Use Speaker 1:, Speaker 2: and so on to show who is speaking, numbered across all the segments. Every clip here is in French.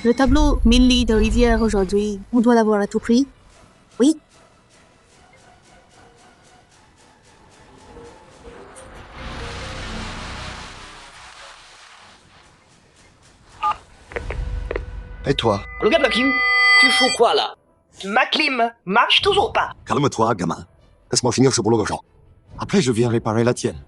Speaker 1: Le tableau 1000 lits de rivière aujourd'hui, on doit l'avoir à tout prix? Oui.
Speaker 2: Et toi?
Speaker 3: Regarde la clim. Tu fous quoi là? Ma clim marche toujours pas.
Speaker 2: Calme-toi, gamin. Laisse-moi finir ce boulot d'argent. Après, je viens réparer la tienne.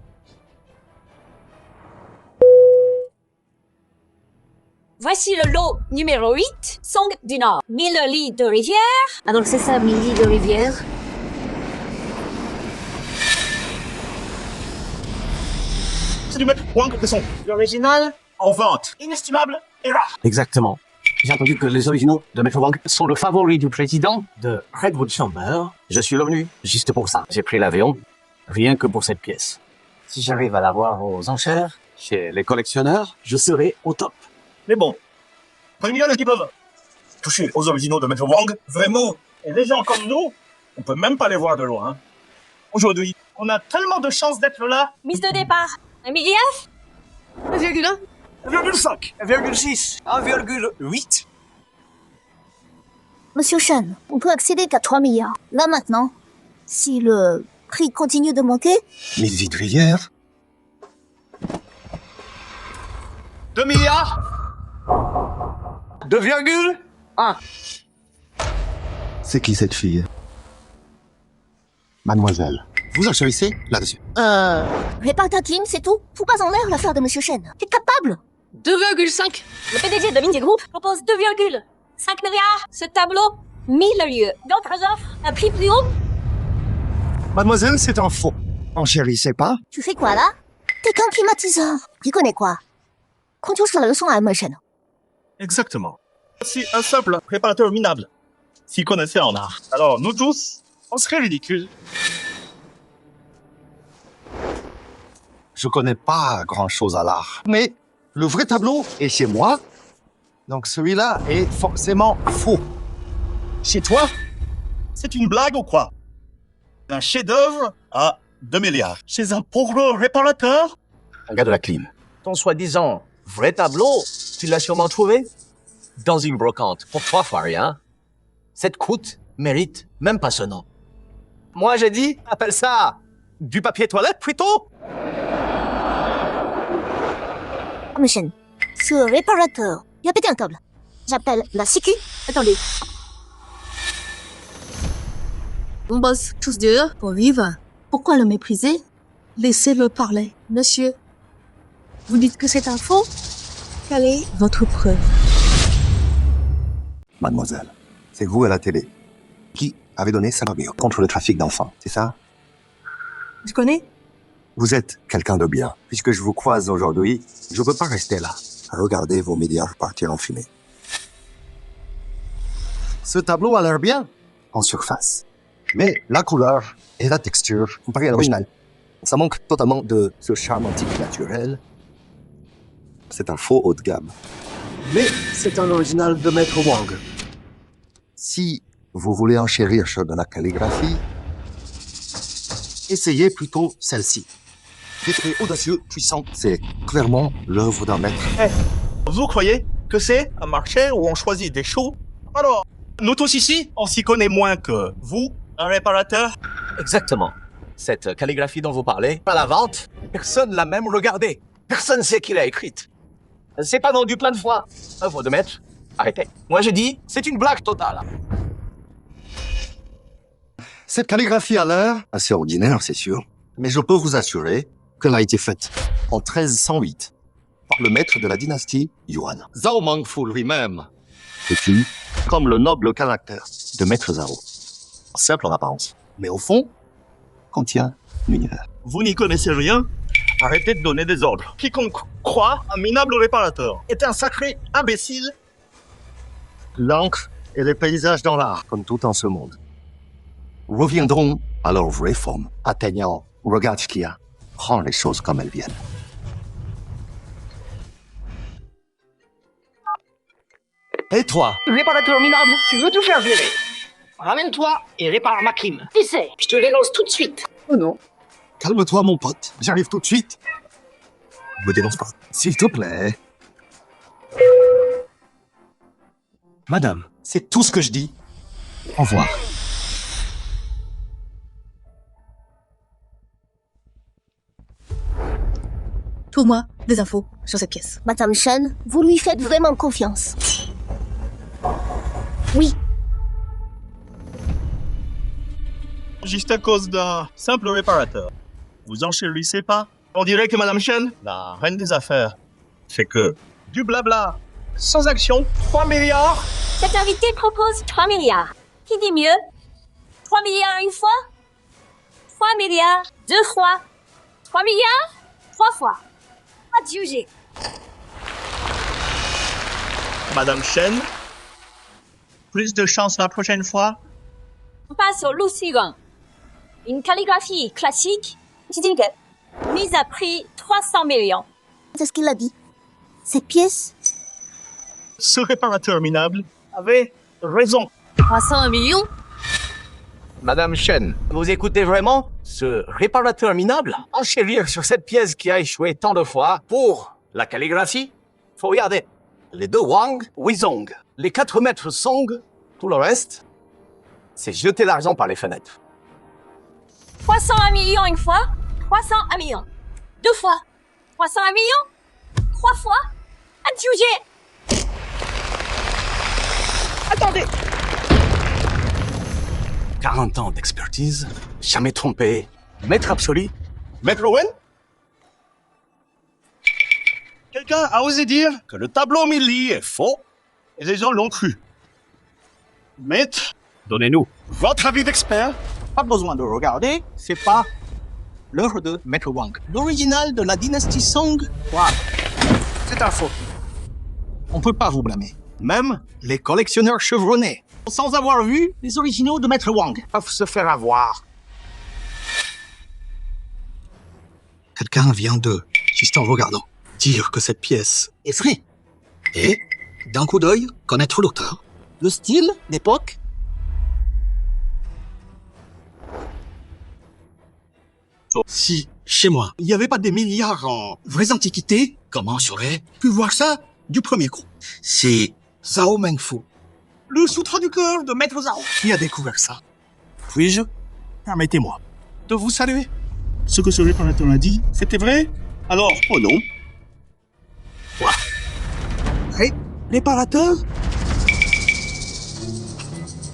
Speaker 4: Voici le lot numéro 8, Song du Nord. 1000 lits de rivière.
Speaker 1: Ah donc c'est ça, 1000 lits de rivière.
Speaker 5: C'est du maître Wang de son.
Speaker 3: L'original,
Speaker 5: En vente.
Speaker 3: inestimable et rare.
Speaker 6: Exactement. J'ai entendu que les originaux de Maître Wang sont le favori du président de Redwood Chamber. Je suis revenu juste pour ça. J'ai pris l'avion, rien que pour cette pièce. Si j'arrive à l'avoir aux enchères, chez les collectionneurs, je serai au top.
Speaker 5: Mais bon, premièrement, qui peuvent toucher aux originaux de Maître Wang, vraiment. Et les gens comme nous, on peut même pas les voir de loin. Aujourd'hui, on a tellement de chance d'être là.
Speaker 4: Mise de départ, 1 milliard.
Speaker 1: 1,1.
Speaker 5: 1,5.
Speaker 6: 1,6, 1,8.
Speaker 7: Monsieur Shen, on peut accéder qu'à 3 milliards. Là maintenant, si le prix continue de monter,
Speaker 2: 1000 vies de rivière?
Speaker 6: 2 milliards 2,1.
Speaker 2: C'est qui cette fille? Mademoiselle. Vous achérissez là-dessus?
Speaker 7: répare ta clim, c'est tout. Fous pas en l'air l'affaire de Monsieur Shen. T'es capable.
Speaker 1: 2,5.
Speaker 4: Le PDG de Mindy Group propose 2,5 milliards. Ce tableau, 1000 lieux. D'autres offres, un prix plus haut.
Speaker 2: Mademoiselle, c'est un faux. Enchérissez pas?
Speaker 7: Tu fais quoi là? T'es qu'un climatiseur. Tu connais quoi? Qu'on touche la leçon à Monsieur Shen.
Speaker 5: Exactement. C'est un simple préparateur minable. S'il connaissait en art. Alors, nous tous, on serait ridicules.
Speaker 2: Je connais pas grand-chose à l'art. Mais le vrai tableau est chez moi. Donc celui-là est forcément faux. Chez toi?
Speaker 5: C'est une blague ou quoi? Un chef-d'œuvre à 2 milliards. Chez un pauvre réparateur?
Speaker 6: Regarde la clim. Ton soi-disant vrai tableau, tu l'as sûrement trouvé dans une brocante pour 3 fois rien. Cette croûte mérite même pas ce nom. Moi, j'ai dit, appelle ça du papier toilette plutôt.
Speaker 7: Monsieur Shen, ce réparateur, il a pété un câble. J'appelle la sécu.
Speaker 1: Attendez. On bosse tous deux pour vivre. Pourquoi le mépriser? Laissez-le parler. Monsieur, vous dites que c'est un faux? Quelle est votre preuve?
Speaker 2: Mademoiselle, c'est vous à la télé qui avez donné sa levure contre le trafic d'enfants, c'est ça?
Speaker 1: Tu connais?
Speaker 2: Vous êtes quelqu'un de bien. Puisque je vous croise aujourd'hui, je ne peux pas rester là à regarder vos médias partir en fumée. Ce tableau a l'air bien en surface. Mais la couleur et la texture comparées à l'original, ça manque totalement de ce charme antique naturel. C'est un faux haut de gamme.
Speaker 6: Mais c'est un original de Maître Wang.
Speaker 2: Si vous voulez enchérir sur de la calligraphie, essayez plutôt celle-ci. C'est très audacieux, puissant. C'est clairement l'œuvre d'un maître.
Speaker 5: Vous croyez que c'est un marché où on choisit des choux? Alors, nous tous ici, on s'y connaît moins que vous, un réparateur.
Speaker 6: Exactement. Cette calligraphie dont vous parlez, à la vente, personne l'a même regardée. Personne sait qui l'a écrite. C'est pas vendu plein de fois. Œuvre de maître. Arrêtez. Moi je dis, c'est une blague totale.
Speaker 2: Cette calligraphie a l'air assez ordinaire, c'est sûr. Mais je peux vous assurer qu'elle a été faite en 1308 par le maître de la dynastie Yuan. Zhao Mengfu lui-même écrit comme le noble caractère de maître Zhao. Simple en apparence, mais au fond, contient l'univers.
Speaker 5: Vous n'y connaissez rien? Arrêtez de donner des ordres. Quiconque croit un minable réparateur est un sacré imbécile.
Speaker 2: L'encre et les paysages dans l'art, comme tout en ce monde, reviendront à leur vraie forme, atteignant regarde ce qu'il y a, prends les choses comme elles viennent. Et toi?
Speaker 3: Réparateur minable, tu veux tout faire virer. Ramène-toi et répare ma clim.
Speaker 4: Tu sais,
Speaker 3: Je te relance tout de suite.
Speaker 1: Oh non.
Speaker 2: Calme-toi, mon pote. J'arrive tout de suite. Me dénonce pas. S'il te plaît.
Speaker 6: Madame, c'est tout ce que je dis. Au revoir.
Speaker 1: Trouve-moi des infos sur cette pièce.
Speaker 7: Madame Chen, vous lui faites vraiment confiance. Oui,
Speaker 5: Juste à cause d'un simple réparateur. Vous enchérissez pas? On dirait que Madame Chen, la reine des affaires, fait que du blabla, sans action, 3 milliards.
Speaker 4: Cet invité propose 3 milliards. Qui dit mieux? 3 milliards une fois? 3 milliards deux fois? 3 milliards? 3 fois. Pas de juger.
Speaker 5: Madame Chen, plus de chance la prochaine fois.
Speaker 4: On passe au lot suivant. Une calligraphie classique, mise à prix 300 millions.
Speaker 7: c'est ce qu'il a dit. Cette pièce,
Speaker 5: Ce réparateur minable avait raison.
Speaker 1: 300 millions?
Speaker 6: Madame Chen, vous écoutez vraiment ce réparateur minable enchérir sur cette pièce qui a échoué tant de fois pour la calligraphie? Faut regarder. Les 2 Wang, Huizong. Les 4 maîtres Song, tout le reste, c'est jeter l'argent par les fenêtres.
Speaker 4: 301 millions une fois, 301 millions. 2 fois, 301 millions. 3 fois, à juger.
Speaker 3: Attendez.
Speaker 6: 40 ans d'expertise, jamais trompé. Maître absolu.
Speaker 5: Maître Owen? Quelqu'un a osé dire que le tableau Milly est faux et les gens l'ont cru. Maître,
Speaker 6: Donnez-nous.
Speaker 5: votre avis d'expert?
Speaker 8: Pas besoin de regarder, c'est pas l'œuvre de Maître Wang. L'original de la dynastie Song, wow. C'est un faux. On peut pas vous blâmer. Même les collectionneurs chevronnés, sans avoir vu les originaux de Maître Wang, peuvent se faire avoir. Quelqu'un vient de, juste en regardant, dire que cette pièce est vraie. Et, d'un coup d'œil, connaître l'auteur, le style, l'époque. Si, chez moi, il n'y avait pas des milliards en vraies antiquités, comment j'aurais pu voir ça du premier coup? C'est Zhao Mengfu, le sous-traducteur de Maître Zhao, qui a découvert ça. Puis-je, permettez-moi, de vous saluer?
Speaker 5: Ce que ce réparateur a dit, c'était vrai? Alors, oh non.
Speaker 8: Hé, réparateur?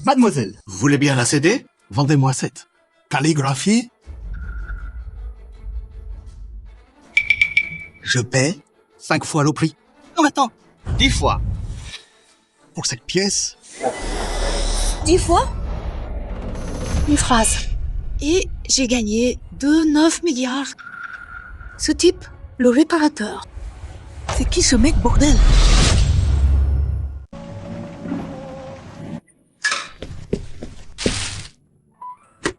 Speaker 8: Mademoiselle, vous voulez bien la céder? Vendez-moi cette. Calligraphie? Je paie 5 fois le prix. Non, attends, 10 fois. Pour cette pièce,
Speaker 1: 10 fois? Une phrase. Et j'ai gagné 9 milliards. Ce type, le réparateur. C'est qui ce mec, bordel?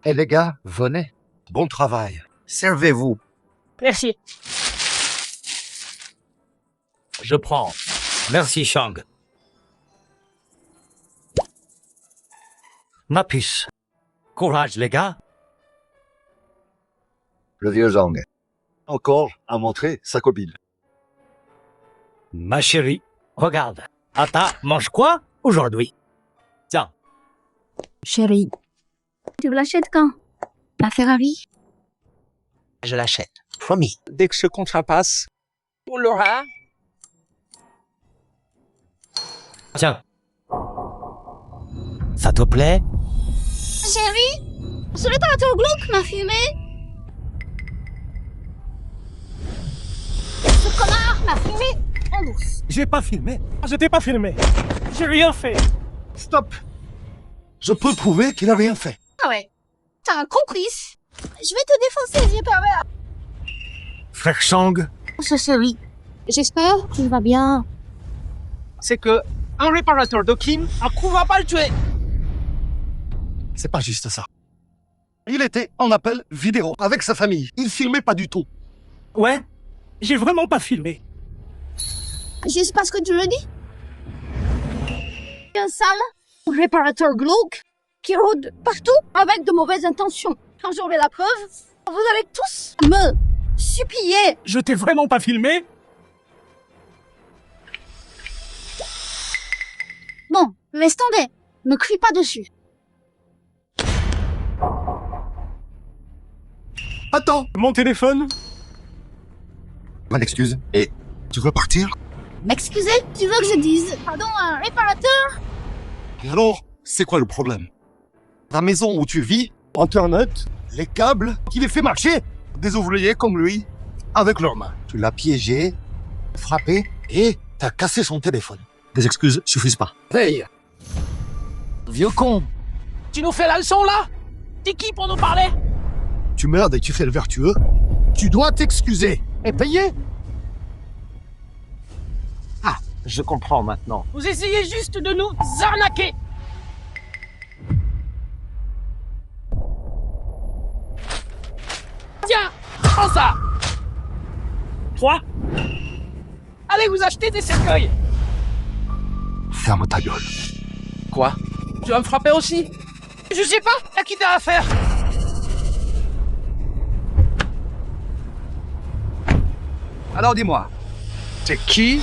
Speaker 2: Eh les gars, venez. Bon travail.
Speaker 8: servez-vous.
Speaker 3: Merci.
Speaker 9: Je prends. Merci, Shang. Ma puce. Courage, les gars.
Speaker 2: Le vieux Zhang. Encore à montrer sa copine.
Speaker 9: Ma chérie, regarde. Ata mange quoi aujourd'hui? Tiens.
Speaker 7: chérie. Tu l'achètes quand? La Ferrari?
Speaker 8: Je l'achète. Promis. Dès que ce contrat passe, on l'aura.
Speaker 9: Tiens. Ça te plaît?
Speaker 7: Chérie, ce réparateur glauque m'a fumé. Ce connard m'a fumé en douce.
Speaker 9: J'ai pas filmé.
Speaker 3: Je t'ai pas filmé. J'ai rien fait.
Speaker 2: Stop. Je peux prouver qu'il a rien fait.
Speaker 7: Ah ouais, t'as un complice. Je vais te défoncer, vieux pervers.
Speaker 9: Frère Shang,
Speaker 7: Ce chérie, j'espère qu'il va bien.
Speaker 3: C'est que un réparateur de Kim, un coup va pas le tuer.
Speaker 2: C'est pas juste ça. Il était en appel vidéo avec sa famille. Il filmait pas du tout.
Speaker 3: Ouais, j'ai vraiment pas filmé.
Speaker 7: Juste parce que tu le dis. Un sale réparateur glauque qui rôde partout avec de mauvaises intentions. Quand j'aurai la preuve, vous allez tous me supplier.
Speaker 3: Je t'ai vraiment pas filmé.
Speaker 7: Bon, Laisse tomber. Me crie pas dessus.
Speaker 2: Attends,
Speaker 9: Mon téléphone.
Speaker 2: bonne excuse. Et tu veux partir?
Speaker 7: M'excuser? Tu veux que je dise pardon à un réparateur?
Speaker 2: Et alors, c'est quoi le problème? La maison où tu vis, Internet, les câbles, qui les fait marcher? Des ouvriers comme lui, avec leurs mains. Tu l'as piégé, frappé, et t'as cassé son téléphone. Des excuses suffisent pas.
Speaker 6: Hey! Vieux con! Tu nous fais la leçon, là? T'es qui pour nous parler?
Speaker 2: Tu merdes et tu fais le vertueux. Tu dois t'excuser et payer.
Speaker 6: Ah, je comprends maintenant.
Speaker 3: Vous essayez juste de nous arnaquer. Tiens, prends ça. Toi, allez vous acheter des cercueils.
Speaker 2: Ferme ta gueule.
Speaker 3: Quoi? Tu vas me frapper aussi? Je sais pas, à qui t'as affaire?
Speaker 8: Alors dis-moi, t'es qui?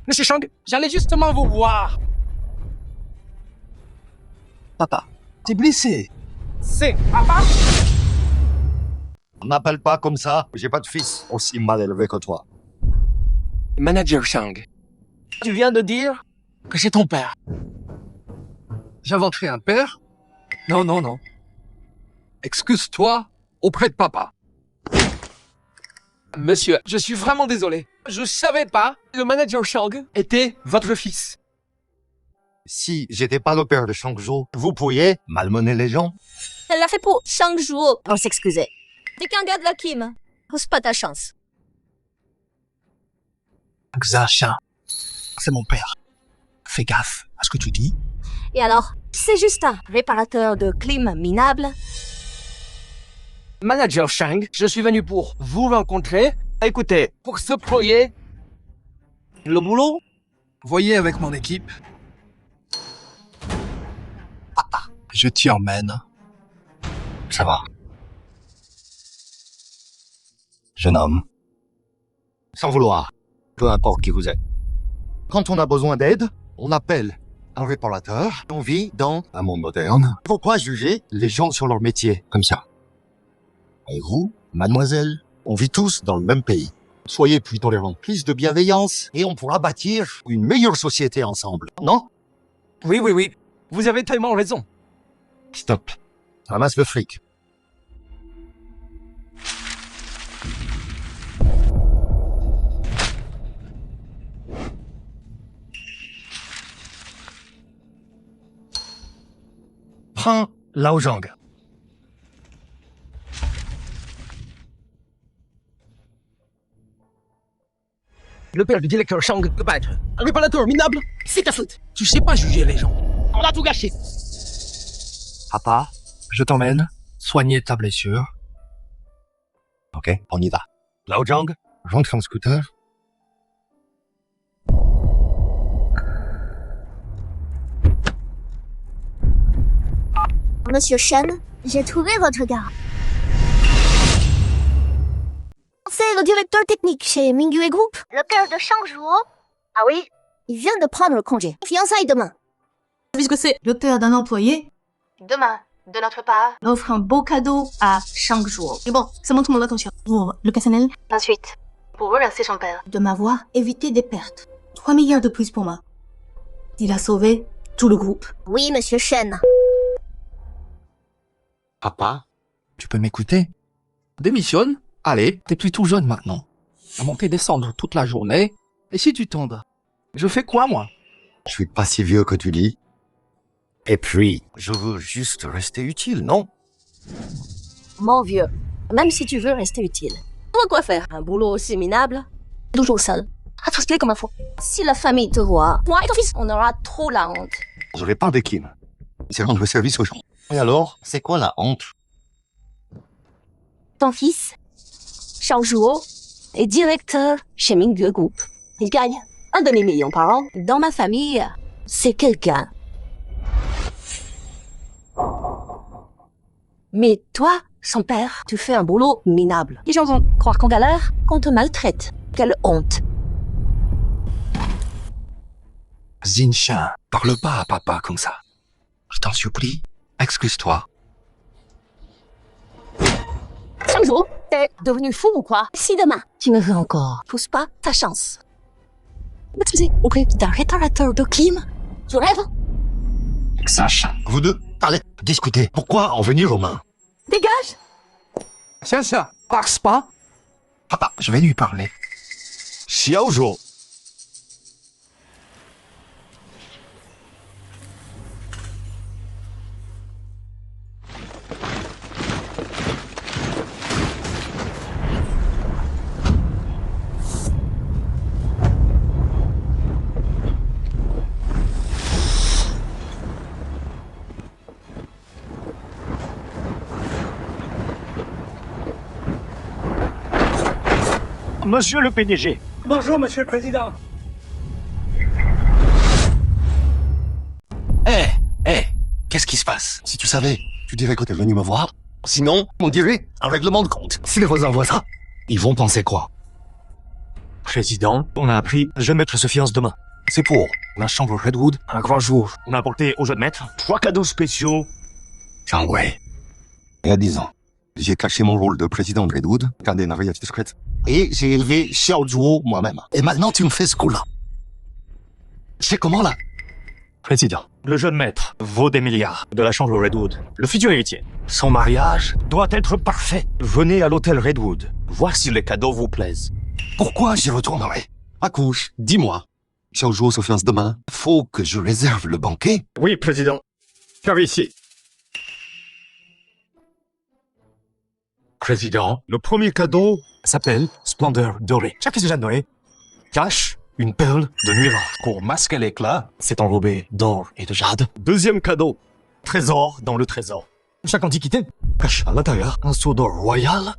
Speaker 3: Monsieur Chang, j'allais justement vous voir.
Speaker 8: Papa, t'es blessé.
Speaker 3: C'est papa?
Speaker 2: On m'appelle pas comme ça. J'ai pas de fils aussi mal élevé que toi.
Speaker 3: Manager Chang, tu viens de dire que c'est ton père.
Speaker 8: J'inventerai un père? Non, non, non. Excuse-toi auprès de papa.
Speaker 3: Monsieur, je suis vraiment désolé. Je savais pas que le manager Chang était votre fils.
Speaker 2: Si j'étais pas le père de Shangzhou, vous pourriez malmener les gens.
Speaker 4: Elle l'a fait pour 5 jours. On s'excusait. T'es qu'un gars de la Kim. Pose pas ta chance.
Speaker 8: Xasha, c'est mon père. Fais gaffe à ce que tu dis.
Speaker 4: Et alors, c'est juste un réparateur de clim minable.
Speaker 3: Manager Chang, je suis venu pour vous rencontrer. Écoutez, pour ce projet, le boulot,
Speaker 8: Voyez avec mon équipe. Je t'y emmène.
Speaker 2: Ça va. Jeune homme. Sans vouloir. Peu importe qui vous êtes. Quand on a besoin d'aide, on appelle un réparateur. On vit dans un monde moderne. Pourquoi juger les gens sur leur métier comme ça? Et vous, mademoiselle, on vit tous dans le même pays. Soyez plus tolérants, plus de bienveillance, et on pourra bâtir une meilleure société ensemble, non?
Speaker 3: oui, oui, oui. Vous avez tellement raison.
Speaker 2: Stop. Ramasse le fric.
Speaker 9: Prends Lao Zhang.
Speaker 3: Le père du directeur Chang, le peintre, un réparateur minable, c'est ta faute. Tu sais pas juger les gens. On a tout gâché.
Speaker 8: Papa, je t'emmène. Soigner ta blessure.
Speaker 2: Ok, on y va. Lao Zhang, rentre en scooter.
Speaker 7: Monsieur Shen, j'ai trouvé votre gars. C'est le directeur technique chez Mingyue Group. Le père de Shangzhou. Ah oui? Il vient de prendre congé. Fiançailles demain.
Speaker 1: Puisque c'est le père d'un employé,
Speaker 7: Demain, de notre part.
Speaker 1: on offre un beau cadeau à Shangzhou. Et bon, ça montre mon attention. Pour le personnel,
Speaker 7: Ensuite, pour remercier son père.
Speaker 1: de m'avoir évité des pertes. 3 milliards de plus pour moi. Il a sauvé tout le groupe.
Speaker 7: Oui, monsieur Shen.
Speaker 8: Papa, tu peux m'écouter? Démissionne. Allez, t'es plus tout jeune maintenant. À monter descendre toute la journée. Et si tu tombes? Je fais quoi, moi?
Speaker 2: Je suis pas si vieux que tu dis. Et puis, je veux juste rester utile, non?
Speaker 4: Mon vieux, même si tu veux rester utile, tu vois quoi faire? Un boulot aussi minable? Toujours seul. Attrasté comme un fou. Si la famille te voit, toi et ton fils, on aura trop la honte.
Speaker 2: Je vais pas de Kim. C'est rendre service aux gens. Et alors, c'est quoi la honte?
Speaker 4: Ton fils, Shangzhou, est directeur chez Mingyue Group. Il gagne 1 demi-million par an. Dans ma famille, c'est quelqu'un. Mais toi, son père, tu fais un boulot minable. Les gens vont croire qu'on galère, qu'on te maltraite. Quelle honte.
Speaker 9: Zinshan, parle pas à papa comme ça. Je t'en supplie, excuse-toi.
Speaker 4: Changzhou, t'es devenu fou ou quoi? Si demain, tu me veux encore, pousse pas ta chance. M'excuser, auprès d'un réparateur de clim. Je rêve.
Speaker 2: Sacha, vous deux, allez, discutez. Pourquoi en venir aux mains?
Speaker 4: Dégage.
Speaker 9: Ça, passe pas. Papa, je vais lui parler.
Speaker 2: Xiaozhou.
Speaker 9: Monsieur le PDG.
Speaker 8: Bonjour, Monsieur le Président.
Speaker 2: Qu'est-ce qui se passe? Si tu savais, tu dirais que t'es venu me voir. Sinon, on dirait un règlement de compte. Si les voisins voient ça, ils vont penser quoi?
Speaker 9: Président, on a appris, je vais mettre ce fiance demain. C'est pour la chambre Redwood, un grand jour. On a apporté au jeu de maître 3 cadeaux spéciaux.
Speaker 2: Ah ouais. Il y a 10 ans, j'ai caché mon rôle de président de Redwood, gardé une arrière discrète. Et j'ai élevé Xiaozhou moi-même. Et maintenant, tu me fais ce coup-là. C'est comment, là?
Speaker 9: Président, le jeu de maître vaut des milliards de la chambre Redwood. Le futur héritier. Son mariage doit être parfait. Venez à l'hôtel Redwood, voir si les cadeaux vous plaisent.
Speaker 2: Pourquoi j'y retournerai? Accouche, dis-moi. Xiaozhou se fiance demain. Faut que je réserve le banquet.
Speaker 9: Oui, président. Car ici. Président, le premier cadeau s'appelle Splendeur dorée. Chaque fils de Noé cache une perle de nuit pour masquer l'éclat. C'est enrobé d'or et de jade. Deuxième cadeau, trésor dans le trésor. Chaque antiquité cache à l'intérieur un seau d'or royal.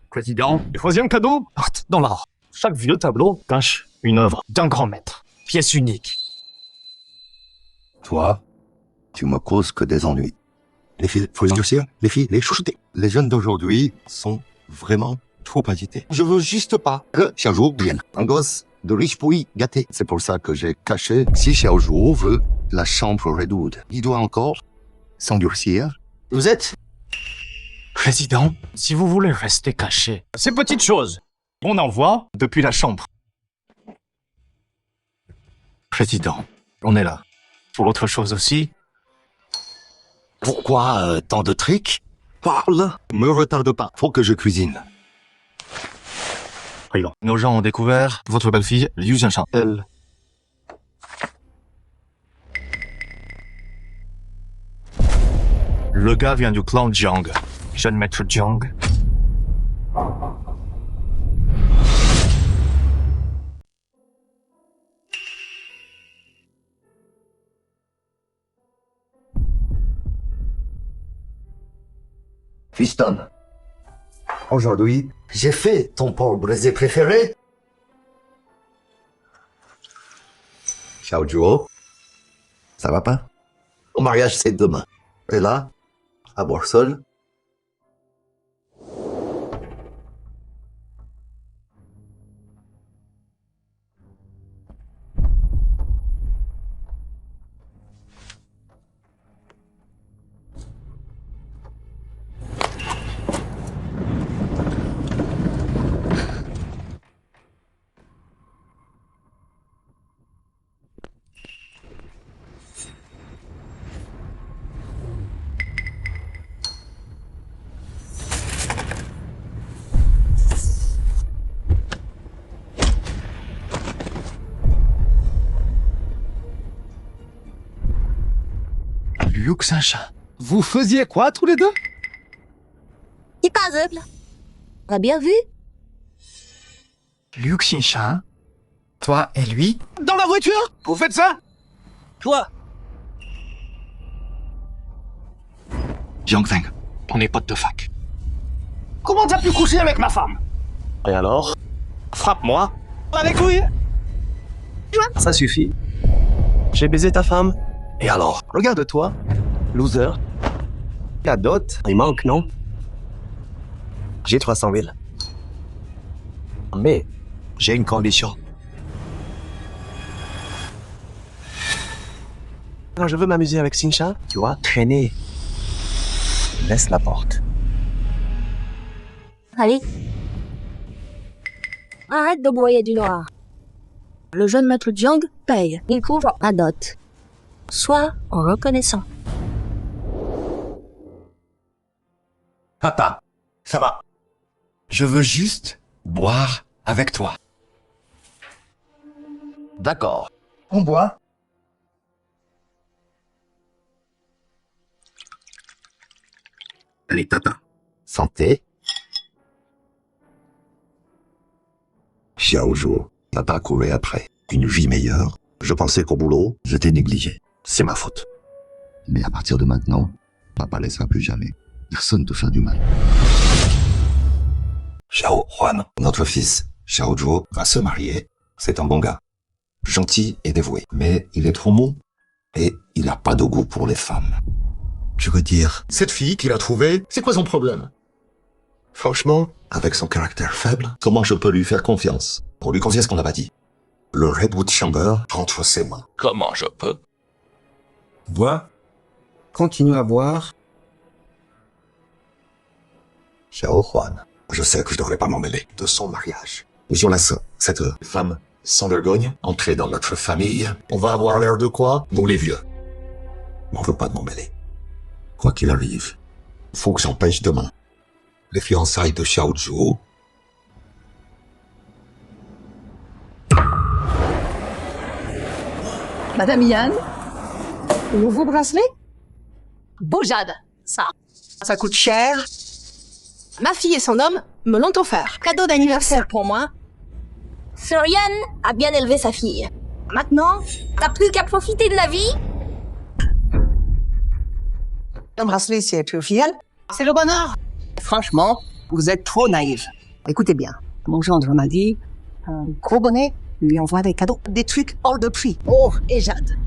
Speaker 9: Président, le troisième cadeau porte dans l'art. Chaque vieux tableau cache une œuvre d'un grand maître. Pièce unique.
Speaker 2: Toi, tu me causes que des ennuis. Les filles, faut les endurcir, les filles, les chouchouter. Les jeunes d'aujourd'hui sont vraiment trop agités. Je veux juste pas que Xiaozhou vienne. Un gosse de riche pouille gâté. C'est pour ça que j'ai caché. Si Xiaozhou veut la chambre Redwood, il doit encore s'endurcir. Vous êtes?
Speaker 9: Président, si vous voulez rester caché, ces petites choses, on en voit depuis la chambre. Président, on est là. Pour autre chose aussi.
Speaker 2: Pourquoi tant de tricks? Parle, me retarde pas. Faut que je cuisine.
Speaker 9: Président, nos gens ont découvert votre belle-fille, Liu Jianshan. Elle... Le gars vient du clan Jiang. Jeune maître Jiang.
Speaker 2: Fiston, aujourd'hui, j'ai fait ton porc braisé préféré. Xiaozhou, ça va pas? Ton mariage, c'est demain. Et là, à boire seul.
Speaker 9: Liu Xianshan, vous faisiez quoi tous les deux?
Speaker 4: Il pas aveugle. On a bien vu.
Speaker 9: Liu Xianshan, toi et lui? Dans la voiture? Vous faites ça? Toi? Jiang Feng, on est potes de fac.
Speaker 8: Comment t'as pu coucher avec ma femme?
Speaker 6: Et alors? Frappe-moi. Avec couille. Ça suffit. J'ai baisé ta femme. Et alors? Regarde-toi. Loser. La dot, il manque, non? J'ai 300 000. Mais,
Speaker 8: J'ai une condition.
Speaker 3: Quand je veux m'amuser avec Xingxia, tu vois, traîner. Laisse la porte.
Speaker 4: Allez. Arrête de broyer du noir. Le jeune maître Jiang paye. Il couvre à dot. Sois reconnaissant.
Speaker 9: Papa, ça va. Je veux juste boire avec toi.
Speaker 2: D'accord.
Speaker 9: On boit?
Speaker 8: Allez, papa.
Speaker 2: Santé.
Speaker 8: Xiaozhou, papa courait après. Une vie meilleure. Je pensais qu'au boulot, je t'ai négligé. C'est ma faute. Mais à partir de maintenant, papa laissera plus jamais personne te faire du mal. Xiao Juan, notre fils, Xiaozhou, va se marier. C'est un bon gars. Gentil et dévoué. Mais il est trop mou. Et il n'a pas de goût pour les femmes. Je veux dire,
Speaker 2: Cette fille qu'il a trouvée, c'est quoi son problème?
Speaker 8: franchement, avec son caractère faible, comment je peux lui faire confiance? Pour lui confier ce qu'on n'a pas dit. Le Redwood Chamber entre ses mains.
Speaker 10: Comment je peux?
Speaker 6: Bois. Continue à boire.
Speaker 8: Xiao Juan, je sais que je devrais pas m'en mêler de son mariage. Mais si on laisse cette femme sans vergogne entrer dans notre famille, on va avoir l'air de quoi? Nous les vieux. On veut pas de m'en mêler. Quoi qu'il arrive, faut que j'empêche demain les fiançailles de Xiaozhou.
Speaker 7: Madame Yan, nouveau bracelet? Beau jade, ça. Ça coûte cher. Ma fille et son homme me l'ont offert. Cadeau d'anniversaire pour moi.
Speaker 4: Florian a bien élevé sa fille. Maintenant, t'as plus qu'à profiter de la vie.
Speaker 7: Un bracelet, c'est trivial. C'est le bonheur. Franchement, vous êtes trop naïf. Écoutez bien, mon gendre m'a dit, un gros bonnet lui envoie des cadeaux, des trucs hors de prix. Or et jade.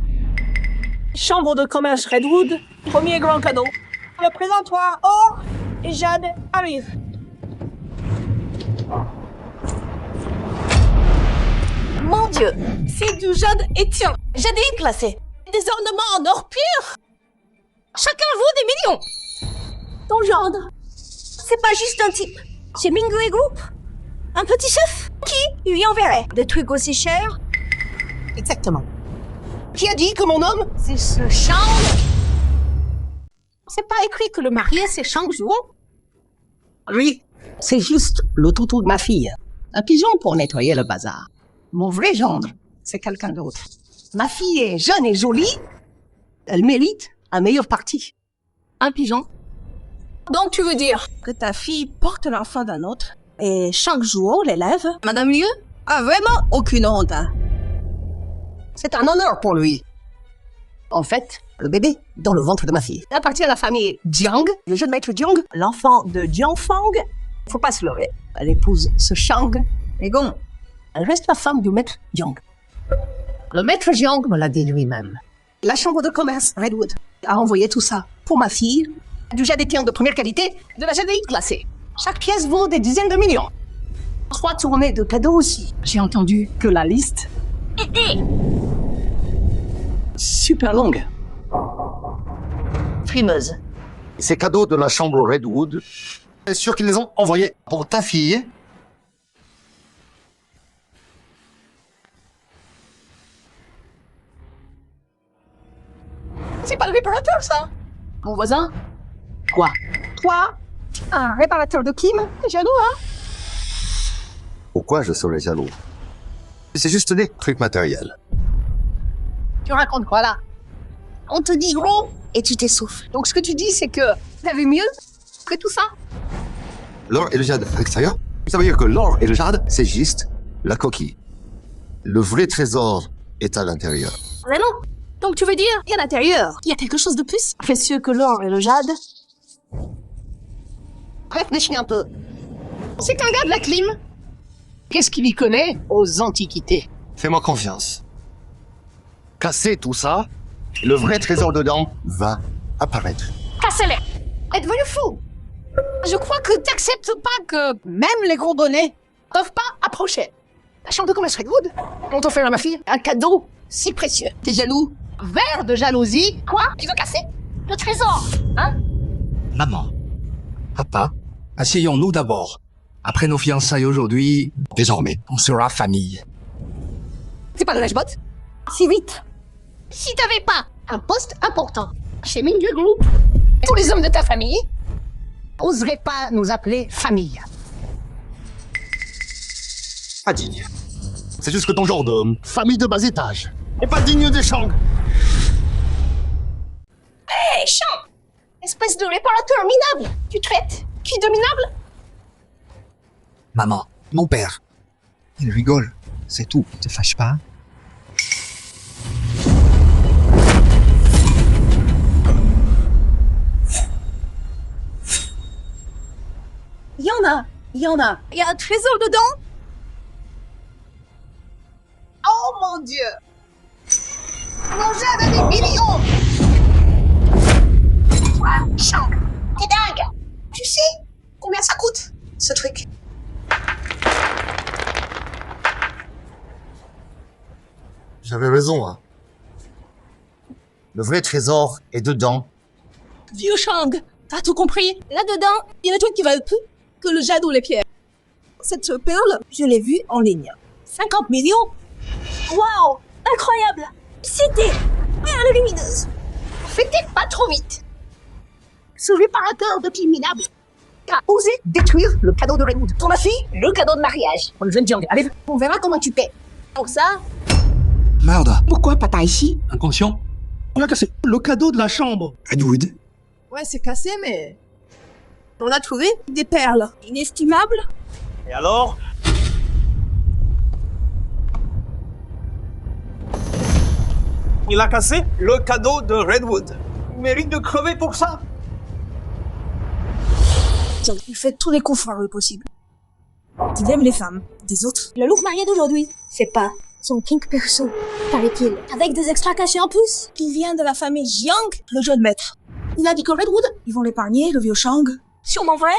Speaker 7: Chambre de commerce Redwood, premier grand cadeau. Le présentoir or et jade arrive.
Speaker 4: Mon Dieu, c'est du jade étiant. Jade classé. Des ornements en or pur. Chacun vaut des millions. Ton gendre, c'est pas juste un type. C'est Mingui Group, un petit chef qui lui enverrait des trucs aussi chers.
Speaker 7: Exactement. Qui a dit que mon homme, c'est ce Shang? C'est pas écrit que le marié, c'est Shang Zhuo? Lui, c'est juste le toutou de ma fille. Un pigeon pour nettoyer le bazar. Mon vrai gendre, c'est quelqu'un d'autre. Ma fille est jeune et jolie. Elle mérite un meilleur parti. Un pigeon. Donc tu veux dire que ta fille porte l'enfant d'un autre et Shang Zhuo l'élève? Madame Liu a vraiment aucune honte. Hein. C'est un honneur pour lui. En fait, le bébé dans le ventre de ma fille appartient à la famille Jiang, le jeune maître Jiang, l'enfant de Jiangfang. Faut pas se leurrer. Elle épouse ce Shang. Mais bon, elle reste la femme du maître Jiang. Le maître Jiang me l'a dit lui-même. La chambre de commerce Redwood a envoyé tout ça pour ma fille. Du jade étiant de première qualité, de la jadeite classée. Chaque pièce vaut des dizaines de millions. 3 tournées de cadeaux aussi. J'ai entendu que la liste super longue.
Speaker 4: Frimeuse.
Speaker 2: Ces cadeaux de la chambre Redwood, c'est sûr qu'ils les ont envoyés pour ta fille.
Speaker 7: C'est pas le réparateur, ça. Mon voisin? Quoi? Toi? Un réparateur de Kim? T'es jaloux, hein?
Speaker 2: Pourquoi je serais jaloux? C'est juste des trucs matériels.
Speaker 7: Tu racontes quoi, là?
Speaker 4: On te dit gros et tu t'essouffles.
Speaker 7: Donc ce que tu dis, c'est que t'avais mieux que tout ça?
Speaker 2: L'or et le jade à l'extérieur, ça veut dire que l'or et le jade, c'est juste la coquille. Le vrai trésor est à l'intérieur.
Speaker 4: Vraiment? Donc tu veux dire, il y a l'intérieur. Il y a quelque chose de plus précieux que l'or et le jade?
Speaker 7: Réfléchis un peu. C'est qu'un gars de la clim. Qu'est-ce qu'il y connaît aux antiquités?
Speaker 2: Fais-moi confiance. Cassez tout ça, et le vrai trésor dedans va apparaître.
Speaker 7: Cassez-les! Êtes devenu fou! Je crois que t'acceptes pas que même les gros bonnets peuvent pas approcher. La chambre de commerce Redwood ont offert à ma fille un cadeau si précieux. T'es jaloux? Vert de jalousie? Quoi? Tu veux casser?
Speaker 4: Le trésor, hein?
Speaker 8: Maman. Papa, asseyons-nous d'abord. Après nos fiançailles aujourd'hui, désormais, on sera famille.
Speaker 7: C'est pas de lèche-bot? Si vite. Si t'avais pas un poste important chez Mingyu Group, tous les hommes de ta famille oseraient pas nous appeler famille.
Speaker 2: Pas digne. C'est juste que ton genre de famille de bas étage est pas digne des Shang.
Speaker 7: Hé, Shang! Espèce de réparateur minable! Tu traites qui de minable?
Speaker 8: Maman, mon père. Il rigole, c'est tout. Te fâche pas.
Speaker 1: Il y en a. Il y a un trésor dedans.
Speaker 7: Oh mon Dieu! L'engin de des millions! Toi, Shang, t'es dingue! Tu sais combien ça coûte, ce truc?
Speaker 2: J'avais raison, hein. Le vrai trésor est dedans.
Speaker 1: Vieux Shang, t'as tout compris? Là-dedans, il y a des trucs qui valent plus que le jade ou les pierres. Cette perle, je l'ai vue en ligne. 50 millions?
Speaker 4: Waouh! Incroyable! C'était perle lumineuse!
Speaker 7: C'était pas trop vite. Ce réparateur de pieds minables a osé détruire le cadeau de Redwood. Pour ma fille, le cadeau de mariage. Pour le jeune Jiang, allez, on verra comment tu paies.
Speaker 4: Pour ça,
Speaker 8: Merde.
Speaker 7: Pourquoi papa ici?
Speaker 8: Inconscient.
Speaker 3: On a cassé le cadeau de la chambre.
Speaker 8: Redwood.
Speaker 1: Ouais, c'est cassé, mais... On a trouvé des perles inestimables.
Speaker 5: Et alors? Il a cassé le cadeau de Redwood. Il mérite de crever pour ça.
Speaker 1: Il fait tous les coups foireux possibles. Il aime les femmes des autres.
Speaker 4: le look marié d'aujourd'hui, c'est pas son kink perso, paraît-il. Avec des extras cachés en plus.
Speaker 1: Il vient de la famille Jiang, le jeune maître. Il a dit que Redwood, ils vont l'épargner, le vieux Shang.
Speaker 4: Sûrement vrai?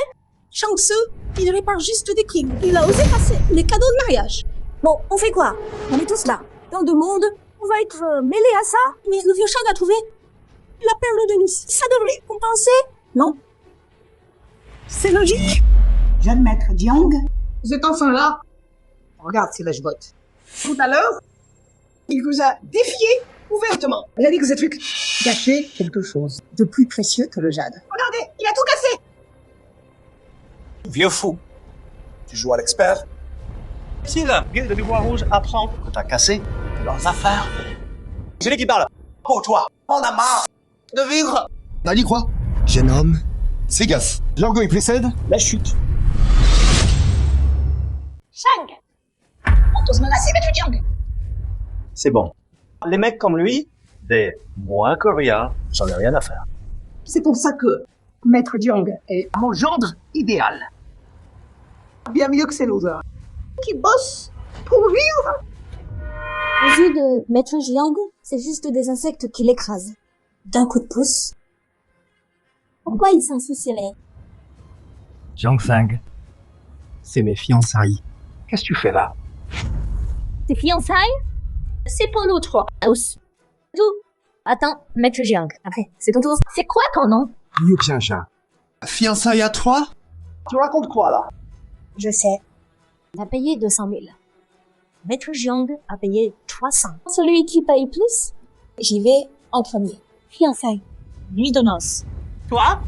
Speaker 1: Shang Tzu, il répare juste des crimes. Il a osé casser les cadeaux de mariage.
Speaker 4: Bon, on fait quoi? On est tous là. Dans deux mondes, on va être mêlés à ça.
Speaker 1: Mais le vieux Shang a trouvé la perle de Nice. Ça devrait compenser.
Speaker 7: Non. C'est logique. Jeune maître Jiang, cet enfant-là, regarde ces lèche-bottes. Tout à l'heure, il vous a défié ouvertement. Il a dit que ce truc cachait quelque chose de plus précieux que le jade. Regardez, il a tout cassé.
Speaker 5: Vieux fou. Tu joues à l'expert? Si la guilde du Bois Rouge apprend que t'as cassé leurs affaires. C'est lui qui parle. Oh toi, on a marre de vivre.
Speaker 2: T'as dit quoi? Jeune homme, fais gaffe. L'orgueil précède
Speaker 5: La chute.
Speaker 7: Shang, on t'ose menacer, maître Jiang.
Speaker 5: C'est bon. Les mecs comme lui, des moins que rien, j'en ai rien à faire.
Speaker 7: C'est pour ça que maître Jiang est mon gendre idéal. Bien mieux que ces losers. Qui bossent pour vivre.
Speaker 4: Au vu de Maître Jiang, c'est juste des insectes qui l'écrasent. D'un coup de pouce. Pourquoi il s'en soucierait?
Speaker 6: Jiang Feng, c'est mes fiançailles. Qu'est-ce que tu fais là?
Speaker 4: Tes fiançailles? C'est pour nous trois. Tous. Tout. Attends, Maître Jiang. Après, c'est ton tour. C'est quoi ton nom?
Speaker 6: Liu Xiangsha.
Speaker 8: Fiançailles à trois?
Speaker 5: Tu racontes quoi là?
Speaker 4: Je sais. Il a payé 200 000. Maître Jiang a payé 300. Celui qui paye plus, j'y vais en premier. Fiançailles. Nuit de noces.
Speaker 5: Toi?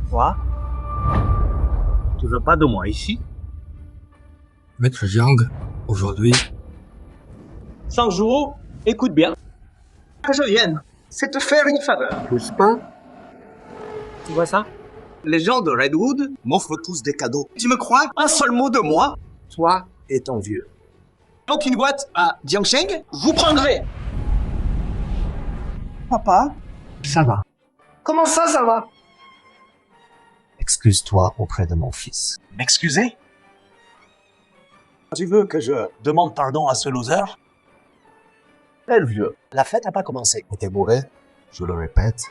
Speaker 5: Toi? Tu veux pas de moi ici?
Speaker 8: Maître Jiang, aujourd'hui,
Speaker 5: Sanjou, écoute bien. Que je vienne, c'est te faire une faveur.
Speaker 8: pousse pas.
Speaker 5: Tu vois ça? Les gens de Redwood m'offrent tous des cadeaux. Tu me crois? Un seul mot de moi, toi et ton vieux. Donc une boîte à Jiangsheng, vous prendrez.
Speaker 8: Papa,
Speaker 6: Ça va.
Speaker 5: Comment ça va?
Speaker 6: Excuse-toi auprès de mon fils.
Speaker 5: M'excuser? Tu veux que je demande pardon à ce loser? Le vieux, la fête n'a pas commencé.
Speaker 2: Et t'es bourré, je le répète.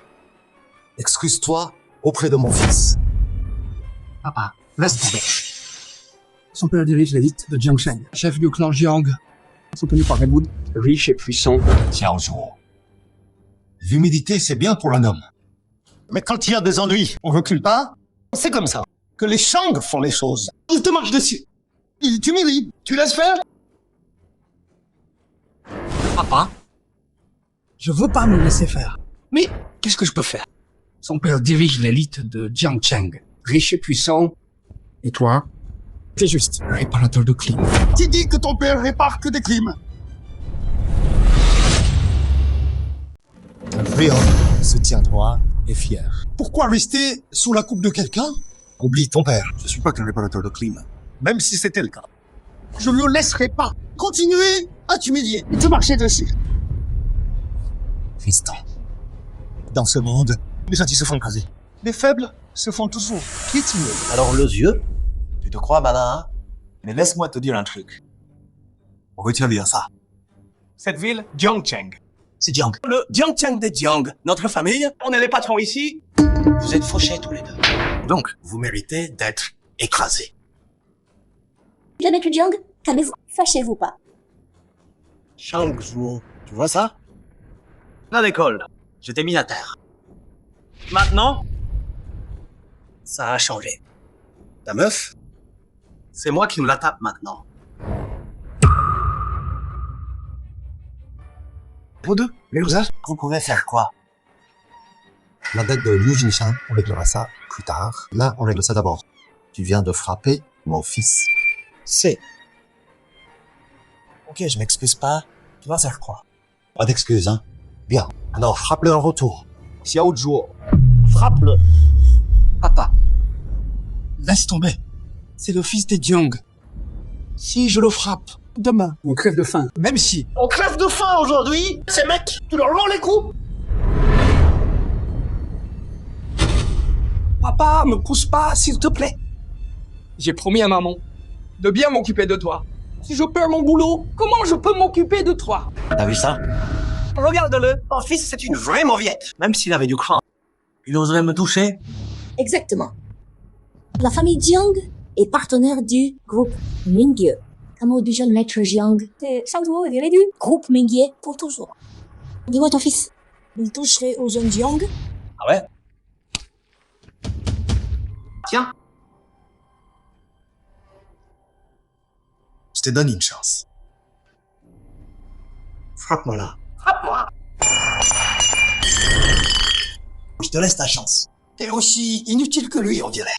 Speaker 2: Excuse-toi auprès de mon fils.
Speaker 6: Papa, laisse tomber.
Speaker 8: Son père dirige l'élite de Jiangsheng, chef du clan Jiang, soutenu par Redwood.
Speaker 6: Riche et puissant.
Speaker 2: Xiao Zhuo. L'humidité, c'est bien pour un homme. Mais quand il y a des ennuis, on recule pas. C'est comme ça que les Shang font les choses. Ils te marchent dessus. Ils t'humilient. Tu laisses faire.
Speaker 8: Papa, je veux pas me laisser faire. Mais qu'est-ce que je peux faire? Son père dirige l'élite de Jiangsheng, riche et puissant. Et toi, t'es juste un réparateur de clim.
Speaker 2: Tu dis que ton père répare que des crimes. Un vrai homme se tient droit et fier. Pourquoi rester sous la coupe de quelqu'un? Oublie ton père. Je suis pas qu'un réparateur de clim. Même si c'était le cas. Je ne le laisserai pas continuer à t'humilier et te marcher dessus. Fiston. Dans ce monde, les gentils se font écraser. Les faibles se font toujours piétiner.
Speaker 10: Alors, le yeux, tu te crois malin, hein? Mais laisse-moi te dire un truc. Retiens bien ça. Cette ville, Jiangsheng. C'est Jiang. Le Jiangsheng de Jiang. Notre famille, on est les patrons ici. Vous êtes fauchés tous les deux. Donc, vous méritez d'être écrasés.
Speaker 4: Bien avec le Jiang, calmez-vous, fâchez-vous pas.
Speaker 10: Shang Zhuo, tu vois ça? À l'école, je t'ai mis à terre. Maintenant, ça a changé. Ta meuf, c'est moi qui me la tape maintenant. Vous deux, les losers, vous pouvez faire quoi?
Speaker 2: La dette de Liu Jinshan, on réglera ça plus tard. Là, on règle ça d'abord. Tu viens de frapper mon fils.
Speaker 10: C'est. Ok, je m'excuse pas. Tu vas faire quoi?
Speaker 2: Pas d'excuses, hein. Bien. Alors, frappe-le en retour. Xiao Zhuo.
Speaker 10: Frappe-le.
Speaker 8: Papa, laisse tomber. C'est le fils des Jiang. Si je le frappe, demain, on crève de faim. Même si...
Speaker 10: On crève de faim aujourd'hui. Ces mecs, tu leur rends les coups.
Speaker 8: Papa, me pousse pas, s'il te plaît. J'ai promis à maman de bien m'occuper de toi. Si je perds mon boulot, comment je peux m'occuper de toi?
Speaker 10: T'as vu ça? Regarde-le. Ton fils, c'est une vraie mauviette. Même s'il avait du cran. Il oserait me toucher?
Speaker 4: Exactement. La famille Jiang est partenaire du groupe Mingye. Comme au du jeune maître Jiang, c'est Shang Zhuo dirait du groupe Mingye pour toujours. Dis-moi ton fils, il toucherait au jeune Jiang?
Speaker 10: Ah ouais? Tiens.
Speaker 2: Je te donne une chance.
Speaker 10: Frappe-moi là. Frappe-moi. Je te laisse ta chance.
Speaker 2: T'es aussi inutile que lui, on dirait.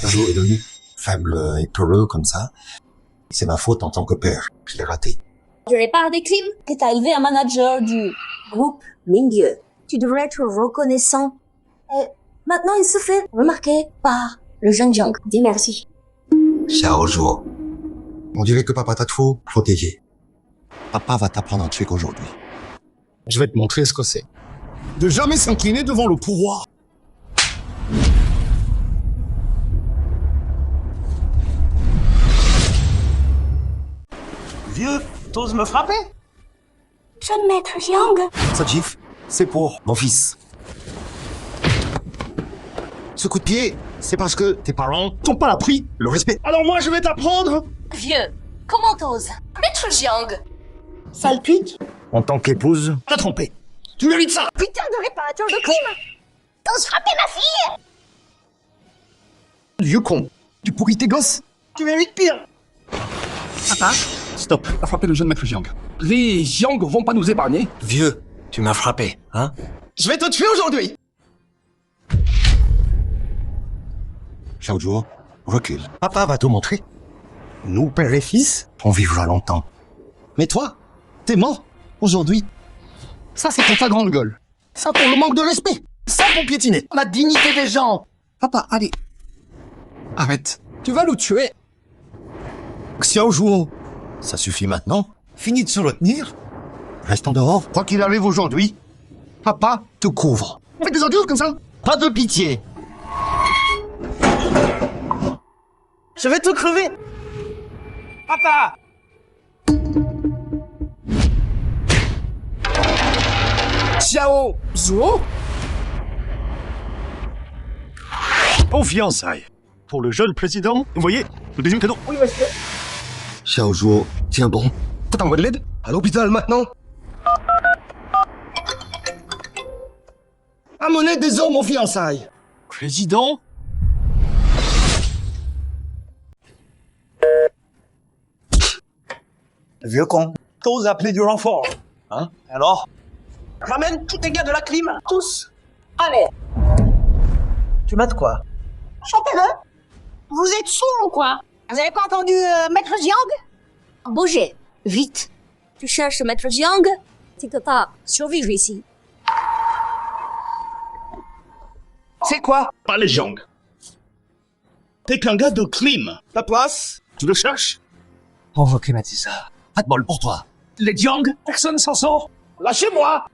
Speaker 2: Un jour est devenu faible et peureux comme ça. C'est ma faute en tant que père. Je l'ai raté.
Speaker 4: Je répare des crimes que t'as élevé un manager du groupe Mingye. Tu devrais être reconnaissant. Et maintenant, il se fait remarquer par le jeune Jiang. Dis merci.
Speaker 2: Xiao Zhuo. On dirait que papa t'a trop protégé. Papa va t'apprendre un truc aujourd'hui. Je vais te montrer ce que c'est. De jamais s'incliner devant le pouvoir.
Speaker 10: Vieux, t'oses me frapper?
Speaker 4: Jeune maître Jiang.
Speaker 2: Ça gifle, c'est pour mon fils. Ce coup de pied, c'est parce que tes parents t'ont pas appris le respect. Alors moi, je vais t'apprendre.
Speaker 4: Vieux, comment t'oses? Maître Jiang.
Speaker 2: Sale pute. En tant qu'épouse, t'as trompé. Tu mérites ça.
Speaker 4: Putain de réparateur de crime. T'oses frapper ma fille?
Speaker 2: Vieux con. Tu pourris tes gosses. Tu mérites pire.
Speaker 8: Papa, stop. T'as frappé le jeune maître Jiang. Les Jiang vont pas nous épargner.
Speaker 10: Vieux, tu m'as frappé, hein?
Speaker 2: Je vais te tuer aujourd'hui. Xiao Zhuo, recule. Papa va te montrer. Nous, père et fils, on vivra longtemps. Mais toi, t'es mort aujourd'hui. Ça, c'est pour ta grande gueule. Ça, pour le manque de respect. Ça, pour piétiner la dignité des gens.
Speaker 8: Papa, allez. Arrête. Tu vas nous tuer.
Speaker 2: Xiao Zhuo, ça suffit maintenant. Fini de se retenir. Reste en dehors. Quoi qu'il arrive aujourd'hui, papa te couvre. On fait des ordures comme ça. Pas de pitié.
Speaker 10: Je vais te crever.
Speaker 8: Papa! Xiao Zhuo?
Speaker 9: Aux fiançailles. pour le jeune président. Vous voyez, le deuxième cadeau.
Speaker 3: Oui, monsieur.
Speaker 2: Xiao Zhuo, tiens bon.
Speaker 3: T'envoies de l'aide? À l'hôpital maintenant? Amenez des hommes aux fiançailles.
Speaker 9: Président?
Speaker 10: Vieux con. T'oses appeler du renfort. Hein? Alors?
Speaker 7: Ramène tous les gars de la clim, tous.
Speaker 4: Allez,
Speaker 10: Tu m'as de quoi?
Speaker 7: Chantez-le. Vous êtes sourds ou quoi? Vous avez pas entendu Maître Jiang?
Speaker 4: bougez, vite. Tu cherches Maître Jiang? Tu peux pas survivre ici.
Speaker 8: C'est quoi? Pas les Jiang. T'es qu'un gars de clim. Ta place? Tu le cherches?
Speaker 3: Pauvre climatiseur. Pas de bol pour toi.
Speaker 8: Les Jiang? Personne s'en sort. Lâchez-moi!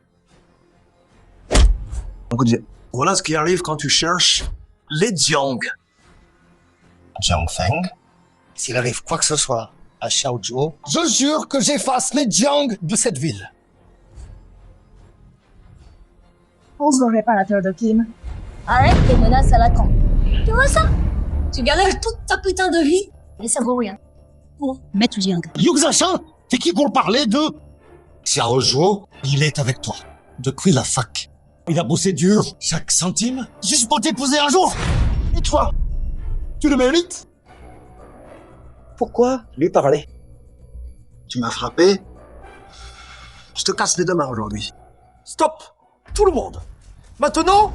Speaker 8: Voilà ce qui arrive quand tu cherches les Jiang.
Speaker 2: Jiang Feng, s'il arrive quoi que ce soit à Xiao Zhuo,
Speaker 3: Je jure que j'efface les Jiang de cette ville.
Speaker 1: Pose le réparateur de clim.
Speaker 4: Arrête tes menaces à la con. Tu vois ça? Tu galères toute ta putain de vie, mais ça vaut rien. Pour Maître Jiang.
Speaker 2: Yuxashan, t'es qui pour parler de... Xiao Zhuo, il est avec toi. Depuis la fac. Il a bossé dur, chaque centime, juste pour t'épouser un jour. Et toi, tu le mérites?
Speaker 10: Pourquoi lui parler?
Speaker 2: Tu m'as frappé.
Speaker 10: Je te casse les deux mains aujourd'hui.
Speaker 3: Stop. Tout le monde. Maintenant.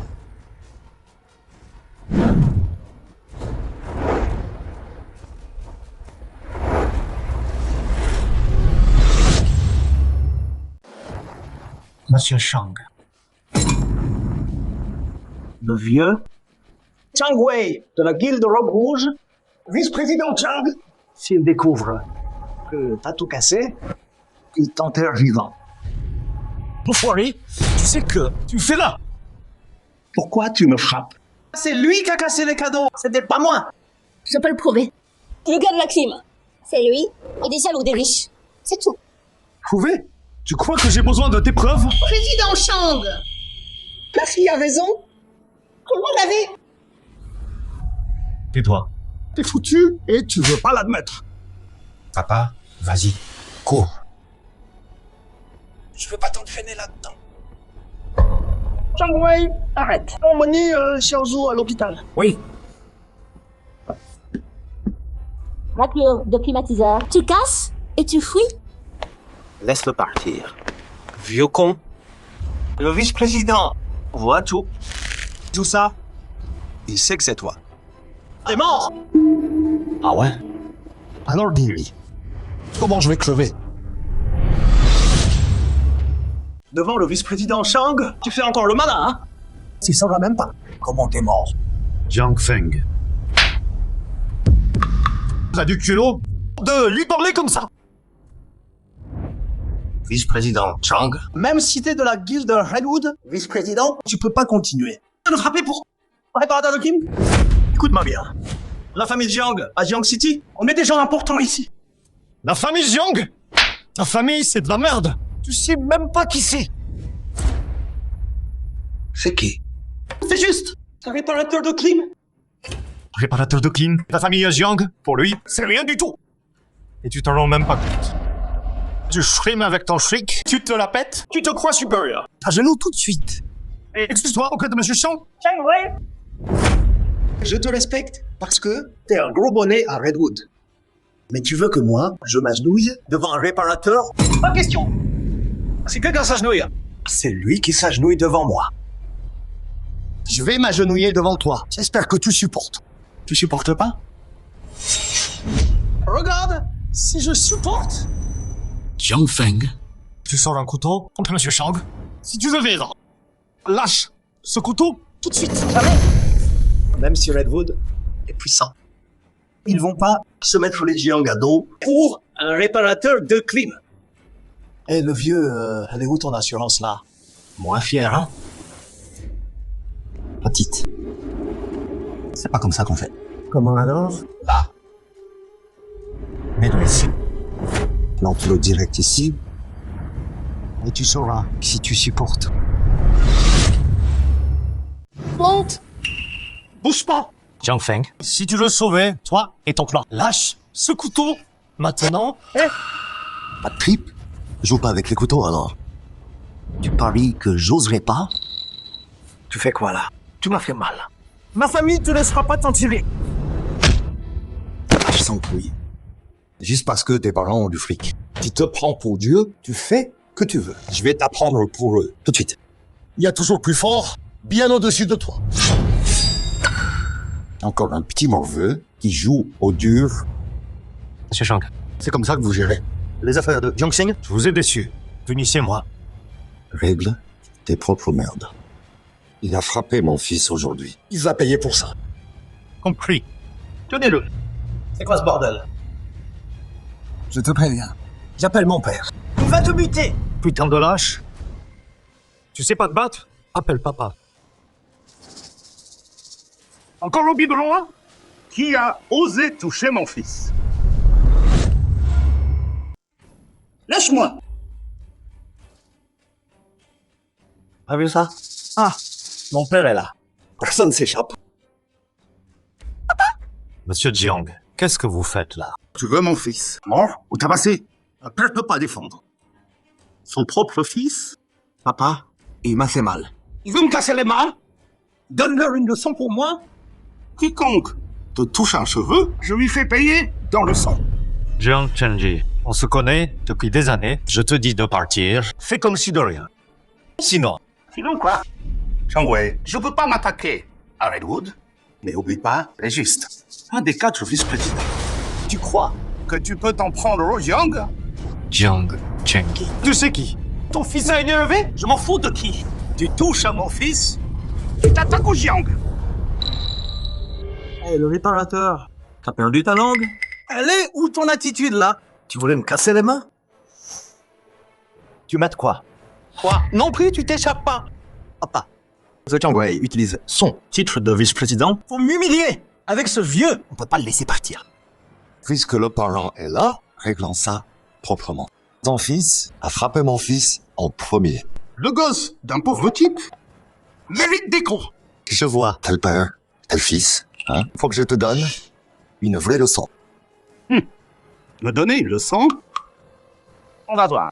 Speaker 6: Monsieur Shang.
Speaker 10: Le vieux Chang Wei de la Guilde Robe Rouge, vice-président Chang, s'il découvre que t'as tout cassé, il t'enterre vivant.
Speaker 8: Enfoiré, tu sais que tu fais là.
Speaker 10: Pourquoi tu me frappes? C'est lui qui a cassé les cadeaux, c'était pas moi.
Speaker 4: Je peux le prouver. Le gars de la clim, c'est lui, et des salauds des riches. C'est tout.
Speaker 8: Prouvé? Tu crois que j'ai besoin de tes preuves?
Speaker 7: Président Shang. Ma fille a raison. Comment l'avez?
Speaker 9: Tais-toi.
Speaker 8: T'es foutu et tu veux pas l'admettre.
Speaker 9: Papa, vas-y, cours.
Speaker 3: Je veux pas t'entraîner là-dedans. Chang Wei, arrête. Emmenez Xiao Zhuo à l'hôpital.
Speaker 6: Oui.
Speaker 4: Raclure de climatiseur. Tu casses et tu fuis.
Speaker 10: Laisse-le partir. Vieux con. Le vice-président voit tout. Tout ça, il sait que c'est toi. T'es mort!
Speaker 6: Ah ouais?
Speaker 2: Alors dis-lui, comment je vais crever?
Speaker 10: Devant le vice-président Shang, tu fais encore le malin, hein? Il saura même pas comment t'es mort.
Speaker 9: Jiang Feng. T'as du culot de lui parler comme ça?
Speaker 2: Vice-président Chang,
Speaker 10: Même si t'es de la guilde Redwood, vice-président, tu peux pas continuer. Tu le frapper pour réparateur de Kim? Écoute-moi bien. La famille Jiang, à Jiang City, on met des gens importants ici.
Speaker 9: La famille Jiang? Ta famille, c'est de la merde. Tu sais même pas qui c'est.
Speaker 10: C'est qui? C'est juste un réparateur de clim.
Speaker 9: Réparateur de clim. La famille Jiang, pour lui, c'est rien du tout. Et tu t'en rends même pas compte. Tu frimes avec ton fric, tu te la pètes, tu te crois supérieur.
Speaker 3: À genoux tout de suite.
Speaker 9: Et excuse-toi auprès de Monsieur Shang.
Speaker 10: Chang Wei. Je te respecte parce que t'es un gros bonnet à Redwood. Mais tu veux que moi, je m'agenouille devant un réparateur? Pas question. C'est quelqu'un s'agenouille. C'est lui qui s'agenouille devant moi.
Speaker 2: je vais m'agenouiller devant toi. J'espère que tu supportes.
Speaker 10: Tu supportes pas? Regarde, si je supporte.
Speaker 8: Jiang Feng.
Speaker 9: Tu sors un couteau contre Monsieur Shang. Si tu devais, lâche ce couteau tout de suite.
Speaker 10: Jamais. Même si Redwood est puissant, ils vont pas se mettre les Jiang à dos pour un réparateur de clim. Et le vieux, elle est où ton assurance là? Moins fier, hein?
Speaker 2: Petite. C'est pas comme ça qu'on fait.
Speaker 10: Comment alors?
Speaker 2: Là. Mets-le ici. Plante-le direct ici. Et tu sauras si tu supportes.
Speaker 4: Plante.
Speaker 9: Bouge pas. Jiang Feng, si tu veux sauver, toi et ton clan, lâche ce couteau maintenant.
Speaker 2: Pas de trip? Joue pas avec les couteaux alors. Tu paries que j'oserais pas?
Speaker 3: Tu fais quoi là? Tu m'as fait mal. Ma famille te laissera pas t'en tirer.
Speaker 2: Je sens couille. Juste parce que tes parents ont du fric. Tu te prends pour Dieu, tu fais que tu veux. Je vais t'apprendre pour eux, tout de suite. Il y a toujours plus fort, bien au-dessus de toi. Encore un petit morveux qui joue au dur.
Speaker 9: Monsieur Shang,
Speaker 2: C'est comme ça que vous gérez les affaires de Jiangxing?
Speaker 9: je vous ai déçu. Punissez-moi.
Speaker 2: Règle tes propres merdes. Il a frappé mon fils aujourd'hui. Il va payer pour ça.
Speaker 9: Compris.
Speaker 3: Tenez-le. C'est quoi ce bordel?
Speaker 8: Je te préviens. J'appelle mon père.
Speaker 3: Il va te buter.
Speaker 9: Putain de lâche. Tu sais pas te battre? Appelle papa.
Speaker 8: Encore au biberon, hein? Qui a osé toucher mon fils? Lâche-moi!
Speaker 6: T'as vu ça? Ah, mon père est là. Personne s'échappe.
Speaker 9: Monsieur Jiang, qu'est-ce que vous faites là?
Speaker 8: Tu veux mon fils? Mort ou tabassé? Un père peut pas défendre. Son propre fils?
Speaker 6: Papa, il m'a fait mal.
Speaker 8: Il veut me casser les mains? Donne-leur une leçon pour moi? Quiconque te touche un cheveu, je lui fais payer dans le sang.
Speaker 9: Jiang Chenji, on se connaît depuis des années. Je te dis de partir. Fais comme si de rien. Sinon,
Speaker 8: Sinon quoi? Zhang Wei, je peux pas m'attaquer à Redwood, mais oublie pas, c'est juste. Un des 4 vice-présidents. Tu crois que tu peux t'en prendre au Jiang?
Speaker 9: Jiang Chengi. Tu sais qui?
Speaker 8: Ton fils a énervé? Je m'en fous de qui. Tu touches à mon fils et t'attaques au Jiang.
Speaker 3: Hey, le réparateur. T'as perdu ta langue? Elle est où ton attitude là? Tu voulais me casser les mains?
Speaker 6: Tu mates quoi?
Speaker 3: Quoi? Non plus, tu t'échappes pas. Papa.
Speaker 10: Ce Jiang Wei utilise son titre de vice-président.
Speaker 3: Faut m'humilier. Avec ce vieux.
Speaker 10: On peut pas le laisser partir.
Speaker 2: Puisque le parent est là, réglons ça proprement. Ton fils a frappé mon fils en premier.
Speaker 8: Le gosse d'un pauvre type mérite des coups.
Speaker 2: Je vois, tel père, tel fils, hein? Faut que je te donne une vraie leçon.
Speaker 8: Me donner une leçon? On va voir.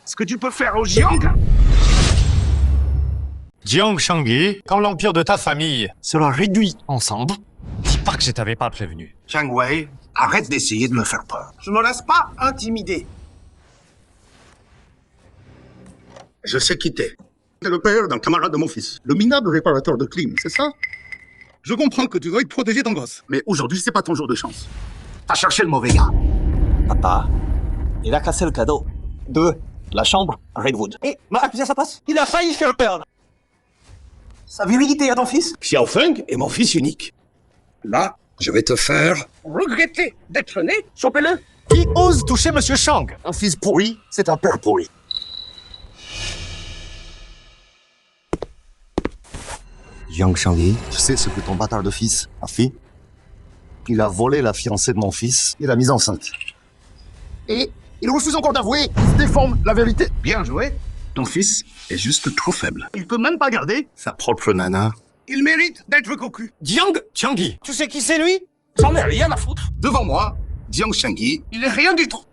Speaker 8: Ce que tu peux faire au Jiang.
Speaker 9: Jiang Shangyi, quand l'empire de ta famille sera réduit ensemble, dis pas que je t'avais pas prévenu.
Speaker 8: Zhang Wei, arrête d'essayer de me faire peur. Je me laisse pas intimider. Je sais qui t'es. T'es le père d'un camarade de mon fils, le minable réparateur de clim, c'est ça? Je comprends que tu veuilles protéger ton gosse, mais aujourd'hui, c'est pas ton jour de chance. T'as cherché le mauvais gars.
Speaker 6: Papa, il a cassé le cadeau de la chambre Redwood.
Speaker 3: Et m'a accusé à sa place. Il a failli faire perdre. Sa virilité à ton fils?
Speaker 8: Xiao Feng est mon fils unique. Là, je vais te faire regretter d'être né.
Speaker 3: Chopez-le.
Speaker 9: Qui ose toucher Monsieur Shang?
Speaker 2: Un fils pourri, c'est un père pourri. Jiang Shangyi, tu sais ce que ton bâtard de fils a fait? Il a volé la fiancée de mon fils et l'a mise enceinte. Et il refuse encore d'avouer, il se défend la vérité.
Speaker 8: Bien joué. Ton fils est juste trop faible. Il peut même pas garder sa propre nana. Il mérite d'être cocu.
Speaker 3: Jiang Changyi. Tu sais qui c'est lui? J'en ai rien à foutre.
Speaker 8: Devant moi, Jiang Shangyi, il est rien du tout.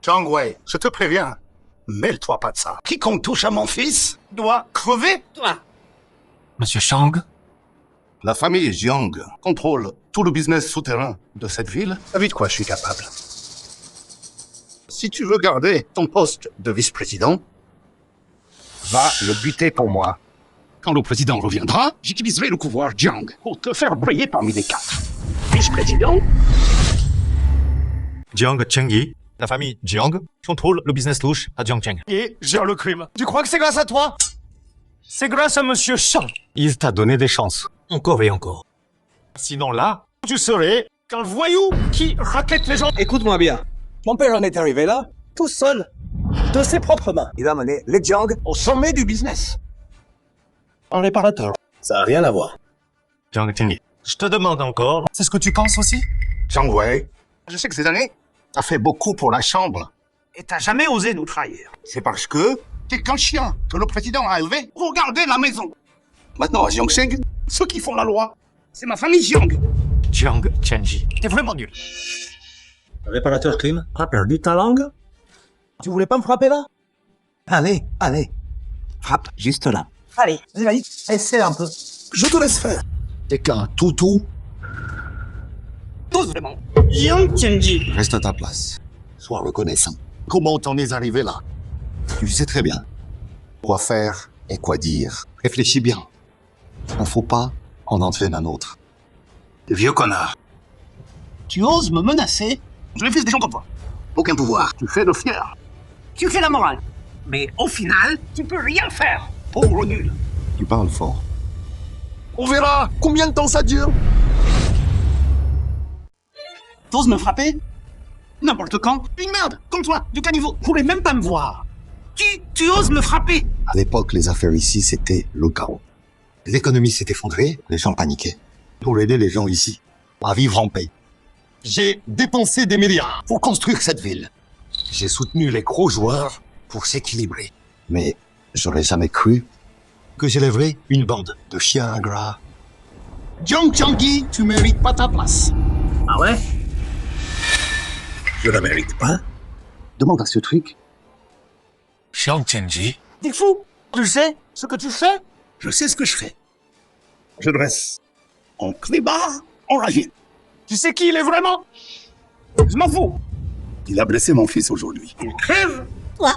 Speaker 8: Zhang Wei, je te préviens, mêle-toi pas de ça. Quiconque touche à mon fils doit crever. Toi.
Speaker 9: Monsieur Shang?
Speaker 8: La famille Jiang contrôle tout le business souterrain de cette ville. T'as vu de quoi je suis capable? Si tu veux garder ton poste de vice-président, va le buter pour moi. Quand le président reviendra, j'utiliserai le pouvoir Jiang pour te faire briller parmi les 4. Vice-président?
Speaker 9: Jiang Chengi, la famille Jiang contrôle le business louche à Jiangcheng. Et gère le crime. Tu crois que c'est grâce à toi? C'est grâce à Monsieur Shang. Il t'a donné des chances. Encore et encore. Sinon là, tu serais qu'un voyou qui raclette les gens.
Speaker 3: Écoute-moi bien. Mon père en est arrivé là, tout seul, de ses propres mains. Il a mené les Jiang au sommet du business. Un réparateur. Ça a rien à voir.
Speaker 9: Jiang Chengi, je te demande encore, c'est ce que tu penses aussi?
Speaker 8: Zhang Wei, je sais que ces années, t'as fait beaucoup pour la chambre.
Speaker 3: Et t'as jamais osé nous trahir.
Speaker 8: C'est parce que t'es qu'un chien que le président a élevé pour garder la maison. Maintenant, à Jiangxing, ceux qui font la loi, C'est ma famille Jiang.
Speaker 9: Jiang Tianji. T'es vraiment nul.
Speaker 3: Réparateur crime, t'as perdu ta langue? Tu voulais pas me frapper là? Allez, allez. Frappe juste là. Allez, vas-y, essaie un peu. Je te laisse faire.
Speaker 2: T'es qu'un toutou.
Speaker 3: Tous vraiment.
Speaker 8: Jiang Tianji.
Speaker 2: Reste à ta place. Sois reconnaissant. Comment t'en es arrivé là? Tu sais très bien quoi faire et quoi dire. Réfléchis bien. Il ne faut pas en entraîner un autre.
Speaker 8: Vieux connard. Tu oses me menacer? Je les fils des gens comme toi. Aucun pouvoir. Tu fais le fier. Tu fais la morale. Mais au final, tu peux rien faire. Pauvre nul.
Speaker 2: Tu parles fort. On verra combien de temps ça dure.
Speaker 8: T'oses me frapper? N'importe quand. Une merde, comme toi, du caniveau. Vous voulez même pas me voir. Tu oses me frapper?
Speaker 2: À l'époque, les affaires ici, c'était le chaos. L'économie s'est effondrée, les gens paniquaient. Pour aider les gens ici à vivre en paix, j'ai dépensé des milliards pour construire cette ville. J'ai soutenu les gros joueurs pour s'équilibrer. Mais j'aurais jamais cru que j'élèverais une bande de chiens ingrats. Jiang Tianji, tu mérites pas ta place.
Speaker 3: Ah ouais?
Speaker 8: Je la mérite pas.
Speaker 2: Demande à ce truc.
Speaker 9: Jiang Tianji.
Speaker 3: T'es fou? Tu sais ce que tu fais?
Speaker 8: Je sais ce que je fais. Je dresse en clébard enragé.
Speaker 3: Tu sais qui il est vraiment? Je m'en fous.
Speaker 8: Il a blessé mon fils aujourd'hui.
Speaker 3: Il crève.
Speaker 4: Toi.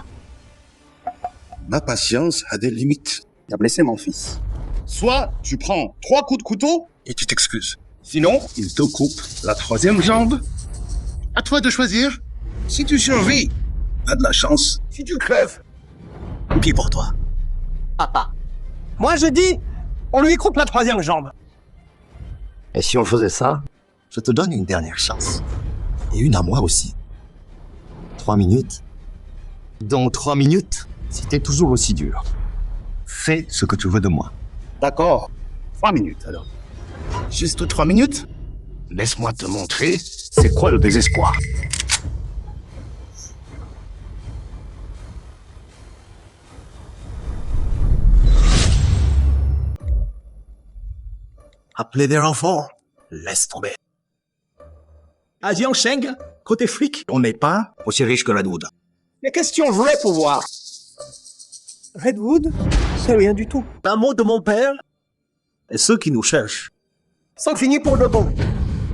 Speaker 8: Ma patience a des limites. Il a blessé mon fils. Soit tu prends 3 coups de couteau et tu t'excuses. Sinon, il te coupe la 3e jambe. À toi de choisir. Si tu survis, t'as de la chance. Si tu crèves, pis pour toi.
Speaker 3: Papa. Moi je dis, on lui coupe la 3e jambe.
Speaker 2: Et si on faisait ça, je te donne une dernière chance. Et une à moi aussi. 3 minutes. Dans 3 minutes, si t'es toujours aussi dur, fais ce que tu veux de moi.
Speaker 8: D'accord. 3 minutes alors. Juste 3 minutes? Laisse-moi te montrer c'est quoi le désespoir.
Speaker 3: Appelez des renforts. Laisse tomber. À Jiangsheng, côté flic, on n'est pas aussi riche que Redwood. Les questions vrai pouvoir. Redwood, c'est rien du tout. Un mot de mon père, et ceux qui nous cherchent sont finis pour de bon.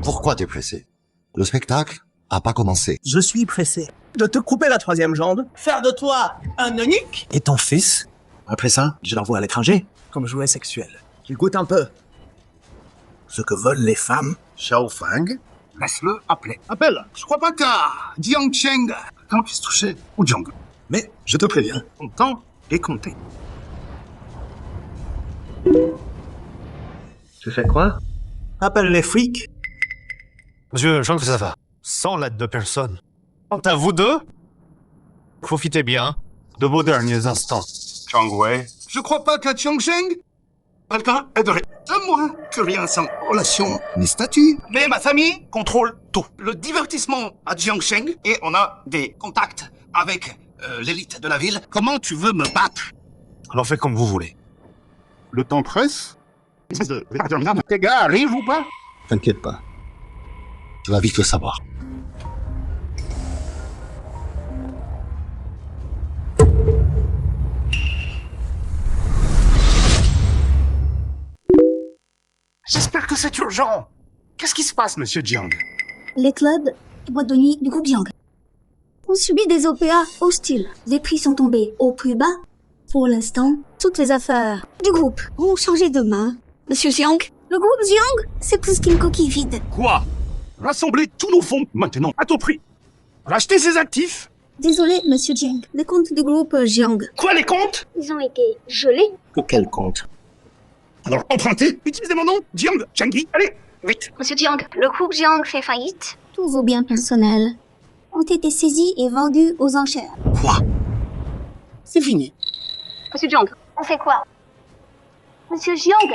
Speaker 2: Pourquoi t'es pressé? Le spectacle a pas commencé.
Speaker 3: Je suis pressé de te couper la 3e jambe, faire de toi un eunuque. Et ton fils, après ça, je l'envoie à l'étranger, comme jouet sexuel. Qu'il goûte un peu ce que veulent les femmes.
Speaker 8: Xiao Fang, laisse-le appeler. Appelle. Je crois pas qu'à Jiang Cheng, quand puisse toucher au Jiang. Mais je te préviens, ton temps est compté.
Speaker 3: Tu fais quoi? Appelle les flics.
Speaker 9: Monsieur, je sens que ça va. Sans l'aide de personne. Quant à vous deux, profitez bien de vos derniers instants.
Speaker 8: Chang Wei. Je crois pas qu'à Jiangsheng, quelqu'un aiderait. À moins que rien sans relation ni statut. Mais ma famille contrôle tout. Le divertissement à Jiangsheng et on a des contacts avec l'élite de la ville. Comment tu veux me battre?
Speaker 9: Alors faites comme vous voulez.
Speaker 8: Le temps presse. Tes gars arrivent ou pas?
Speaker 2: T'inquiète pas. Tu vas vite le savoir.
Speaker 8: J'espère que c'est urgent. Qu'est-ce qui se passe, monsieur Jiang?
Speaker 11: Les clubs et boîtes de nuit du groupe Jiang ont subi des OPA hostiles. Les prix sont tombés au plus bas. Pour l'instant, toutes les affaires du groupe vont changer de main. Monsieur Jiang, le groupe Jiang, c'est plus qu'une coquille vide.
Speaker 8: Quoi? Rassembler tous nos fonds maintenant, à tout prix. Racheter ses actifs?
Speaker 11: Désolé, monsieur Jiang. Les comptes du groupe Jiang.
Speaker 8: Quoi, les comptes?
Speaker 11: Ils ont été gelés.
Speaker 3: Que quel compte?
Speaker 8: Alors, empruntez, utilisez mon nom, Jiang Changi. Allez, vite.
Speaker 11: Monsieur Jiang, le groupe Jiang fait faillite. Tous vos biens personnels ont été saisis et vendus aux enchères.
Speaker 8: Quoi? C'est fini.
Speaker 11: Monsieur Jiang, on fait quoi? Monsieur Jiang.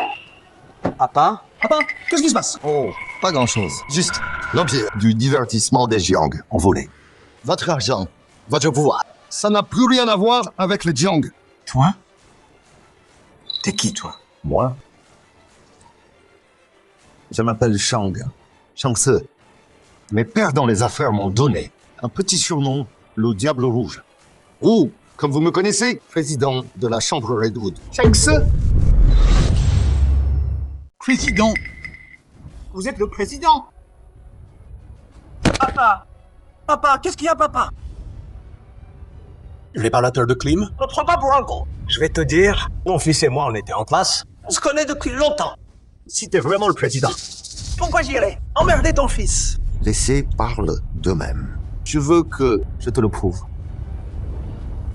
Speaker 3: Papa? Papa, qu'est-ce qui se passe?
Speaker 2: Oh, pas grand-chose. Juste l'objet du divertissement des Jiang en volée. Votre argent, votre pouvoir, ça n'a plus rien à voir avec les Jiang.
Speaker 3: Toi? T'es qui, toi?
Speaker 2: Moi? Je m'appelle Shang. Shang Se. Mes pères dans les affaires m'ont donné un petit surnom, le Diable Rouge. Ou, comme vous me connaissez, président de la Chambre Redwood. Shang Se.
Speaker 3: Président. Vous êtes le président. Papa. Papa, qu'est-ce qu'il y a, papa?
Speaker 10: Réparateur de clim?
Speaker 3: Ne prends pas pour un con.
Speaker 6: Je vais te dire, mon fils et moi, on était en classe.
Speaker 3: On se connaît depuis longtemps.
Speaker 6: Si t'es vraiment le président.
Speaker 3: Pourquoi j'irais emmerder ton fils?
Speaker 2: Laissez parler d'eux-mêmes. Je veux que je te le prouve.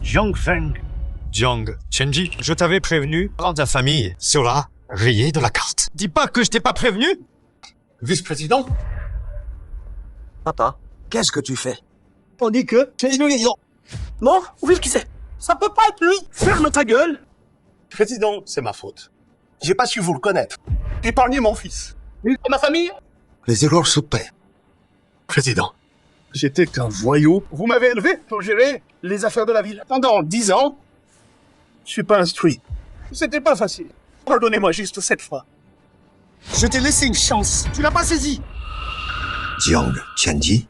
Speaker 9: Jiang Feng. Jiang Chenji, je t'avais prévenu, ta famille sera rayée de la carte. Dis pas que je t'ai pas prévenu.
Speaker 10: Vice-président?
Speaker 3: Papa, qu'est-ce que tu fais? On dit que tu es lui. Non, ouvre qui c'est? Ça peut pas être lui. Ferme ta gueule.
Speaker 10: Président, c'est ma faute. J'ai pas su vous le connaître. Épargnez mon fils.
Speaker 3: Et ma famille?
Speaker 2: Les erreurs se paient.
Speaker 10: Président, j'étais qu'un voyou. Vous m'avez élevé pour gérer les affaires de la ville. Pendant 10 ans, je suis pas instruit. C'était pas facile. Pardonnez-moi juste cette fois. Je t'ai laissé une chance. Tu l'as pas saisie.
Speaker 2: Jiang Chenji,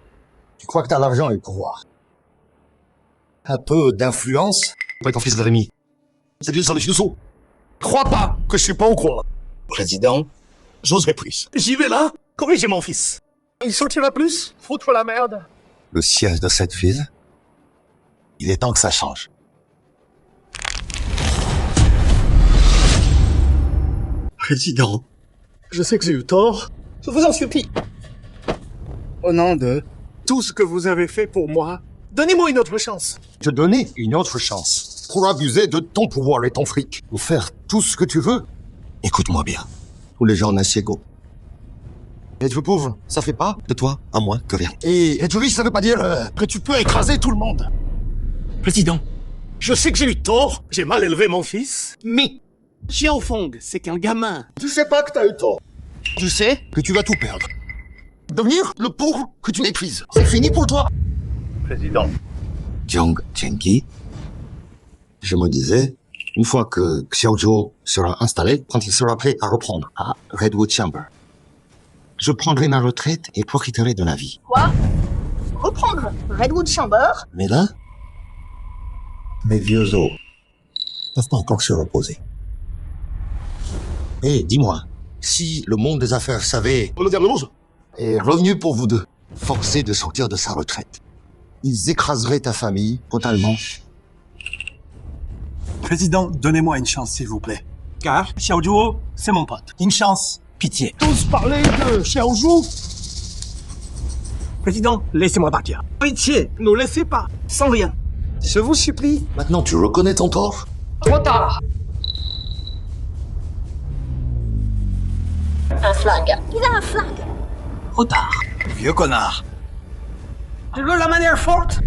Speaker 2: tu crois que t'as l'argent et le pouvoir. Un peu d'influence.
Speaker 9: Pas ton fils de Rémi.
Speaker 2: C'est bien ça le Shuso.
Speaker 10: Crois pas que je suis pas au courant.
Speaker 8: Président,
Speaker 10: J'oserais plus. J'y vais là, corrigez mon fils. Il sortira plus, foutre la merde.
Speaker 2: Le siège de cette ville, il est temps que ça change.
Speaker 10: Président, je sais que j'ai eu tort. Je vous en supplie. Au nom de tout ce que vous avez fait pour moi, donnez-moi une autre chance.
Speaker 2: Te donner une autre chance pour abuser de ton pouvoir et ton fric. Ou faire tout ce que tu veux. Écoute-moi bien. Tous les gens naissent égaux. Être pauvre, ça fait pas de toi à moins que rien. Et être riche, ça veut pas dire
Speaker 10: Que tu peux écraser tout le monde. Président, je sais que j'ai eu tort, j'ai mal élevé mon fils, mais Xiao Feng, c'est qu'un gamin.
Speaker 2: Tu sais pas que t'as eu tort. Tu sais que tu vas tout perdre. Devenir le pauvre que tu méprises. C'est fini pour toi.
Speaker 10: Président.
Speaker 2: Jiang Chenji, je me disais, une fois que Xiaozhou sera installé, quand il sera prêt à reprendre à Redwood Chamber, je prendrai ma retraite et profiterai de la vie.
Speaker 7: Quoi? Reprendre Redwood Chamber?
Speaker 2: Mais là, mes vieux os peuvent pas encore se reposer. Et dis-moi, si le monde des affaires savait
Speaker 10: Le Diable Rouge?
Speaker 2: est revenu pour vous deux, forcé de sortir de sa retraite, ils écraseraient ta famille totalement.
Speaker 3: Président, donnez-moi une chance, s'il vous plaît. Car Xiaozhou, c'est mon pote. Une chance, pitié.
Speaker 10: Tous parler de Xiaozhou?
Speaker 3: Président, laissez-moi partir. Pitié, ne laissez pas, sans rien. Je vous supplie.
Speaker 2: Maintenant, tu reconnais ton tort?
Speaker 7: Trop tard. Un flingue. Il a un flingue.
Speaker 3: Trop tard. Vieux connard. Tu veux la manière forte?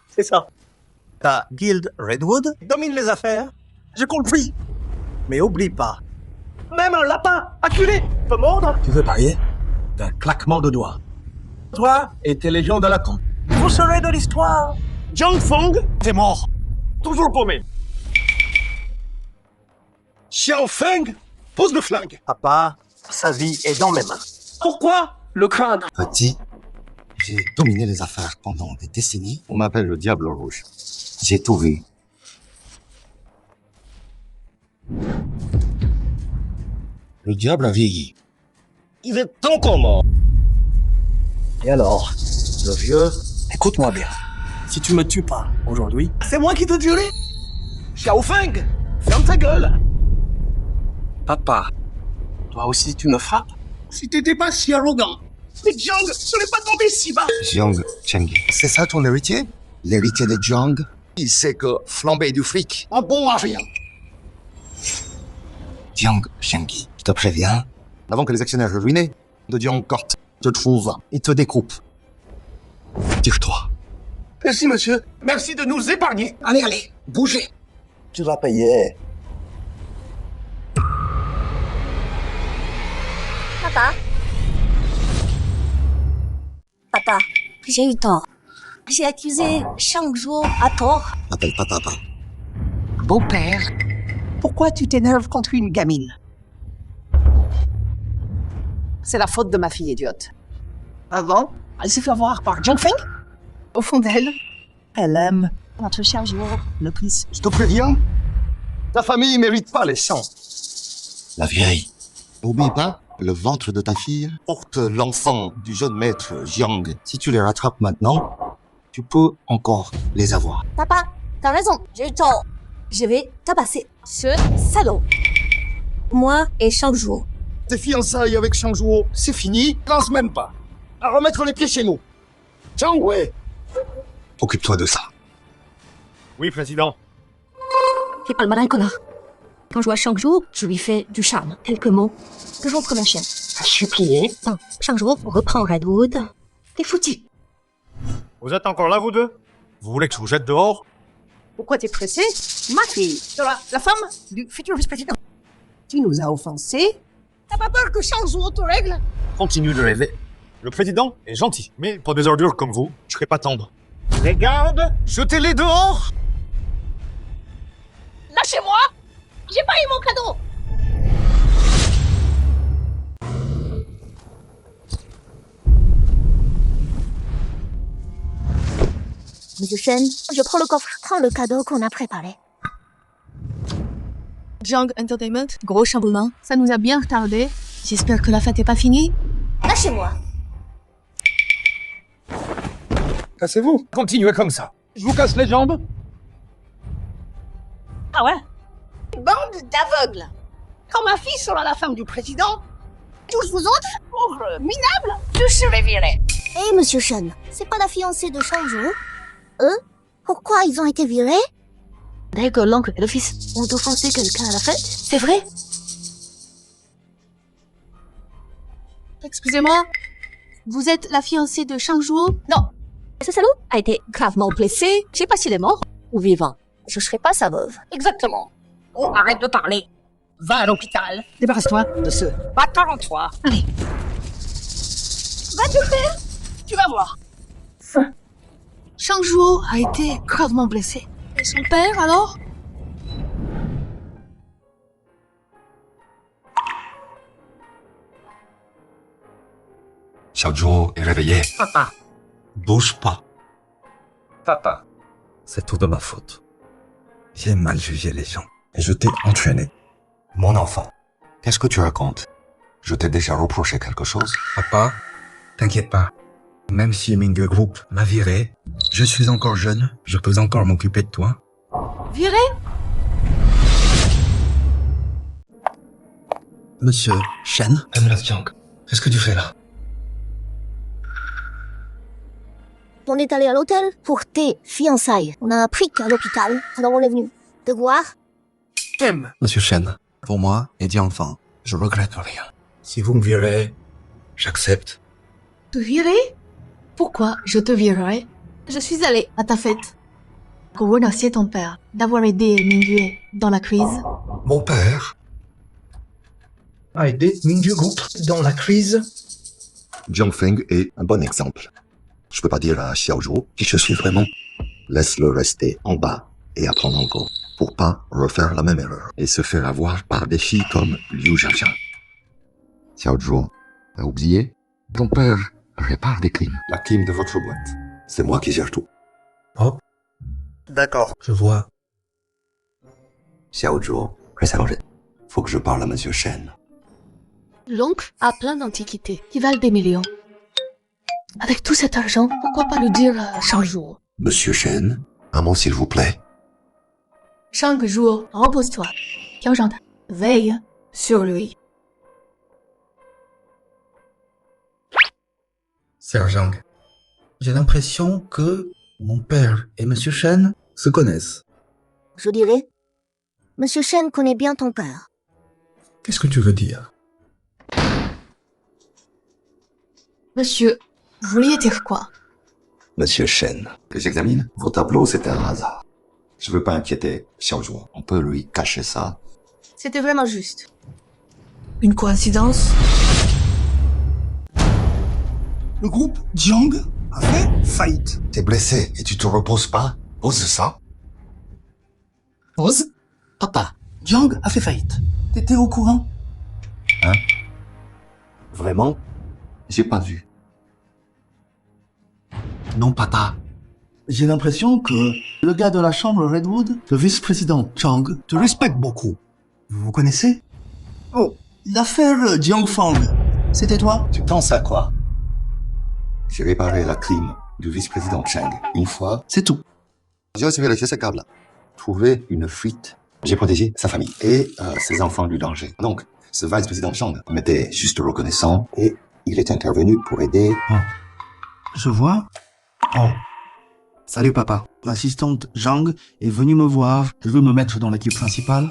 Speaker 3: C'est ça. Ta guilde Redwood domine les affaires. J'ai compris. Mais oublie pas. Même un lapin acculé peut mordre. Tu veux parier? D'un claquement de doigts. Toi et tes légions de la con. Vous serez de l'histoire.
Speaker 10: Jiang Feng, t'es mort. Toujours paumé. Xiao Feng, pose le flingue.
Speaker 3: Papa, sa vie est dans mes mains. Pourquoi le craindre?
Speaker 2: Petit, j'ai dominé les affaires pendant des décennies. On m'appelle le Diable Rouge. J'ai tout vu. Le diable a vieilli. Il est encore mort.
Speaker 3: Et alors, le vieux, écoute-moi bien. Si tu me tues pas aujourd'hui, c'est moi qui te tuerai. Xiao Feng, ferme ta gueule. Papa, toi aussi tu me frappes? Si t'étais pas si arrogant, mais Jiang serait pas tombé si bas.
Speaker 2: Jiang Chengi. C'est ça ton héritier? L'héritier de Jiang? Il sait que flamber du fric,
Speaker 3: Un bon à rien.
Speaker 2: Jiang Chengi. Je te préviens, avant que les actionnaires ruinés de Jiang Court te trouvent et te découpent. Tire-toi.
Speaker 10: Merci, monsieur. Merci de nous épargner.
Speaker 3: Allez, allez, bougez.
Speaker 2: Tu vas payer.
Speaker 4: Papa. Papa, j'ai eu tort. J'ai accusé Shang Zhuo à tort.
Speaker 2: M'appelle pas papa.
Speaker 7: Beau-père. Pourquoi tu t'énerves contre une gamine? C'est la faute de ma fille idiote. Avant, elle s'est fait avoir par Jiangfeng. Au fond d'elle, elle aime notre cher joueur le plus.
Speaker 2: Je te préviens, ta famille mérite pas les sangs. La vieille, n'oublie pas, le ventre de ta fille porte l'enfant du jeune maître Jiang. Si tu les rattrapes maintenant, tu peux encore les avoir.
Speaker 4: Papa, t'as raison, j'ai eu tort. Je vais tabasser ce salaud. Moi et Shangzhuo.
Speaker 2: Tes fiançailles avec Shangzhuo, c'est fini, lance même pas. À remettre les pieds chez nous. Zhang Wei, occupe-toi de ça.
Speaker 9: Oui, président.
Speaker 4: Fais pas le malin, connard. Quand je vois Shangzhuo, je lui fais du charme. Quelques mots. Toujours comme un chien. À supplier. Non, Shangzhuo, reprends Redwood. T'es foutu.
Speaker 9: Vous êtes encore là, vous deux? Vous voulez que je vous jette dehors?
Speaker 7: Pourquoi t'es pressé? Ma fille, la femme du futur vice-président. Tu nous as offensés. T'as pas peur que Shangzhuo te règle?
Speaker 9: Continue de rêver. Le président est gentil, mais pour des ordures comme vous, je serai pas tendre. Les gardes, jetez-les dehors!
Speaker 4: Lâchez-moi! J'ai pas eu mon cadeau! Monsieur Shen, je prends le coffre, prends le cadeau qu'on a préparé.
Speaker 1: Jiang Entertainment, gros chamboulement. Ça nous a bien retardé. J'espère que la fête est pas finie.
Speaker 4: Lâchez-moi!
Speaker 9: Cassez-vous. Continuez comme ça. Je vous casse les jambes.
Speaker 7: Ah ouais? Bande d'aveugles. Quand ma fille sera la femme du président, tous vous autres, pauvres minables, vous serez virés.
Speaker 11: Hé, monsieur Shen, c'est pas la fiancée de Shangzhuo? Eux? Pourquoi ils ont été virés?
Speaker 4: Dès que l'oncle et le fils ont offensé quelqu'un à la fête, c'est vrai?
Speaker 1: Excusez-moi, vous êtes la fiancée de Shangzhuo?
Speaker 4: Non. Ce salaud a été gravement blessé. Je sais pas s'il est mort ou vivant. Je serai pas sa veuve.
Speaker 7: Exactement. Oh, arrête de parler. Va à l'hôpital. Débarrasse-toi de ce bâtard en toi.
Speaker 4: Allez.
Speaker 7: Va te faire. Tu vas voir.
Speaker 1: Shangzhuo a été gravement blessé. Et son père, alors?
Speaker 12: Xiaozhuo est réveillé.
Speaker 7: Papa.
Speaker 12: Bouge pas.
Speaker 10: Papa.
Speaker 12: C'est tout de ma faute. J'ai mal jugé les gens et je t'ai entraîné. Mon enfant, qu'est-ce que tu racontes? Je t'ai déjà reproché quelque chose? Papa, t'inquiète pas. Même si Ming Group m'a viré, je suis encore jeune, je peux encore m'occuper de toi.
Speaker 1: Viré?
Speaker 12: Monsieur Shen? Emra Jiang, qu'est-ce que tu fais là?
Speaker 11: On est allé à l'hôtel pour tes fiançailles. On a appris qu'à l'hôpital, alors on est venu te voir.
Speaker 12: Monsieur Shen, pour moi et Jiang Fang, je regrette rien. Si vous me virez, j'accepte.
Speaker 1: Te virer? Pourquoi je te virerais? Je suis allée à ta fête pour remercier ton père d'avoir aidé Mingyue dans la crise.
Speaker 12: Mon père a aidé Mingyu Group dans la crise.
Speaker 2: Jiang Feng est un bon exemple. Je peux pas dire à Xiaozhuo qui je suis vraiment. Laisse-le rester en bas et apprendre encore pour pas refaire la même erreur et se faire avoir par des filles comme Liu Jiaxiang. Xiaozhuo, t'as oublié? Ton père répare des crimes. La clim de votre boîte. C'est moi qui gère tout.
Speaker 12: Oh.
Speaker 10: D'accord.
Speaker 12: Je vois.
Speaker 2: Xiaozhuo, reste allongé. Faut que je parle à monsieur Shen.
Speaker 1: L'oncle a plein d'antiquités qui valent des millions. Avec tout cet argent, pourquoi pas le dire à Shangzhuo?
Speaker 2: Monsieur Shen, un mot s'il vous plaît.
Speaker 1: Shangzhuo, repose-toi. Tiens, veille sur lui.
Speaker 12: Sergent, j'ai l'impression que mon père et Monsieur Shen se connaissent.
Speaker 11: Je dirais, monsieur Shen connaît bien ton père.
Speaker 12: Qu'est-ce que tu veux dire?
Speaker 1: Monsieur, vous vouliez dire quoi?
Speaker 2: Monsieur Shen, que j'examine vos tableaux, c'est un hasard. Je veux pas inquiéter Xiaozhuo. On peut lui cacher ça.
Speaker 1: C'était vraiment juste. Une coïncidence?
Speaker 8: Le groupe Jiang a fait faillite.
Speaker 2: T'es blessé et tu te reposes pas? Pose ça.
Speaker 7: Pose. Papa,
Speaker 3: Jiang a fait faillite. T'étais au courant?
Speaker 2: Hein? Vraiment? J'ai pas vu.
Speaker 3: Non, papa. J'ai l'impression que le gars de la chambre Redwood, le vice-président Chang, te respecte beaucoup. Vous vous connaissez? Oh, l'affaire Jiang Fang, c'était toi?
Speaker 2: Tu penses à quoi? J'ai réparé la clim du vice-président Chang une fois.
Speaker 3: C'est tout.
Speaker 2: J'ai aussi vérifié ce câble-là. Trouvé une fuite. J'ai protégé sa famille et ses enfants du danger. Donc, ce vice-président Chang m'était juste reconnaissant et il est intervenu pour aider.
Speaker 3: Oh. Je vois. Oh. Salut papa. L'assistante Zhang est venue me voir. Elle veut me mettre dans l'équipe principale.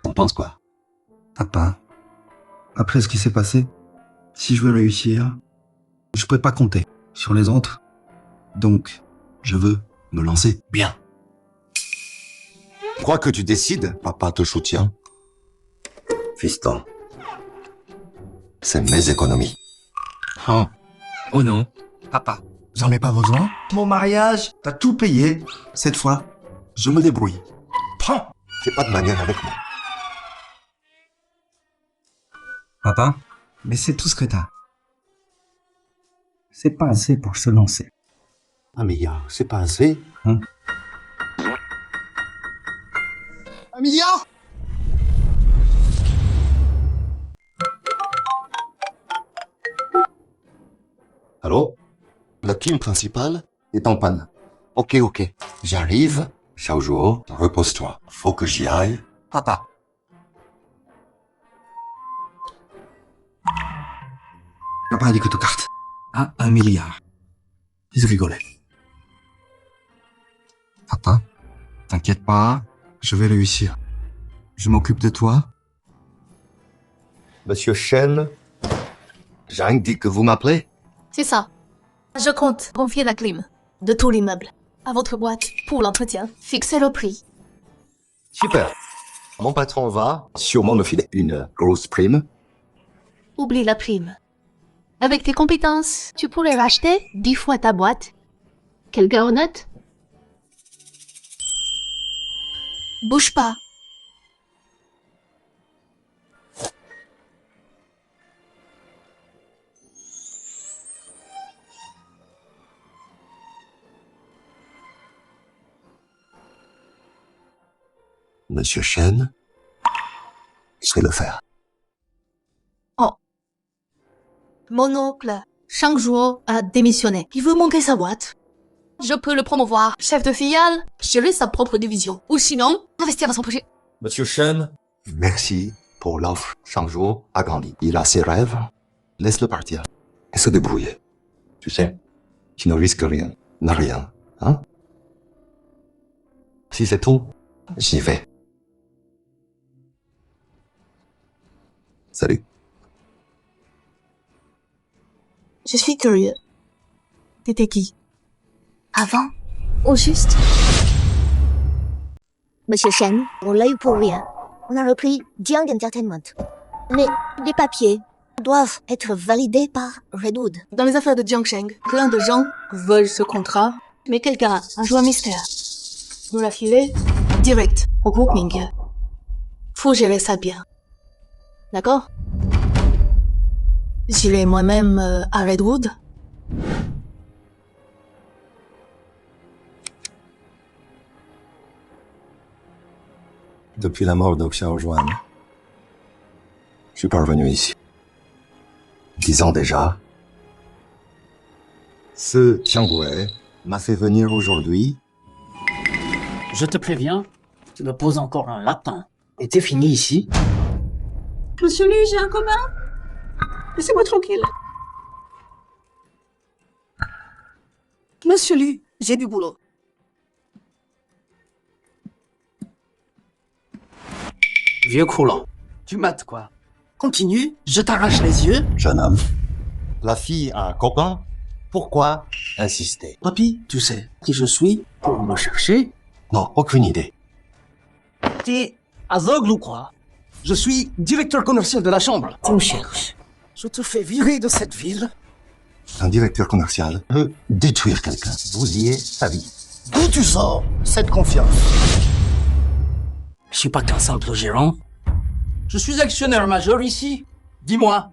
Speaker 2: T'en penses quoi?
Speaker 3: Papa, après ce qui s'est passé, si je veux réussir, je peux pas compter sur les autres. Donc, je veux me lancer. Bien.
Speaker 2: Quoi que tu décides, papa te soutient. Fiston, c'est mes économies.
Speaker 3: Oh. Oh non. Papa, j'en ai pas besoin. Mon mariage, t'as tout payé. Cette fois, je me débrouille. Prends.
Speaker 2: Fais pas de manière avec moi.
Speaker 3: Papa, mais c'est tout ce que t'as. C'est pas assez pour se lancer.
Speaker 2: Un milliard, c'est pas assez.
Speaker 3: Hein?
Speaker 2: Un milliard? Allô? La clim principale est en panne. Ok. J'arrive. Xiaojuo, repose-toi. Faut que j'y aille.
Speaker 3: Papa. Papa a dit que tu cartes à 1 milliard. Ils rigolaient. Papa, t'inquiète pas, je vais réussir. Je m'occupe de toi.
Speaker 2: Monsieur Shen, Zhang dit que vous m'appelez?
Speaker 1: C'est ça. Je compte confier la clim de tout l'immeuble à votre boîte pour l'entretien. Fixez le prix.
Speaker 2: Super. Mon patron va sûrement me filer une grosse prime.
Speaker 1: Oublie la prime. Avec tes compétences, tu pourrais racheter 10 fois ta boîte. Quelqu'un honnête? Bouge pas.
Speaker 2: Monsieur Shen, je vais le faire.
Speaker 1: Oh. Mon oncle, Shang Zhuo, a démissionné. Il veut monter sa boîte. Je peux le promouvoir chef de filiale, gérer sa propre division. Ou sinon, investir dans son projet.
Speaker 2: Monsieur Shen, merci pour l'offre. Shangzhou a grandi. Il a ses rêves. Laisse-le partir. Et se débrouiller. Tu sais, qui ne risque rien, n'a rien. Hein? Si c'est tout, j'y vais. Salut.
Speaker 1: Je suis curieux. T'étais qui?
Speaker 11: Avant, au juste. Monsieur Shen, on l'a eu pour rien. On a repris Jiang Entertainment. Mais les papiers doivent être validés par Redwood.
Speaker 1: Dans les affaires de Jiangsheng, plein de gens veulent ce contrat, mais quelqu'un a joué un mystère. Nous l'a filé direct au groupe Mingyu. Faut gérer ça bien. D'accord? J'irai moi-même à Redwood.
Speaker 2: Depuis la mort de Xiaojuan, je suis pas revenu ici. 10 ans déjà. Ce Xiangwei m'a fait venir aujourd'hui.
Speaker 6: Je te préviens, tu me poses encore un latin. Et t'es fini ici.
Speaker 7: Monsieur Lu, j'ai un commun. Laissez-moi tranquille. Monsieur Lu, j'ai du boulot.
Speaker 6: Vieux croulant. Tu mates quoi? Continue, je t'arrache les yeux.
Speaker 2: Jeune homme. La fille a un copain. Pourquoi insister?
Speaker 6: Papy, tu sais qui je suis pour me chercher?
Speaker 2: Non, aucune idée.
Speaker 6: T'es aveugle ou quoi? Je suis directeur commercial de la chambre. Tu me cherches. Je te fais virer de cette ville.
Speaker 2: Un directeur commercial peut détruire quelqu'un, bousiller sa vie.
Speaker 6: D'où tu sors cette confiance? Je suis pas qu'un simple gérant. Je suis actionnaire majeur ici. Dis-moi,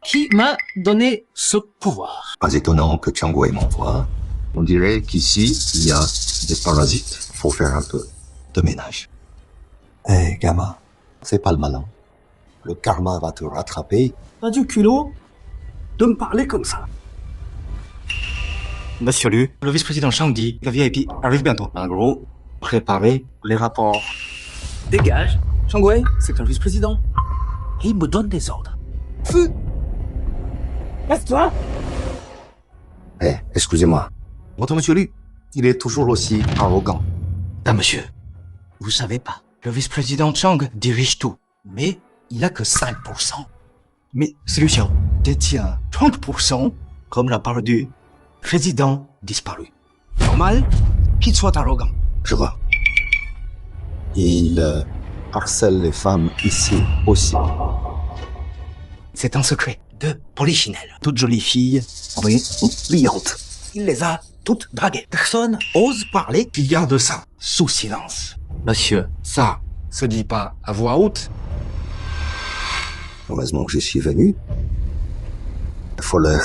Speaker 6: qui m'a donné ce pouvoir?
Speaker 2: Pas étonnant que Chang Wei m'envoie. On dirait qu'ici, il y a des parasites. Faut faire un peu de ménage. Eh, gamin, c'est pas le malin. Le karma va te rattraper.
Speaker 6: Pas du culot de me parler comme ça.
Speaker 10: Monsieur Lu, le vice-président Shang dit que le VIP arrive bientôt. En gros, préparez les rapports.
Speaker 6: Dégage. Chang Wei, c'est un vice-président. Et il me donne des ordres. Feu. Laisse-toi.
Speaker 2: Eh, excusez-moi. Votre monsieur Lu, il est toujours aussi arrogant.
Speaker 6: Ah, monsieur, vous savez pas. Le vice-président Chang dirige tout. Mais il a que 5%. Mais celui-ci détient 30%, comme la part du président disparu. Normal qu'il soit arrogant.
Speaker 2: Je vois. Il harcèle les femmes ici aussi.
Speaker 6: C'est un secret de Polichinelle. Toute jolie fille, brillante. Il les a toutes draguées. Personne ose parler. Il garde ça sous silence. Monsieur, ça se dit pas à voix haute.
Speaker 2: Heureusement que je suis venu. Il faut leur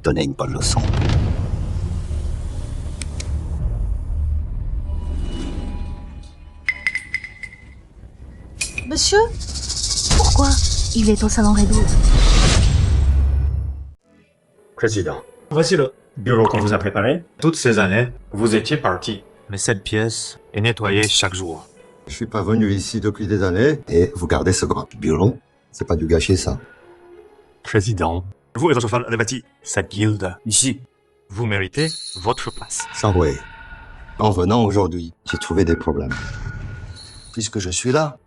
Speaker 2: donner une bonne leçon.
Speaker 4: Monsieur, pourquoi il est au salon Redwood?
Speaker 9: Président, voici le bureau qu'on vous a préparé. Toutes ces années, vous étiez parti. Mais cette pièce est nettoyée chaque jour.
Speaker 2: Je suis pas venu ici depuis des années et vous gardez ce grand bureau. C'est pas du gâchis, ça.
Speaker 9: Président, vous et votre femme avez bâti cette guilde ici. Vous méritez votre place.
Speaker 2: Chang Wei, en venant aujourd'hui, j'ai trouvé des problèmes. Puisque je suis là,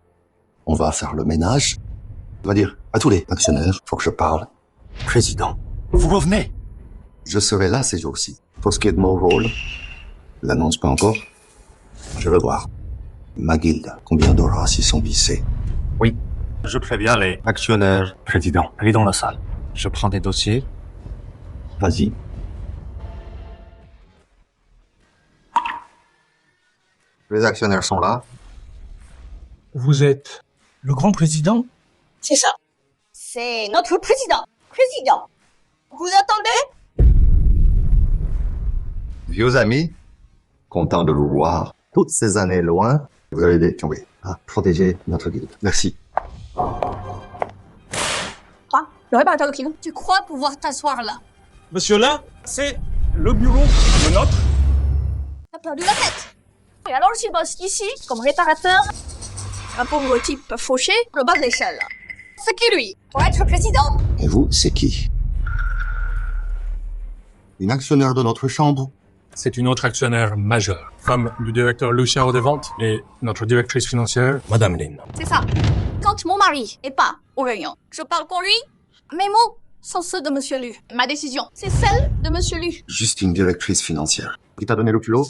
Speaker 2: on va faire le ménage. On va dire à tous les actionnaires, faut que je parle.
Speaker 6: Président, vous revenez.
Speaker 2: Je serai là ces jours-ci. Pour ce qui est de mon rôle, je l'annonce pas encore. Je veux voir. Ma guilde, combien d'auras y sont vissés?
Speaker 9: Oui. Je préviens les actionnaires. Président, allez dans la salle. Je prends des dossiers.
Speaker 2: Vas-y. Les actionnaires sont là.
Speaker 6: Vous êtes le grand président?
Speaker 4: C'est ça. C'est notre président. Président. Vous attendez?
Speaker 2: Vieux amis, content de vous voir. Toutes ces années loin, vous avez aidé Chang Wei à protéger notre guilde. Merci.
Speaker 4: Toi, le réparateur de crime, tu crois pouvoir t'asseoir là?
Speaker 5: Monsieur là, c'est le bureau de notre...
Speaker 4: T'as perdu la tête. Et alors s'il bosse ici, comme réparateur, un pauvre type fauché, le bas de l'échelle. C'est qui lui? Pour être président?
Speaker 2: Et vous, c'est qui? Une actionnaire de notre chambre.
Speaker 9: C'est une autre actionnaire majeure. Femme du directeur Lu Xiao des ventes et notre directrice financière, Madame Lin.
Speaker 4: C'est ça. Quand mon mari est pas au réunion, je parle pour lui. Mes mots sont ceux de Monsieur Lu. Ma décision, c'est celle de Monsieur Lu.
Speaker 2: Juste une directrice financière. Qui t'a donné le culot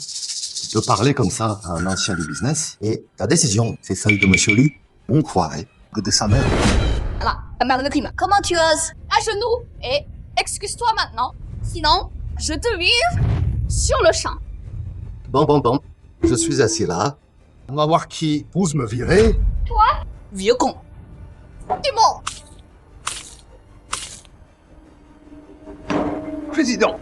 Speaker 2: de parler comme ça à un ancien du business. Et ta décision, c'est celle de Monsieur Lu. On croirait que de sa mère.
Speaker 4: Voilà, la mère de crime. Comment tu oses? À genoux et excuse-toi maintenant. Sinon, je te vire sur le champ.
Speaker 2: Bon. Je suis assis là. On va voir qui ose me virer.
Speaker 4: Toi, vieux con. T'es bon.
Speaker 3: Président.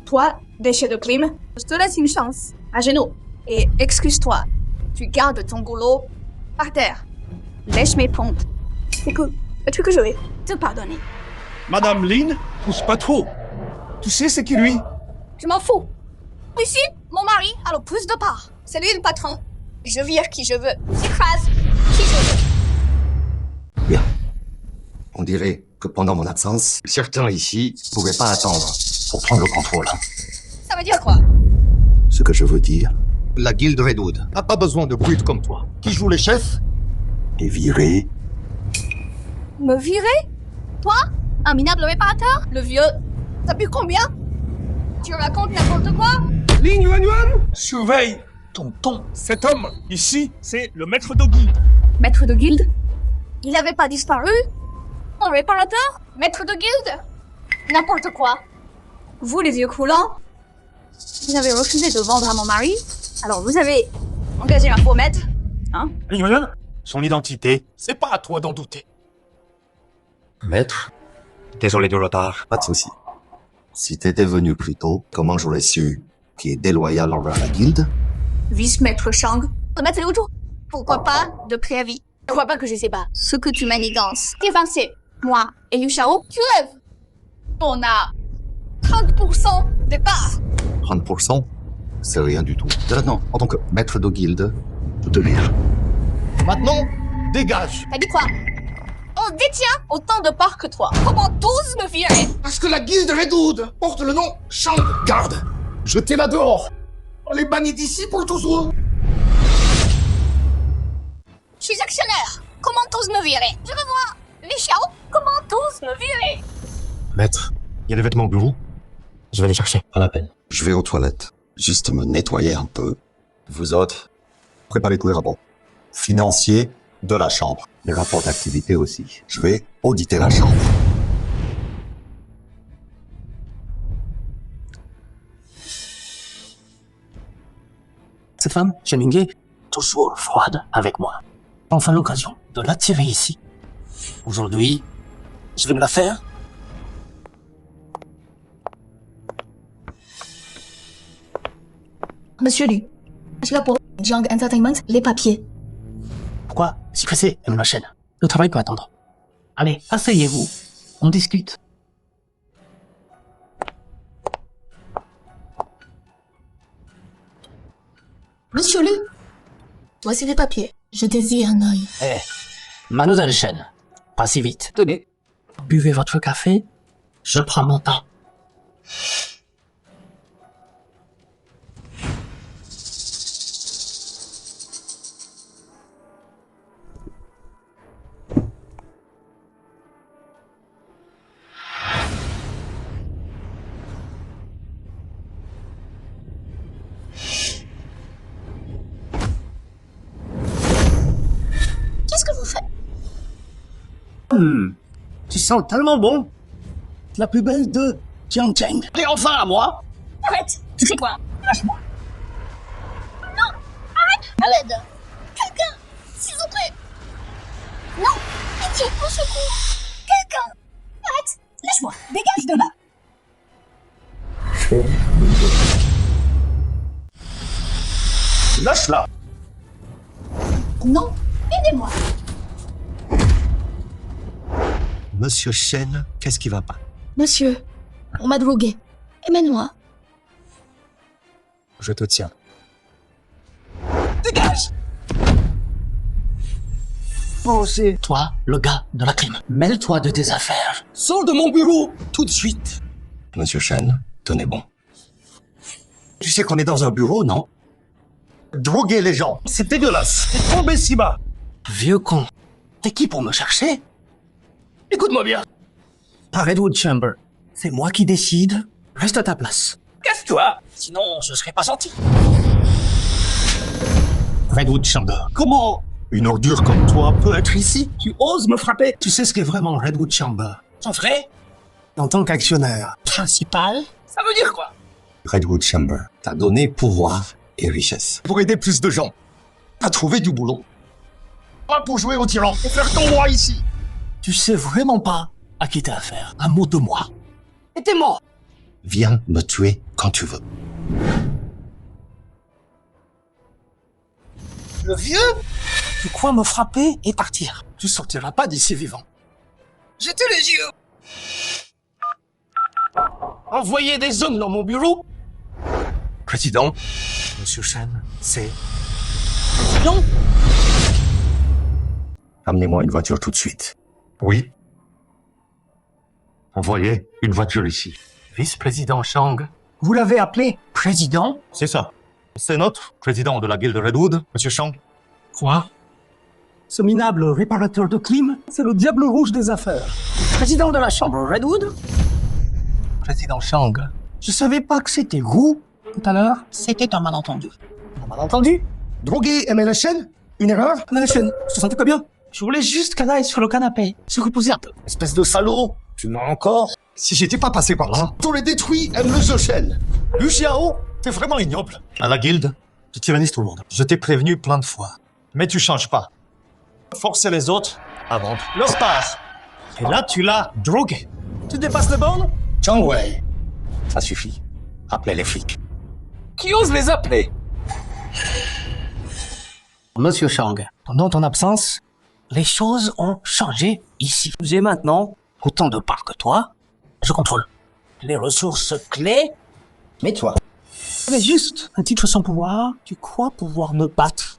Speaker 4: Toi, déchet de crime, je te laisse une chance. À genoux. Et excuse-toi. Tu gardes ton goulot par terre. Lèche mes pompes. Écoute, veux-tu que je vais te pardonner?
Speaker 5: Madame Lin,
Speaker 3: Pousse pas trop. Tu sais c'est qui lui?
Speaker 4: Je m'en fous. Ici, mon mari a le plus de part. C'est lui le patron. Je vire qui je veux. J'écrase qui je veux.
Speaker 2: Bien. On dirait que pendant mon absence, certains ici ne pouvaient pas attendre pour prendre le contrôle.
Speaker 4: Ça veut dire quoi?
Speaker 2: Ce que je veux dire, la guilde Redwood n'a pas besoin de brutes comme toi, qui jouent les chefs et virés.
Speaker 4: Me virer? Toi? Un minable réparateur? Le vieux? T'as bu combien? Tu racontes n'importe quoi?
Speaker 3: Lin Yuan, surveille ton ton.
Speaker 5: cet homme ici, c'est le maître de guilde.
Speaker 4: Maître de guilde? Il n'avait pas disparu? Un réparateur? Maître de guilde? N'importe quoi. Vous, les yeux croulants, vous avez refusé de vendre à mon mari, alors vous avez
Speaker 1: Engager un faux maître. Hein?
Speaker 9: Son identité, c'est pas à toi d'en douter.
Speaker 12: Maître, désolé du retard.
Speaker 2: Pas de souci. Si t'étais venu plus tôt, comment j'aurais su qu'il est déloyal envers la guilde?
Speaker 11: Vice-maître Shang,
Speaker 4: Maître Liu Zhu, pourquoi pas de préavis?
Speaker 1: Je crois pas que je sais pas.
Speaker 11: ce que tu manigances.
Speaker 1: Dévancé. Moi et Liu Xiao, tu rêves. On a 30% des parts.
Speaker 2: 30%? C'est rien du tout. Maintenant, en tant que maître de guilde, je te vire.
Speaker 9: Maintenant, dégage.
Speaker 1: T'as dit quoi? On détient autant de parts que toi. Comment 12 me virer?
Speaker 9: Parce que la guilde Redwood porte le nom Shang. Garde, jetez-la dehors. On les bannit d'ici pour toujours.
Speaker 1: Je suis actionnaire. Comment 12 me virer? Je veux voir. Liu Xiao, comment 12 me virer?
Speaker 9: Maître, il y a des vêtements au bureau. Je vais les chercher.
Speaker 12: Pas la peine.
Speaker 2: Je vais aux toilettes. Juste me nettoyer un peu. Vous autres, préparez tous les rapports. Financiers de la chambre. Les rapports d'activité aussi. Je vais auditer la chambre.
Speaker 6: Cette femme, Chemingue, toujours froide avec moi. Enfin l'occasion de l'attirer ici. Aujourd'hui, je vais me la faire.
Speaker 11: Monsieur Lu, je suis là pour Jiang Entertainment, les papiers.
Speaker 6: Pourquoi si pressé, ma chaîne? Le travail peut attendre. Allez, asseyez-vous. On discute.
Speaker 11: Monsieur Lu, voici les papiers. Je désire un œil.
Speaker 6: Eh, mademoiselle Chen, pas si vite. Tenez. Buvez votre café, je prends mon temps.
Speaker 11: Qu'est-ce que vous faites?
Speaker 6: Tu sens tellement bon. La plus belle de Jiangcheng. Et enfin à moi.
Speaker 11: Arrête! Tu fais quoi? Lâche-moi. Non! Arrête! À l'aide! Quelqu'un! S'il vous plaît! Non! Pitié! Au secours! Quelqu'un! Arrête! Lâche-moi! Dégage de là!
Speaker 9: Lâche-la.
Speaker 11: Non! Aidez-moi!
Speaker 2: Monsieur Chen, qu'est-ce qui va pas?
Speaker 11: Monsieur, on m'a drogué. Aimez-moi.
Speaker 9: Je te tiens.
Speaker 6: Dégage. Oh, c'est toi, le gars de la crime. Mêle-toi de tes affaires. Sors de mon bureau, tout de suite.
Speaker 2: Monsieur Chen, tenez bon. Tu sais qu'on est dans un bureau, non?
Speaker 9: Droguer les gens, c'est dégueulasse. T'es tombé si bas.
Speaker 6: Vieux con. T'es qui pour me chercher? Écoute-moi bien. Pas Redwood Chamber. C'est moi qui décide. Reste à ta place. Casse-toi. Sinon, je serai pas gentil. Redwood Chamber. Comment une ordure comme toi peut être ici? Tu oses me frapper? Tu sais ce qu'est vraiment Redwood Chamber? J'en ferai? En tant qu'actionnaire principal? Ça veut dire quoi?
Speaker 2: Redwood Chamber t'a donné pouvoir et richesse.
Speaker 9: Pour aider plus de gens. À trouver du boulot. Pas pour jouer au tyran et faire ton roi ici.
Speaker 6: Tu sais vraiment pas à qui t'as affaire. Un mot de moi. Et t'es mort.
Speaker 2: Viens me tuer quand tu veux.
Speaker 6: Le vieux? Tu crois me frapper et partir? Tu sortiras pas d'ici vivant. J'étais les yeux. Envoyez des hommes dans mon bureau.
Speaker 9: Président,
Speaker 6: Monsieur Chen, c'est...
Speaker 2: Non. Amenez-moi une voiture tout de suite.
Speaker 9: oui. Envoyez une voiture ici.
Speaker 6: Vice-président Shang. Vous l'avez appelé président?
Speaker 9: C'est ça. C'est notre président de la guilde Redwood, Monsieur Shang.
Speaker 6: Quoi? Ce minable réparateur de crime, c'est le diable rouge des affaires. Président de la chambre Redwood? Président Shang. Je savais pas que c'était vous. Tout à l'heure, c'était un malentendu. Un malentendu?
Speaker 9: Droguer MLHN? Une erreur?
Speaker 6: MLHN, je te sentais pas bien. Je voulais juste qu'elle aille sur le canapé, se reposer un peu.
Speaker 9: Espèce de salaud! Tu mens encore? Si j'étais pas passé par là, t'aurais détruit Monsieur Chen. Lu Xiao, t'es vraiment ignoble. À la guilde, Tu tyrannises tout le monde. Je t'ai prévenu plein de fois. Mais tu changes pas. Forcer les autres à vendre leur part. Et là, tu l'as drogué. Tu dépasses les bornes?
Speaker 6: Chang Wei, ça suffit. Appelez les flics. Qui ose les appeler? Monsieur Chang, pendant ton absence, les choses ont changé ici. J'ai maintenant autant de parts que toi. Je contrôle les ressources clés. Mais toi, avec juste un titre sans pouvoir, tu crois pouvoir me battre?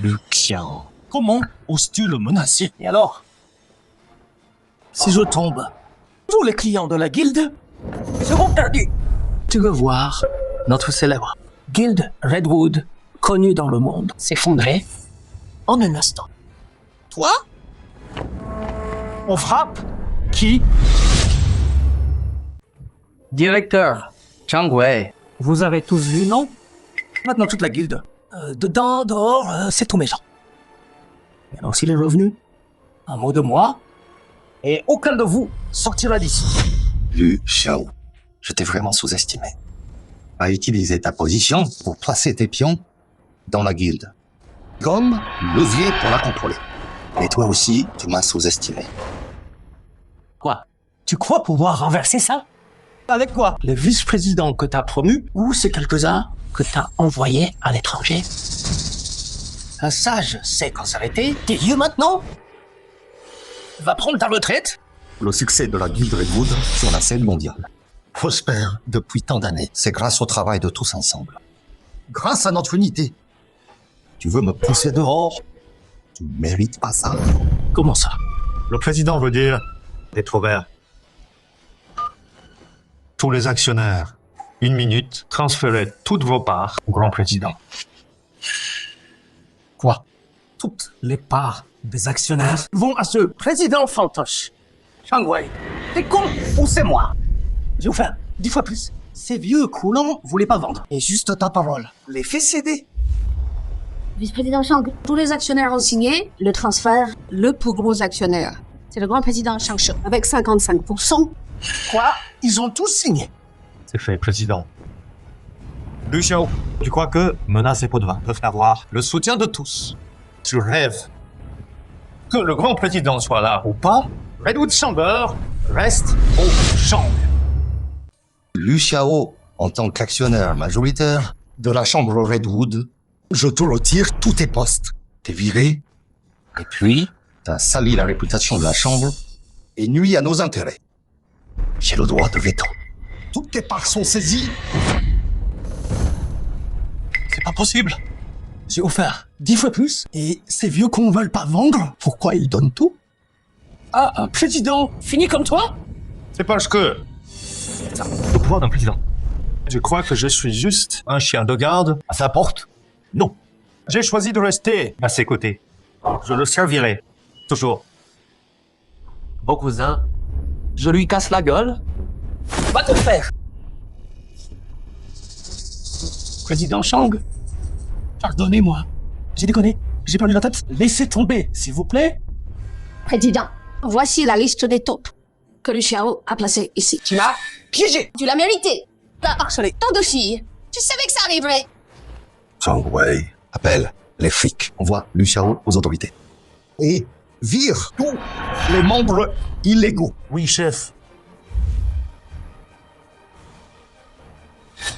Speaker 6: Liu Xiao, comment oses-tu le menacer? Et alors? Si je tombe, tous les clients de la guilde seront perdus. Tu veux voir notre célèbre guilde Redwood, connue dans le monde, s'effondrer en un instant. Toi? On frappe? Qui? Directeur Chang Wei. Vous avez tous vu, non? Maintenant toute la guilde. Dedans, dehors, c'est tous mes gens. Il y a aussi les revenus. Un mot de moi. Et aucun de vous sortira d'ici.
Speaker 2: Liu Xiao, je t'ai vraiment sous-estimé. À utiliser ta position pour placer tes pions dans la guilde. Comme levier pour la contrôler. Et toi aussi, tu m'as sous-estimé.
Speaker 6: Quoi? Tu crois pouvoir renverser ça? Avec quoi? Les vice-présidents que t'as promus ou ces quelques-uns que t'as envoyés à l'étranger? Un sage sait quand s'arrêter. T'es vieux maintenant? Va prendre ta retraite?
Speaker 2: Le succès de la guilde Redwood sur la scène mondiale prospère depuis tant d'années. C'est grâce au travail de tous ensemble. Grâce à notre unité. Tu veux me pousser dehors? Tu mérites pas ça.
Speaker 6: Comment ça?
Speaker 9: Le président veut dire d'être vert. Tous les actionnaires, 1 minute, transférez toutes vos parts au grand président.
Speaker 6: Quoi? Toutes les parts des actionnaires vont à ce président fantoche. Chang Wei, t'es con ou c'est moi? J'ai offert 10 fois plus. Ces vieux coulants voulaient pas vendre. Et juste ta parole. Les fais céder.
Speaker 11: Vice-président Shang, tous les actionnaires ont signé le transfert. Le plus gros actionnaire, c'est le grand président Shang Shi, avec 55%.
Speaker 6: Quoi? Ils ont tous signé.
Speaker 9: C'est fait, président. Liu Xiao, tu crois que menaces et pots de vin peuvent avoir le soutien de tous? Tu rêves. Que le grand président soit là ou pas, Redwood Chamber reste au champ.
Speaker 2: Liu Xiao, en tant qu'actionnaire majoritaire de la chambre Redwood, je te retire tous tes postes. T'es viré. Et puis, t'as sali la réputation de la chambre et nuit à nos intérêts. J'ai le droit de veto. Toutes tes parts sont saisies.
Speaker 6: C'est pas possible. J'ai offert 10 fois plus et ces vieux cons veulent pas vendre. Pourquoi ils donnent tout? Ah, un président fini comme toi?
Speaker 9: C'est parce que... le pouvoir d'un président. Je crois que je suis juste un chien de garde à sa porte? Non. J'ai choisi de rester à ses côtés. Je le servirai. Toujours.
Speaker 6: Beau cousin, je lui casse la gueule. Va te faire. Président Shang, pardonnez-moi. J'ai déconné. J'ai perdu la tête. Laissez tomber, s'il vous plaît.
Speaker 11: Président, voici la liste des taupes que Liu Xiao a placées ici.
Speaker 6: Tu m'as piégé.
Speaker 11: Tu l'as mérité. T'as
Speaker 6: harcelé
Speaker 11: tant de filles. Tu savais que ça arriverait.
Speaker 2: Chang Wei, appelle les flics. Envoie Liu Xiao aux autorités. Et vire tous les membres illégaux.
Speaker 9: Oui, chef.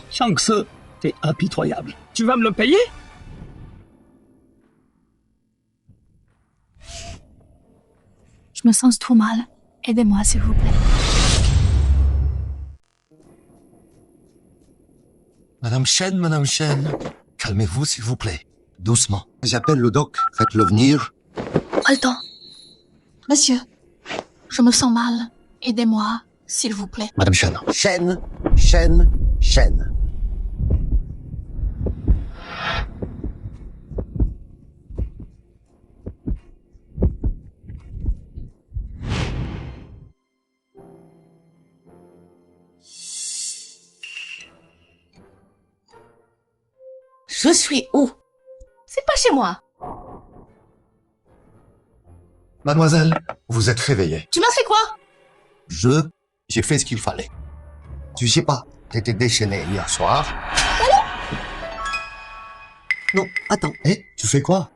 Speaker 6: Shang Tse, t'es impitoyable. Tu vas me le payer?
Speaker 1: Je me sens trop mal. Aidez-moi, s'il vous plaît.
Speaker 2: Madame Chen, calmez-vous, s'il vous plaît. Doucement. J'appelle le doc. Faites-le venir.
Speaker 1: Pas le temps. Monsieur, je me sens mal. Aidez-moi, s'il vous plaît.
Speaker 2: Madame Chen. Chen.
Speaker 4: Je suis où? C'est pas chez moi.
Speaker 2: Mademoiselle, vous êtes réveillée.
Speaker 4: Tu m'as fait quoi?
Speaker 2: J'ai fait ce qu'il fallait. Tu sais pas, t'étais déchaînée hier soir.
Speaker 3: Non, attends.
Speaker 2: Eh, tu fais quoi?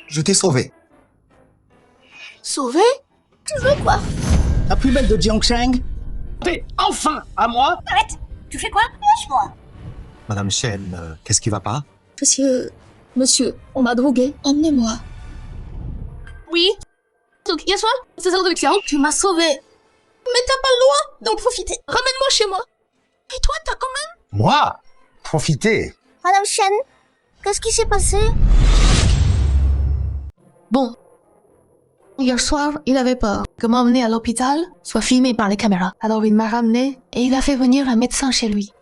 Speaker 2: Je t'ai sauvé.
Speaker 1: Sauvé?
Speaker 11: Tu veux quoi?
Speaker 3: La plus belle de Jiangsheng.
Speaker 6: T'es enfin à moi.
Speaker 11: Arrête! Tu fais quoi? Lâche-moi!
Speaker 3: Madame Chen, qu'est-ce qui va pas?
Speaker 1: Monsieur, on m'a drogué. Emmenez-moi.
Speaker 4: Oui. Donc, hier soir, c'est ça l'introduction.
Speaker 1: Tu m'as sauvé.
Speaker 4: Mais t'as pas le droit d'en profiter. Ramène-moi chez moi. Et toi, t'as quand même...
Speaker 2: Moi? Profitez.
Speaker 11: Madame Chen, qu'est-ce qui s'est passé?
Speaker 1: Bon. Hier soir, il avait peur que m'emmener à l'hôpital soit filmé par les caméras. Alors il m'a ramené et il a fait venir un médecin chez lui.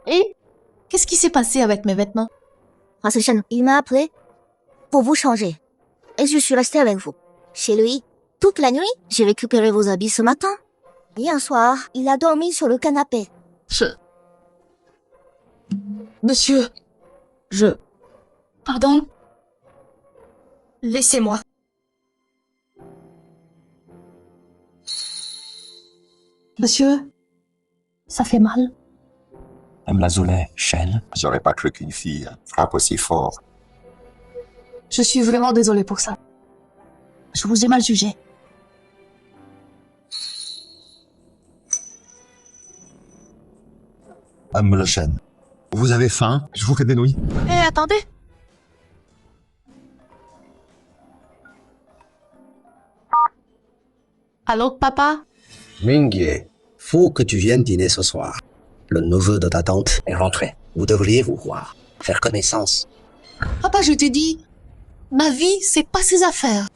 Speaker 1: Et qu'est-ce qui s'est passé avec mes vêtements?
Speaker 11: Monsieur Chen, il m'a appelé pour vous changer. Et je suis restée avec vous. Chez lui, toute la nuit, j'ai récupéré vos habits ce matin. Hier soir, il a dormi sur le canapé.
Speaker 1: Monsieur, Pardon? Laissez-moi. Monsieur, ça fait mal.
Speaker 12: Elle me l'a zoulé, Chen. J'aurais pas cru qu'une fille frappe aussi fort.
Speaker 1: Je suis vraiment désolée pour ça. Je vous ai mal jugé.
Speaker 2: Madame Le Chen, vous avez faim? Je vous fais des nouilles.
Speaker 1: Eh, attendez. Allô, papa?
Speaker 3: Mingye, faut que tu viennes dîner ce soir. Le neveu de ta tante est rentré. Vous devriez vous voir, faire connaissance.
Speaker 1: Papa, je te dis, ma vie, c'est pas ses affaires.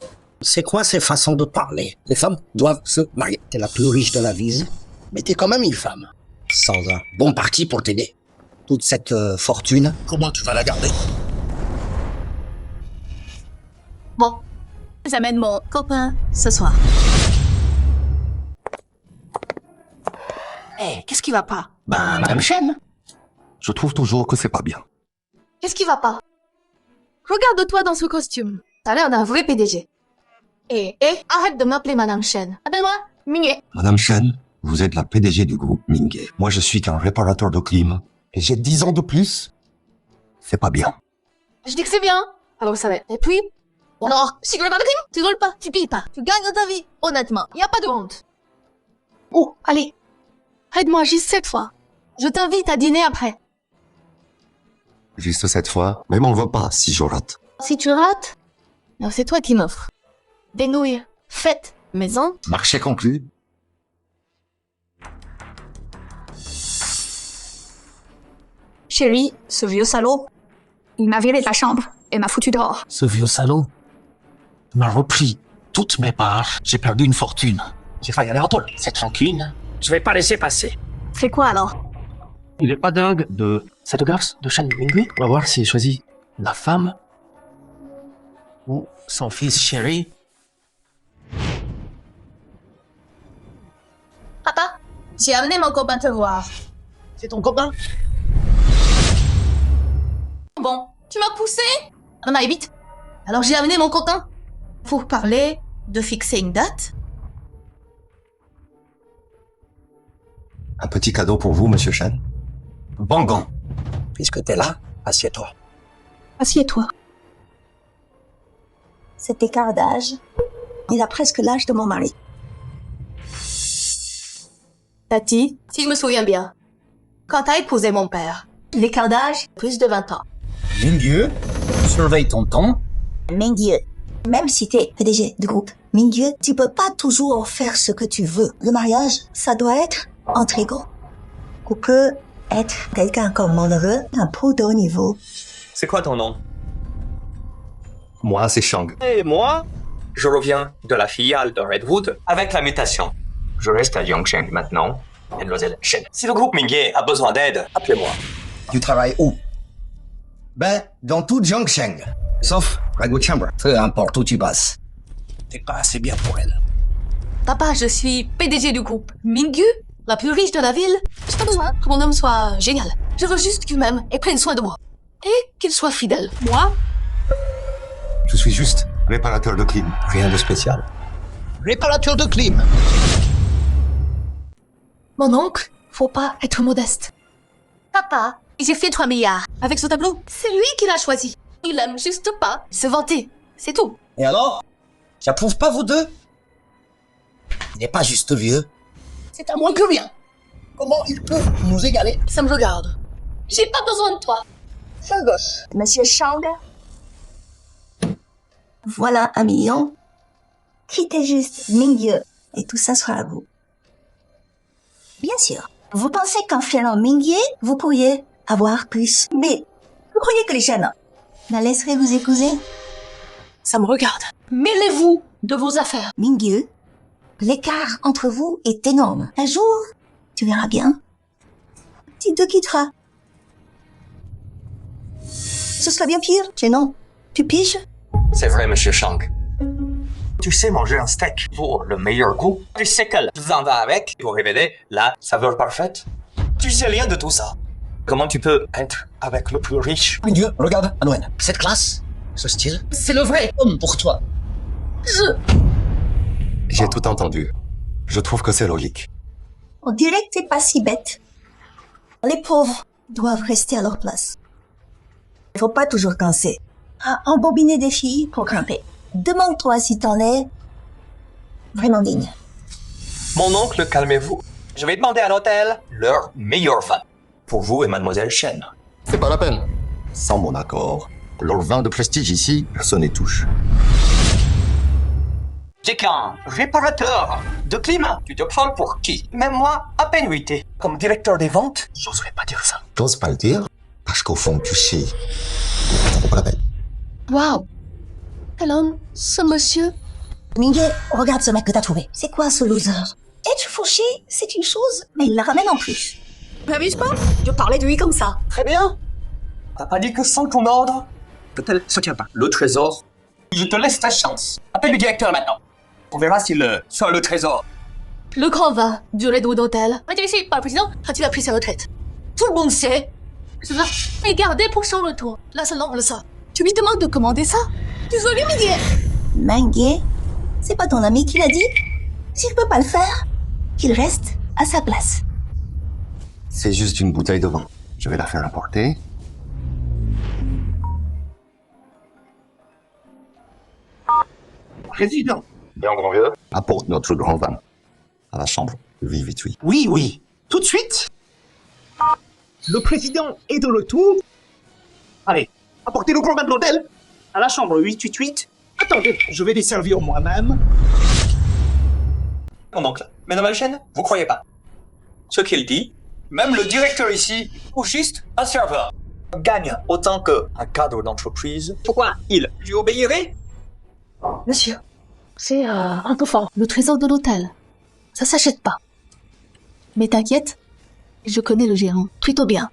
Speaker 3: C'est quoi ces façons de parler? Les femmes doivent se marier. T'es la plus riche de la ville, mais t'es quand même une femme. Sans un bon parti pour t'aider. Toute cette fortune, comment tu vas la garder?
Speaker 1: Bon, j'amène mon copain ce soir. Eh, qu'est-ce qui va pas?
Speaker 3: Ben, Madame Chen.
Speaker 2: Je trouve toujours que c'est pas bien.
Speaker 1: Qu'est-ce qui va pas? Regarde-toi dans ce costume. T'as l'air d'un vrai PDG. Et arrête de m'appeler Madame Chen. Appelle-moi Mingye.
Speaker 12: Madame Chen, vous êtes la PDG du groupe Mingye. Moi, je suis qu'un réparateur de clim. Et j'ai 10 ans de plus. C'est pas bien.
Speaker 1: Je dis que c'est bien. Alors vous savez. Et puis, alors, si tu regardes le film, tu voles pas, tu pilles pas, tu gagnes ta vie. Honnêtement, y a pas de honte. Oh, allez. Aide-moi juste cette fois. Je t'invite à dîner après.
Speaker 2: Juste cette fois, mais m'en veux pas si je rate.
Speaker 1: Si tu rates, alors c'est toi qui m'offres. Des nouilles faites maison.
Speaker 2: Marché conclu.
Speaker 11: Chérie, ce vieux salaud, il m'a viré de la chambre et m'a foutu dehors.
Speaker 6: Ce vieux salaud m'a repris toutes mes parts. J'ai perdu une fortune. J'ai failli aller en tôle. Cette rancune, je vais pas laisser passer.
Speaker 11: Fais quoi alors?
Speaker 6: Il est pas dingue de cette garce de Chen Mingyu. On va voir s'il choisit la femme ou son fils chéri.
Speaker 1: Papa, j'ai amené mon copain te voir.
Speaker 6: C'est ton copain?
Speaker 1: Bon, tu m'as poussé? On aille vite. Alors j'ai amené mon copain. Pour parler de fixer une date.
Speaker 12: Un petit cadeau pour vous, Monsieur Chen.
Speaker 3: Bangon. Puisque t'es là, assieds-toi.
Speaker 1: Assieds-toi.
Speaker 11: Cet écart d'âge, il a presque l'âge de mon mari.
Speaker 1: Tati, si je me souviens bien, quand t'as épousé mon père, l'écart d'âge, plus de 20 ans.
Speaker 6: Mingyu, surveille ton ton.
Speaker 11: Mingye, même si t'es PDG du groupe Mingye, tu peux pas toujours faire ce que tu veux. Le mariage, ça doit être entre égaux. Ou peut être quelqu'un comme mon neveu, un peu de haut niveau.
Speaker 10: C'est quoi ton nom?
Speaker 2: Moi, c'est Shang.
Speaker 10: Et moi, je reviens de la filiale de Redwood avec la mutation. Je reste à Yongsheng maintenant, Mademoiselle Chen. Si le groupe Mingye a besoin d'aide, appelez-moi.
Speaker 3: Tu travailles où? Ben, dans tout Jiangsheng. Sauf Redwood Chamber. Peu importe où tu passes. T'es pas assez bien pour elle.
Speaker 1: Papa, je suis PDG du groupe Mingyu, la plus riche de la ville. J'ai pas besoin que mon homme soit génial. Je veux juste qu'il m'aime et prenne soin de moi. Et qu'il soit fidèle. Moi,
Speaker 12: Je suis juste réparateur de clim. Rien de spécial.
Speaker 3: Réparateur de clim.
Speaker 1: mon oncle, faut pas être modeste.
Speaker 11: Papa,
Speaker 1: J'ai fait 3 milliards. Avec ce tableau, c'est lui qui l'a choisi.
Speaker 4: Il aime juste pas.
Speaker 1: Se vanter, c'est tout.
Speaker 3: Et alors? J'approuve pas vous deux? Il n'est pas juste vieux. C'est à moins que rien. Comment il peut nous égaler?
Speaker 1: Ça me regarde.
Speaker 4: J'ai pas besoin de toi.
Speaker 3: Sale gosse.
Speaker 11: Monsieur Shang, voilà 1 million. Quittez juste Mingyu et tout ça sera à vous. Bien sûr, vous pensez qu'en filant Mingyu, vous pourriez avoir plus. Mais vous croyez que les jeunes la laisseraient vous épouser?
Speaker 1: Ça me regarde.
Speaker 4: Mêlez-vous de vos affaires.
Speaker 11: Mingyu, l'écart entre vous est énorme. Un jour, tu verras bien. Tu te quitteras. Ce sera bien pire, gênant. Tu piges?
Speaker 6: C'est vrai, monsieur Shang. Tu sais manger un steak pour le meilleur goût. Tu sais quel vin va avec pour révéler la saveur parfaite. Tu sais rien de tout ça. Comment tu peux être avec le plus riche?
Speaker 3: Mon Dieu, regarde, Anouen. Cette classe, ce style, c'est le vrai homme pour toi.
Speaker 12: J'ai tout entendu. Je trouve que c'est logique.
Speaker 11: On dirait que t'es pas si bête. Les pauvres doivent rester à leur place. Il faut pas toujours penser à embobiner des filles pour grimper. Demande-toi si t'en es vraiment digne.
Speaker 6: Mon oncle, calmez-vous. Je vais demander à l'hôtel leur meilleur vin. Pour vous et mademoiselle Chen.
Speaker 2: C'est pas la peine. Sans mon accord, leur vin de prestige ici, personne n'y touche.
Speaker 6: J'ai qu'un réparateur de climat. Tu te prends pour qui? Même moi, à peine 8. Comme directeur des ventes, j'oserais pas dire ça.
Speaker 12: J'ose pas le dire, parce qu'au fond, tu sais, ça vaut pas la peine.
Speaker 4: Waouh. Alors, ce monsieur...
Speaker 11: Mingyu, regarde ce mec que t'as trouvé. C'est quoi ce loser? Être fauché, c'est une chose, mais il la ramène en plus.
Speaker 1: M'amuse pas? Je parlais de lui comme ça.
Speaker 6: Très bien. T'as pas dit que sans ton ordre, peut-elle se tient pas. Le trésor, je te laisse ta chance. Appelle le directeur maintenant. On verra s'il sort le trésor.
Speaker 1: Le grand vin du Redwood Hotel, intéressé par le président quand il a pris sa retraite. Tout le monde sait. Cela est gardé pour son retour. Là seulement on le sort. Tu lui demandes de commander ça? Tu veux l'humilier?
Speaker 11: Mingyu, c'est pas ton ami qui l'a dit? S'il peut pas le faire, qu'il reste à sa place.
Speaker 12: C'est juste une bouteille de vin. Je vais la faire apporter.
Speaker 3: Président.
Speaker 12: Bien, grand vieux. Apporte notre grand vin. À la chambre. Vite, oui.
Speaker 3: Oui, oui. Tout de suite. Le président est de retour. Allez, apportez le grand vin de l'hôtel. À la chambre 888. Attendez, je vais les servir moi-même.
Speaker 6: Mon oncle, mademoiselle Chen, vous croyez pas. Ce qu'il dit, même le directeur ici, ou juste un serveur, gagne autant qu'un cadre d'entreprise. Pourquoi il lui obéirait?
Speaker 1: Monsieur, c'est un peu fort. Le trésor de l'hôtel, ça s'achète pas. Mais t'inquiète, je connais le gérant plutôt bien.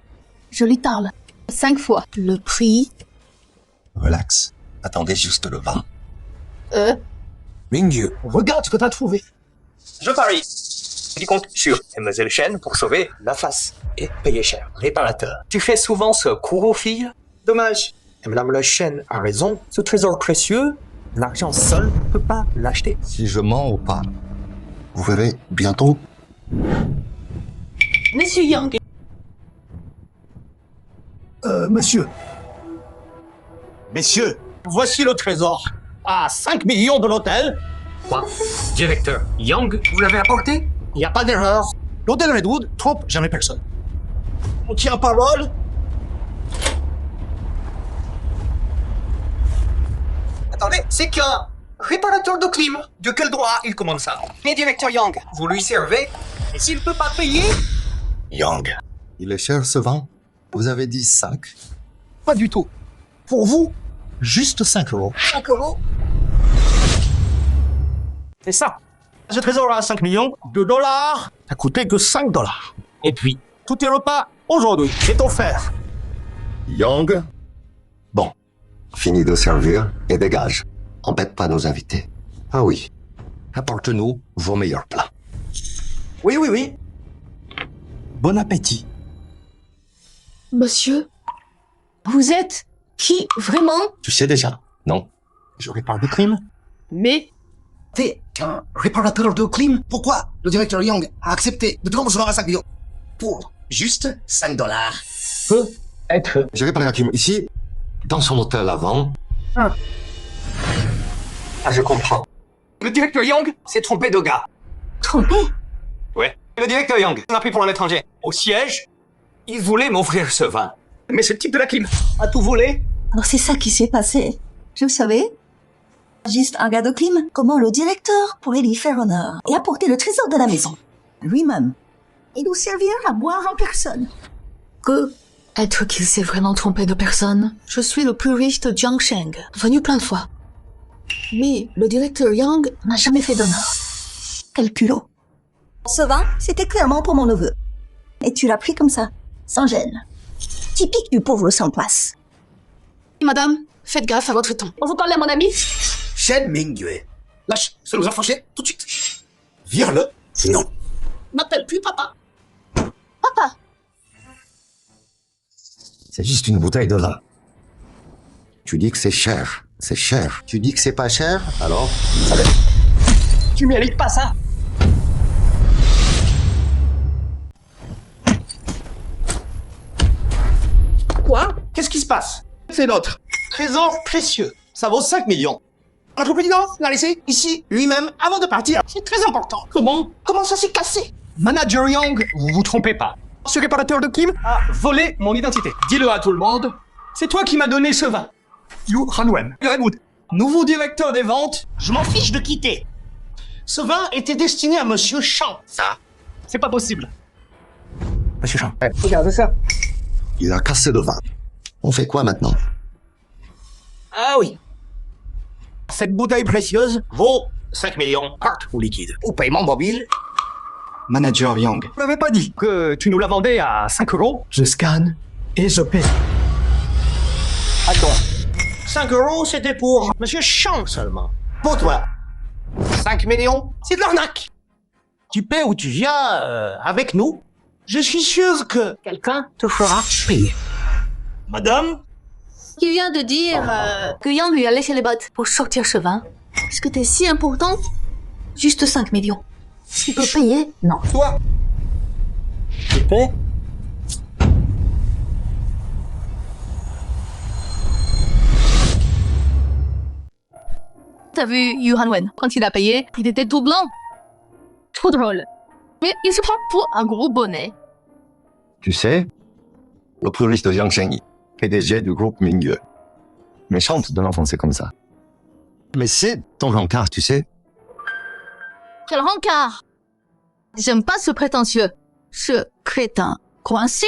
Speaker 1: Je lui parle 5 fois le prix.
Speaker 12: Relax. Attendez juste le vin.
Speaker 3: Mingyu, regarde ce que t'as trouvé.
Speaker 6: Je parie. Tu comptes sur mademoiselle Chen pour sauver la face et payer cher. Réparateur. Tu fais souvent ce cours aux filles? Dommage. Et madame la Chen a raison. Ce trésor précieux, l'argent seul ne peut pas l'acheter.
Speaker 12: Si je mens ou pas, vous verrez bientôt.
Speaker 1: Monsieur Yang.
Speaker 3: Monsieur. Messieurs, voici le trésor. À 5 millions de l'hôtel.
Speaker 6: Quoi? Directeur Yang, vous l'avez apporté?
Speaker 3: Il n'y a pas d'erreur. L'hôtel Redwood trompe jamais personne. On tient parole.
Speaker 6: Attendez, c'est qu'un réparateur de clim. De quel droit il commande ça? Mais directeur Yang, vous lui servez? Et s'il peut pas payer?
Speaker 12: Yang. Il est cher ce vin? Vous avez dit 5.
Speaker 3: Pas du tout. Pour vous, juste 5 euros.
Speaker 11: 5 euros?
Speaker 3: C'est ça. Ce trésor à 5 millions de dollars a coûté que 5 dollars. Et puis, tous tes repas, aujourd'hui, c'est offert.
Speaker 12: Yang. Bon. Fini de servir et dégage. Embête pas nos invités. Ah oui. Apporte-nous vos meilleurs plats.
Speaker 3: Oui, oui, oui. Bon appétit.
Speaker 4: Monsieur, vous êtes qui vraiment?
Speaker 12: Tu sais déjà, non?
Speaker 3: Je répare des crimes.
Speaker 4: Mais
Speaker 3: T'es un réparateur de clim. Pourquoi le directeur Yang a accepté de te recevoir à 5 millions? Pour juste 5 dollars.
Speaker 6: peut être...
Speaker 2: Je vais parler à Kim ici, dans son hôtel avant.
Speaker 6: Ah, je comprends. Le directeur Young s'est trompé de gars.
Speaker 4: Trompé?
Speaker 6: Ouais. Le directeur Young m'a pris pour un étranger. Au siège, il voulait m'offrir ce vin. Mais ce type de la clim a tout volé.
Speaker 7: Alors c'est ça qui s'est passé. Je savais. Juste un gars de clim. Comment le directeur pourrait lui faire honneur et apporter le trésor de la maison lui-même et nous servir à boire en personne.
Speaker 1: Que être qu'il s'est vraiment trompé de personne. Je suis le plus riche de Jiangsheng, venu plein de fois. Mais le directeur Yang n'a jamais fait d'honneur.
Speaker 7: Quel culot. Ce vin, c'était clairement pour mon neveu. Et tu l'as pris comme ça, sans gêne. Typique du pauvre sans place.
Speaker 1: Madame, faites gaffe à votre ton.
Speaker 4: On vous parle à mon ami?
Speaker 3: Shen Mingyue. Lâche, ça nous a fâchés, tout de suite. Vire-le, sinon.
Speaker 7: M'appelle plus papa.
Speaker 4: Papa!
Speaker 2: C'est juste une bouteille de vin. Tu dis que c'est cher. C'est cher. Tu dis que c'est pas cher, alors ça l'est.
Speaker 6: Tu mérites pas ça.
Speaker 3: Quoi? Qu'est-ce qui se passe? C'est notre trésor précieux. Ça vaut 5 millions. Notre président l'a laissé ici lui-même avant de partir. C'est très important. Comment ça s'est cassé?
Speaker 6: Manager Young, vous vous trompez pas. Ce réparateur de clim a volé mon identité. Dis-le à tout le monde. C'est toi qui m'as donné ce vin. Yu Hanwen, Redwood, nouveau directeur des ventes.
Speaker 3: Je m'en fiche de quitter. Ce vin était destiné à Monsieur Chang.
Speaker 6: Ça, c'est pas possible. Monsieur Chang,
Speaker 3: Regarde ça.
Speaker 2: Il a cassé le vin. On fait quoi maintenant?
Speaker 3: Ah oui. Cette bouteille précieuse vaut 5 millions, carte ou liquide. Ou paiement mobile.
Speaker 10: Manager Young.
Speaker 6: tu m'avais pas dit que tu nous la vendais à 5 €? Je scanne et je paie.
Speaker 3: Attends. 5 € c'était pour Monsieur Chang seulement. Pour toi. 5 millions, c'est de l'arnaque. Tu paies ou tu viens avec nous. Je suis sûr que quelqu'un te fera payer. Madame?
Speaker 1: Qui vient de dire que Yang lui a léché les bottes pour sortir ce vin. Est-ce que t'es si importante? Juste 5 millions. Tu peux payer? Non.
Speaker 3: Toi? Tu paies?
Speaker 1: T'as vu Yu Hanwen, quand il a payé, il était tout blanc. Trop drôle. Mais il se prend pour un gros bonnet.
Speaker 2: Tu sais, le plus riche de Jiangsheng, PDG du groupe Mingyue. Méchante de l'enfoncer comme ça. Mais c'est ton rencard, tu sais.
Speaker 1: Quel rencard! J'aime pas ce prétentieux. Ce crétin. Coincé?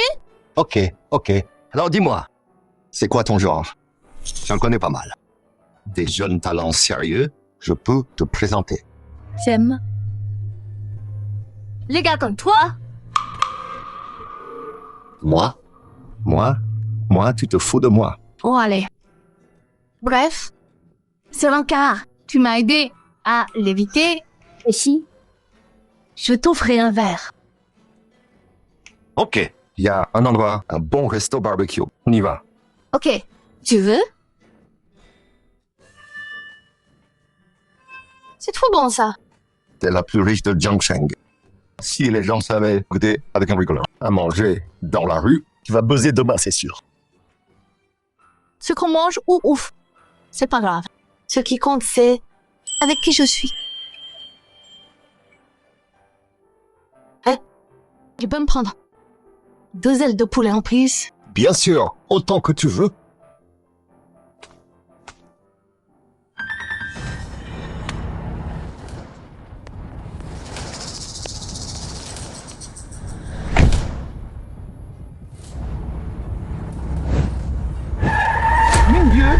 Speaker 2: Ok. Alors dis-moi, c'est quoi ton genre? J'en connais pas mal. Des jeunes talents sérieux, je peux te présenter.
Speaker 1: J'aime. Les gars comme toi?
Speaker 2: Moi, tu te fous de moi.
Speaker 1: Oh, allez. Bref, ce rencard, tu m'as aidé à l'éviter. Et si je t'offrais un verre?
Speaker 2: Ok, il y a un endroit, un bon resto barbecue. On y va.
Speaker 1: Ok, tu veux? C'est trop bon, ça.
Speaker 2: T'es la plus riche de Jiangsheng. Si les gens savaient goûter avec un rigoleur à manger dans la rue, tu vas buzzer demain, c'est sûr.
Speaker 1: Ce qu'on mange ou ouf, c'est pas grave. Ce qui compte, c'est avec qui je suis. Tu peux me prendre 2 ailes de poulet en plus?
Speaker 2: Bien sûr, autant que tu veux.
Speaker 3: Mingyue?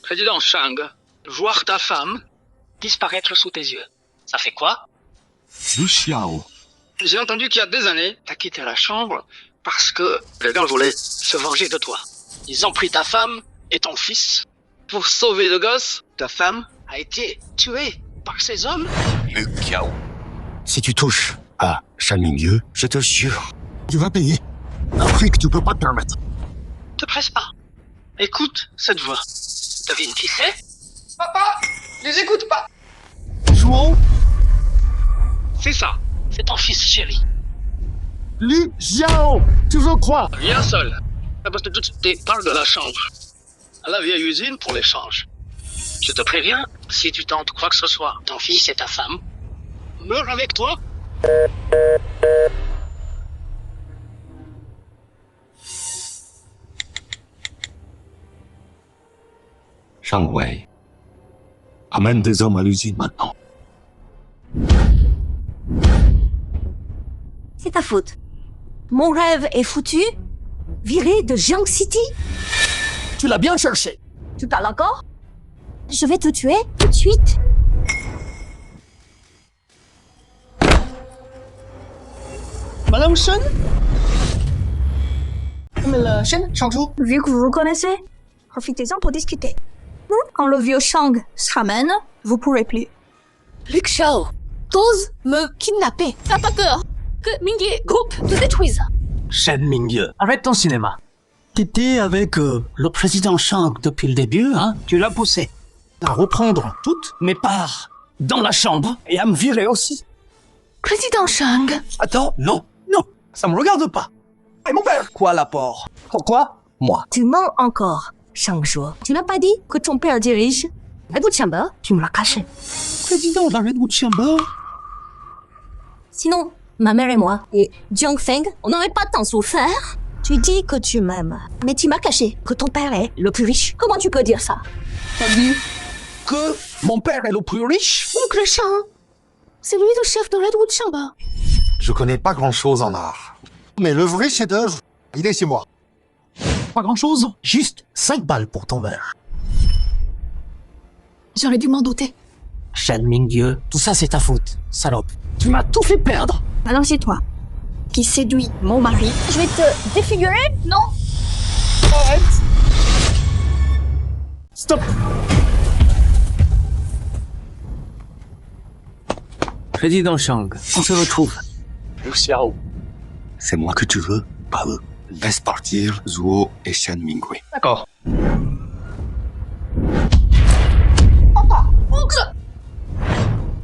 Speaker 13: Président Shang, voir ta femme disparaître sous tes yeux. Ça fait quoi?
Speaker 8: Lu Xiao.
Speaker 13: J'ai entendu qu'il y a des années, t'as quitté la chambre parce que les gars voulaient se venger de toi. Ils ont pris ta femme et ton fils. Pour sauver le gosse, ta femme a été tuée par ces hommes.
Speaker 2: Lu Xiao. Si tu touches à Shan Mingyue, je te jure, tu vas payer. Un prix que tu peux pas te permettre.
Speaker 13: Te presse pas. Écoute cette voix. Devine qui c'est?
Speaker 3: Papa, les écoute pas. Jouons
Speaker 13: C'est ça. C'est ton fils chéri.
Speaker 2: Li Xiao, tu veux quoi?
Speaker 13: Viens seul. Parce que toutes tes parts de la chambre. À la vieille usine pour l'échange. Je te préviens, si tu tentes quoi que ce soit, ton fils et ta femme meurent avec toi.
Speaker 2: Shang Wei, amène des hommes à l'usine maintenant.
Speaker 4: C'est ta faute. Mon rêve est foutu. Viré de Jiang City.
Speaker 3: Tu l'as bien cherché.
Speaker 4: Tu parles encore? Je vais te tuer tout de suite.
Speaker 3: Madame Shen? Mais Shen, Shangzhou?
Speaker 1: Vu que vous vous connaissez, profitez-en pour discuter. Quand le vieux Shang se ramène, vous pourrez plus. Liu Xiao, t'oses me kidnapper. T'as pas peur que Mingye Group te détruise?
Speaker 6: Shen Mingye, arrête ton cinéma. T'étais avec le président Shang depuis le début, hein? Tu l'as poussé à reprendre toutes mes parts dans la chambre et à me virer aussi.
Speaker 1: Président Shang?
Speaker 3: Attends, non, ça me regarde pas. Et mon père? Quoi l'apport? Pourquoi? Moi.
Speaker 4: Tu mens encore, Shang-Zhu. Tu n'as pas dit que ton père dirige Redwood Chamber? Tu me l'as caché.
Speaker 3: Président de la Redwood Chamber?
Speaker 4: Sinon, ma mère et moi, et Jiang Feng, on n'aurait pas tant souffert. Tu dis que tu m'aimes, mais tu m'as caché que ton père est le plus riche. Comment tu peux dire ça?
Speaker 3: T'as dit que mon père est le plus riche?
Speaker 1: Oncle Shang, c'est lui le chef de Redwood Chamber.
Speaker 2: Je connais pas grand-chose en art. Mais le vrai chef-d'œuvre, il est chez moi.
Speaker 3: Pas grand-chose, juste 5 balles pour ton verre.
Speaker 1: J'aurais dû m'en douter.
Speaker 6: Shen Mingye, tout ça c'est ta faute, salope. Tu m'as tout fait perdre.
Speaker 1: Alors c'est toi qui séduit mon mari.
Speaker 4: Je vais te défigurer? Non.
Speaker 3: Arrête. Stop.
Speaker 6: Président Shang, on se retrouve.
Speaker 3: Liu Xiao.
Speaker 2: C'est moi que tu veux, pas eux. Laisse partir Zuo et Shen Mingwei.
Speaker 3: D'accord.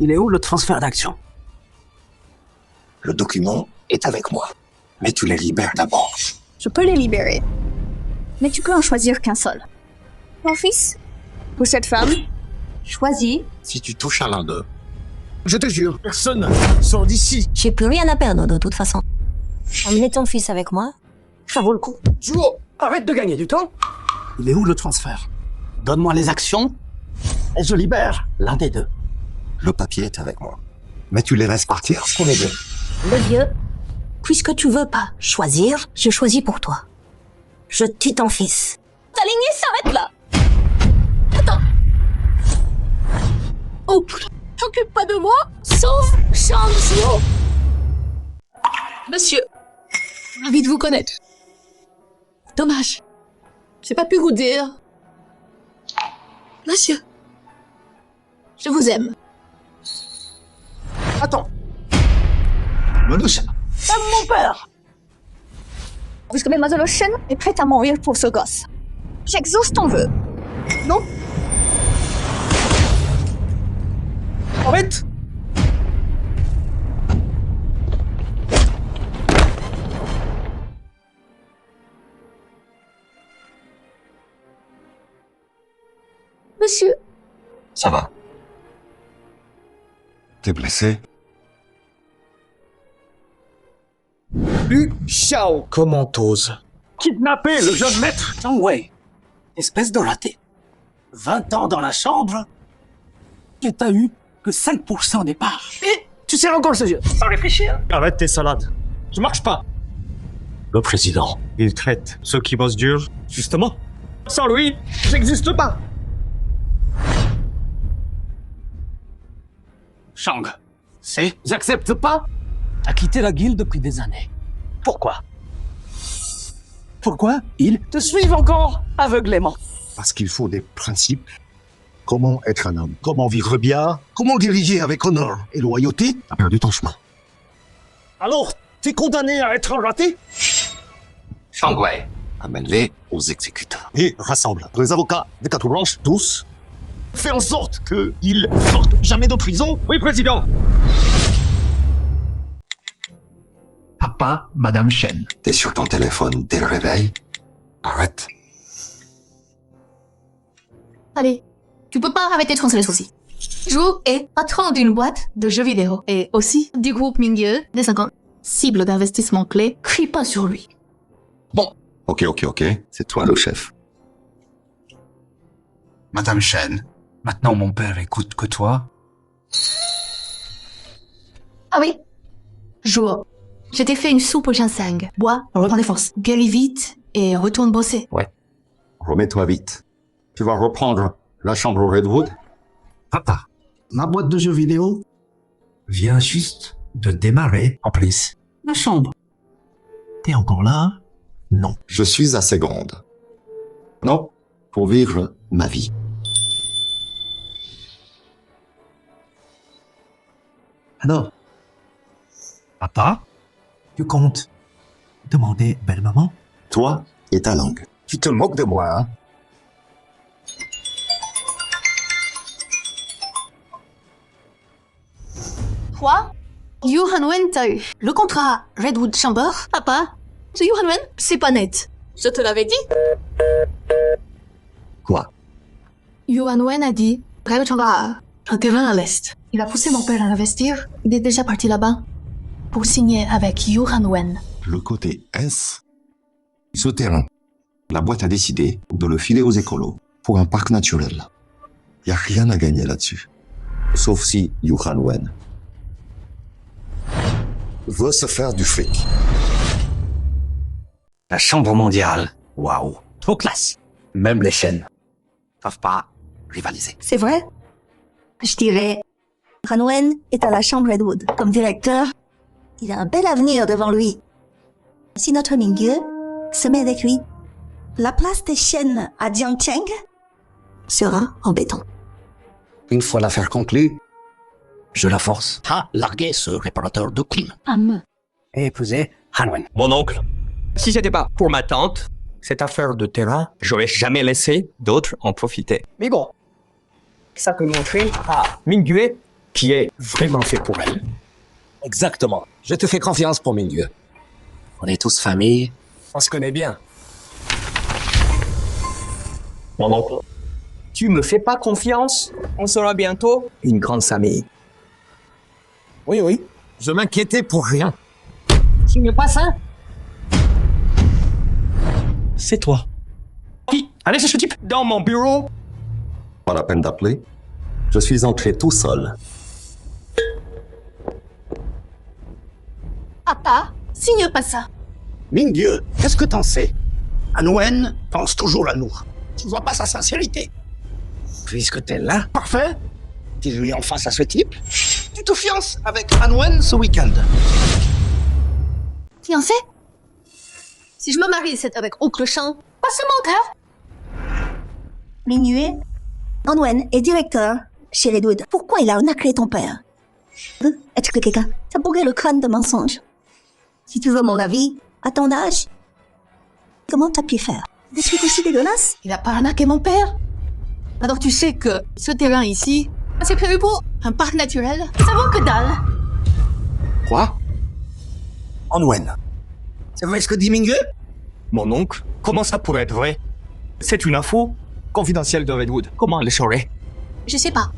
Speaker 6: Il est où le transfert d'action?
Speaker 2: Le document est avec moi. Mais tu les libères d'abord.
Speaker 1: Je peux les libérer. Mais tu peux en choisir qu'un seul. Mon fils ou cette femme? Choisis.
Speaker 2: Si tu touches à l'un d'eux,
Speaker 3: Je te jure, personne sort d'ici.
Speaker 4: J'ai plus rien à perdre de toute façon. Emmenez ton fils avec moi, ça vaut le coup.
Speaker 3: Zuo, arrête de gagner du temps.
Speaker 6: Il est où le transfert? Donne-moi les actions et je libère l'un des deux.
Speaker 2: le papier est avec moi. Mais tu les laisses partir pour les deux.
Speaker 4: Le vieux, puisque tu veux pas choisir, je choisis pour toi. Je tue ton fils. Ta lignée s'arrête là. Attends. Oh, t'occupe pas de moi, sauf Shang-Zhu.
Speaker 1: Monsieur, ravi de vous connaître. Dommage, j'ai pas pu vous dire. Monsieur, je vous aime.
Speaker 3: Attends. Menucha.
Speaker 1: Comme mon père. Puisque Mademoiselle Shen est prête à mourir pour ce gosse. J'exauce ton vœu.
Speaker 3: Non. Arrête.
Speaker 1: Monsieur.
Speaker 2: Ça va. T'es blessé?
Speaker 3: Liu Xiao. Comment t'oses
Speaker 6: Kidnapper le jeune maître Zhang Wei. Espèce de raté. 20 ans dans la chambre. Et t'as eu que 5% des parts.
Speaker 3: Et tu sais encore ce jeu. Sans réfléchir.
Speaker 9: Arrête tes salades.
Speaker 3: Je marche pas.
Speaker 6: Le président.
Speaker 9: Il traite ceux qui bossent dur.
Speaker 3: Justement. Sans lui, j'existe pas.
Speaker 6: Shang. C'est j'accepte pas. T'as quitté la guilde depuis des années. Pourquoi? Pourquoi ils te suivent encore aveuglément?
Speaker 2: Parce qu'il faut des principes. Comment être un homme? Comment vivre bien? Comment diriger avec honneur et loyauté? T'as perdu ton chemin.
Speaker 3: Alors, t'es condamné à être un raté?
Speaker 2: Shang Wei, amène-les aux exécuteurs. Et rassemble les avocats des quatre branches, tous. Fais en sorte qu'ils sortent jamais de prison.
Speaker 9: Oui, président. pas Madame Shen.
Speaker 12: T'es sur ton téléphone dès le réveil? Arrête.
Speaker 1: Allez, tu peux pas arrêter de foncer les soucis. Zhou est patron d'une boîte de jeux vidéo et aussi du groupe Mingyu des 50 cibles d'investissement clés. Crie pas sur lui.
Speaker 2: Ok. C'est toi le chef.
Speaker 12: Madame Shen, maintenant mon père écoute que toi.
Speaker 1: Ah oui. Zhou, je t'ai fait une soupe au ginseng. Bois, reprends des forces. Guéris vite et retourne bosser.
Speaker 2: Ouais. Remets-toi vite. Tu vas reprendre la chambre au Redwood?
Speaker 3: Papa, ma boîte de jeux vidéo
Speaker 12: Viens juste de démarrer. En plus.
Speaker 3: La chambre. T'es encore là? Non.
Speaker 2: Je suis assez grande. Non, pour vivre ma vie.
Speaker 3: Alors,
Speaker 9: Papa?
Speaker 3: tu comptes demander belle-maman?
Speaker 2: Toi et ta langue. Tu te moques de moi, hein?
Speaker 1: Quoi? Yu Hanwen, t'as eu le contrat Redwood Chamber? Papa, ce Yu Hanwen, c'est pas net. Je te l'avais dit.
Speaker 2: Quoi?
Speaker 1: Yu Hanwen a dit Redwood Chamber a un terrain à l'est. Il a poussé mon père à investir. Il est déjà parti là-bas pour signer avec Yu Hanwen.
Speaker 2: Le côté S. Ce terrain, la boîte a décidé de le filer aux écolos pour un parc naturel. Y a rien à gagner là-dessus. Sauf si Yu Hanwen veut se faire du fric.
Speaker 6: La Chambre mondiale. Waouh. Trop classe. Même les chaînes peuvent pas rivaliser.
Speaker 11: C'est vrai? Je dirais, Hanwen est à la chambre Redwood. Comme directeur, il a un bel avenir devant lui. Si notre Mingyu se met avec lui, la place des chaînes à Jiangcheng sera en béton.
Speaker 6: Une fois l'affaire conclue, je la force à larguer ce réparateur de clim. Et épouser Hanwen.
Speaker 14: Mon oncle, si c'était pas pour ma tante, cette affaire de terrain, j'aurais jamais laissé d'autres en profiter. Mais bon, ça peut montrer à Mingyu qui est vraiment fait pour elle.
Speaker 6: Exactement. Je te fais confiance pour Mingyu. On est tous famille.
Speaker 14: On se connaît bien. Mon oncle, tu me fais pas confiance, on sera bientôt une grande famille.
Speaker 6: Oui. Je m'inquiétais pour rien.
Speaker 7: Signe pas ça.
Speaker 14: C'est toi. Qui a laissé ce type dans mon bureau?
Speaker 2: Pas la peine d'appeler. Je suis entré tout seul.
Speaker 1: Papa, signe pas ça.
Speaker 3: Mingyu, qu'est-ce que t'en sais? Hanwen pense toujours à nous. Tu vois pas sa sincérité?
Speaker 6: Puisque t'es là,
Speaker 3: Parfait. T'es venu en face à ce type. Tu te fiances avec Hanwen ce week-end.
Speaker 1: Fiancé? Si je me marie, c'est avec Oncle Chan. Pas ce menteur.
Speaker 11: Mingyu, Hanwen est directeur chez Redwood. Pourquoi il a arnaqué ton père? Expliquez quelqu'un. Ça pourrait le crâne de mensonge. Si tu veux mon avis, à ton âge, comment t'as pu faire? Des trucs aussi dégueulasses?
Speaker 1: Il a pas arnaqué mon père. Alors tu sais que ce terrain ici, c'est prévu pour un parc naturel. Ça vaut que dalle.
Speaker 3: Quoi? Hanwen. C'est vrai ce que dit Mingyu?
Speaker 14: Mon oncle, comment ça pourrait être vrai? C'est une info confidentielle de Redwood. Comment elle le saurait?
Speaker 1: Je sais pas.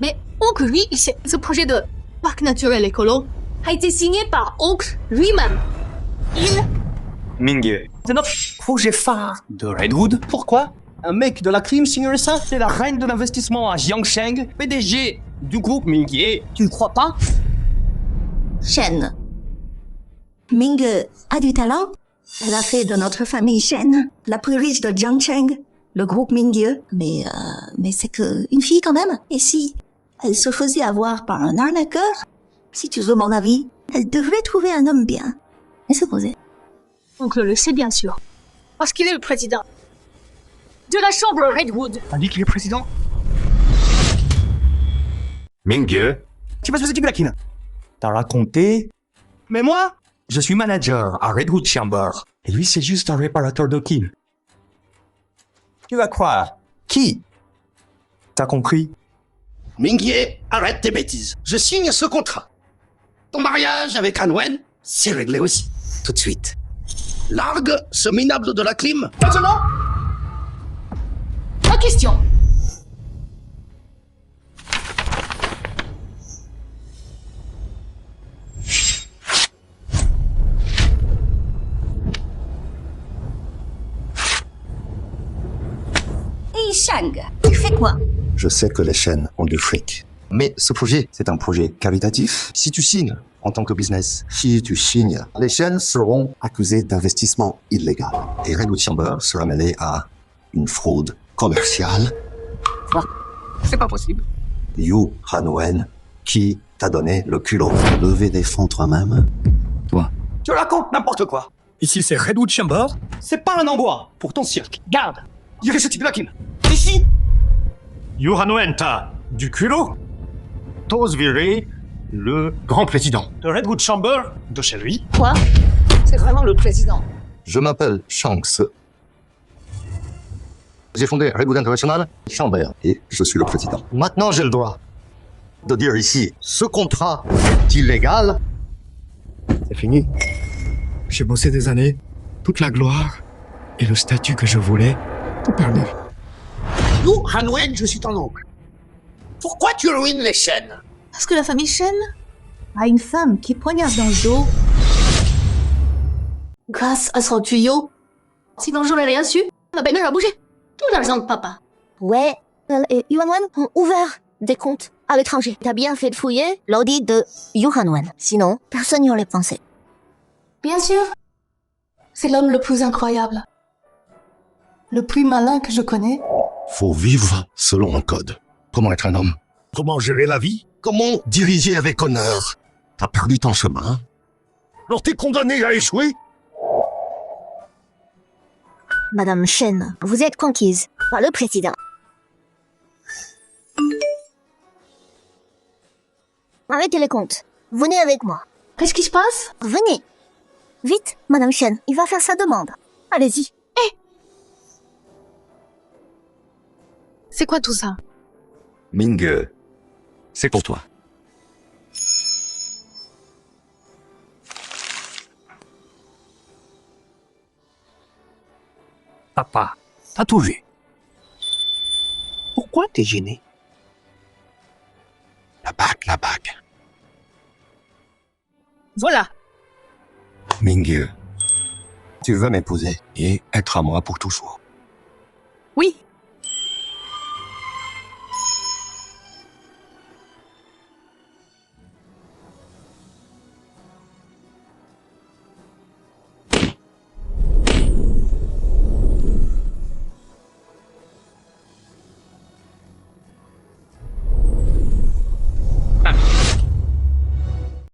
Speaker 1: Mais Oncle, lui, il sait. Ce projet de parc naturel écolo a été signé par Oncle lui-même.
Speaker 14: Mingyu, c'est notre projet phare de Redwood. Pourquoi un mec de la crime signerait ça? C'est la reine de l'investissement à Jiangcheng, PDG du groupe Mingyu. Tu ne crois pas?
Speaker 11: Shen. Mingyu a du talent. Elle a fait de notre famille Shen la plus riche de Jiangcheng, le groupe Mingyu. Mais c'est que une fille quand même. Et si elle se faisait avoir par un arnaqueur, si tu veux mon avis, elle devrait trouver un homme bien. Et se poser.
Speaker 1: Oncle le sait bien sûr. Parce qu'il est le président de la chambre Redwood.
Speaker 14: T'as dit qu'il est président?
Speaker 9: Mingyu?
Speaker 14: Tu vas se dire Blakin. T'as raconté? Mais moi, je suis manager à Redwood Chamber. Et lui, c'est juste un réparateur de clim. Tu vas croire. Qui? T'as compris?
Speaker 3: Mingyu, arrête tes bêtises. Je signe ce contrat. Ton mariage avec Hanwen C'est réglé aussi. Tout de suite. Largue ce minable de la clim.
Speaker 1: Maintenant, ma question.
Speaker 4: Hey Shang, tu fais quoi?
Speaker 2: Je sais que les chaînes ont du fric. Mais ce projet, c'est un projet caritatif. Si tu signes en tant que business, si tu signes, les chaînes seront accusées d'investissement illégal. Et Redwood Chamber sera mêlé à une fraude commerciale.
Speaker 7: C'est pas possible.
Speaker 2: Yu Han-wen, qui t'a donné le culot de lever des fonds toi-même? Toi.
Speaker 3: Tu racontes n'importe quoi. Ici, c'est Redwood Chamber. C'est pas un endroit pour ton cirque. Garde. Il y a ce type-là qui... Ici.
Speaker 9: Yu Han-wen, t'as du culot? T'oses virer le grand président
Speaker 3: De Redwood Chamber, de chez lui.
Speaker 7: Quoi? C'est vraiment le président.
Speaker 2: Je m'appelle Shanks. J'ai fondé Redwood International Chamber et je suis le président. Maintenant, j'ai le droit de dire ici, ce contrat est illégal.
Speaker 14: C'est fini. J'ai bossé des années, toute la gloire et le statut que je voulais, tout perdu.
Speaker 3: Yu Han-wen, je suis ton oncle. Pourquoi tu ruines les chaînes?
Speaker 1: Parce que la famille Shen a une femme qui poignarde dans le dos. Grâce à son tuyau. Sinon, j'aurais rien su. Ma belle-mère a bougé. Tout l'argent de papa.
Speaker 4: Ouais, elle et Yu Han-wen ont ouvert des comptes à l'étranger. T'as bien fait de fouiller l'audit de Yu Han-wen. Sinon, personne n'y aurait pensé.
Speaker 1: Bien sûr. C'est l'homme le plus incroyable. Le plus malin que je connais.
Speaker 2: Faut vivre selon un code. Comment être un homme? Comment gérer la vie? Comment diriger avec honneur? T'as perdu ton chemin. Alors t'es condamné à échouer?
Speaker 4: Madame Shen, vous êtes conquise par le président. Arrêtez les comptes. Venez avec moi.
Speaker 1: Qu'est-ce qui se passe?
Speaker 4: Venez. Vite, Madame Shen, il va faire sa demande. Allez-y.
Speaker 1: C'est quoi tout ça?
Speaker 12: Ming, c'est pour toi.
Speaker 3: Papa, t'as tout vu. Pourquoi t'es gêné?
Speaker 2: La bague.
Speaker 7: Voilà.
Speaker 2: Ming, tu veux m'épouser et être à moi pour toujours.
Speaker 7: Oui.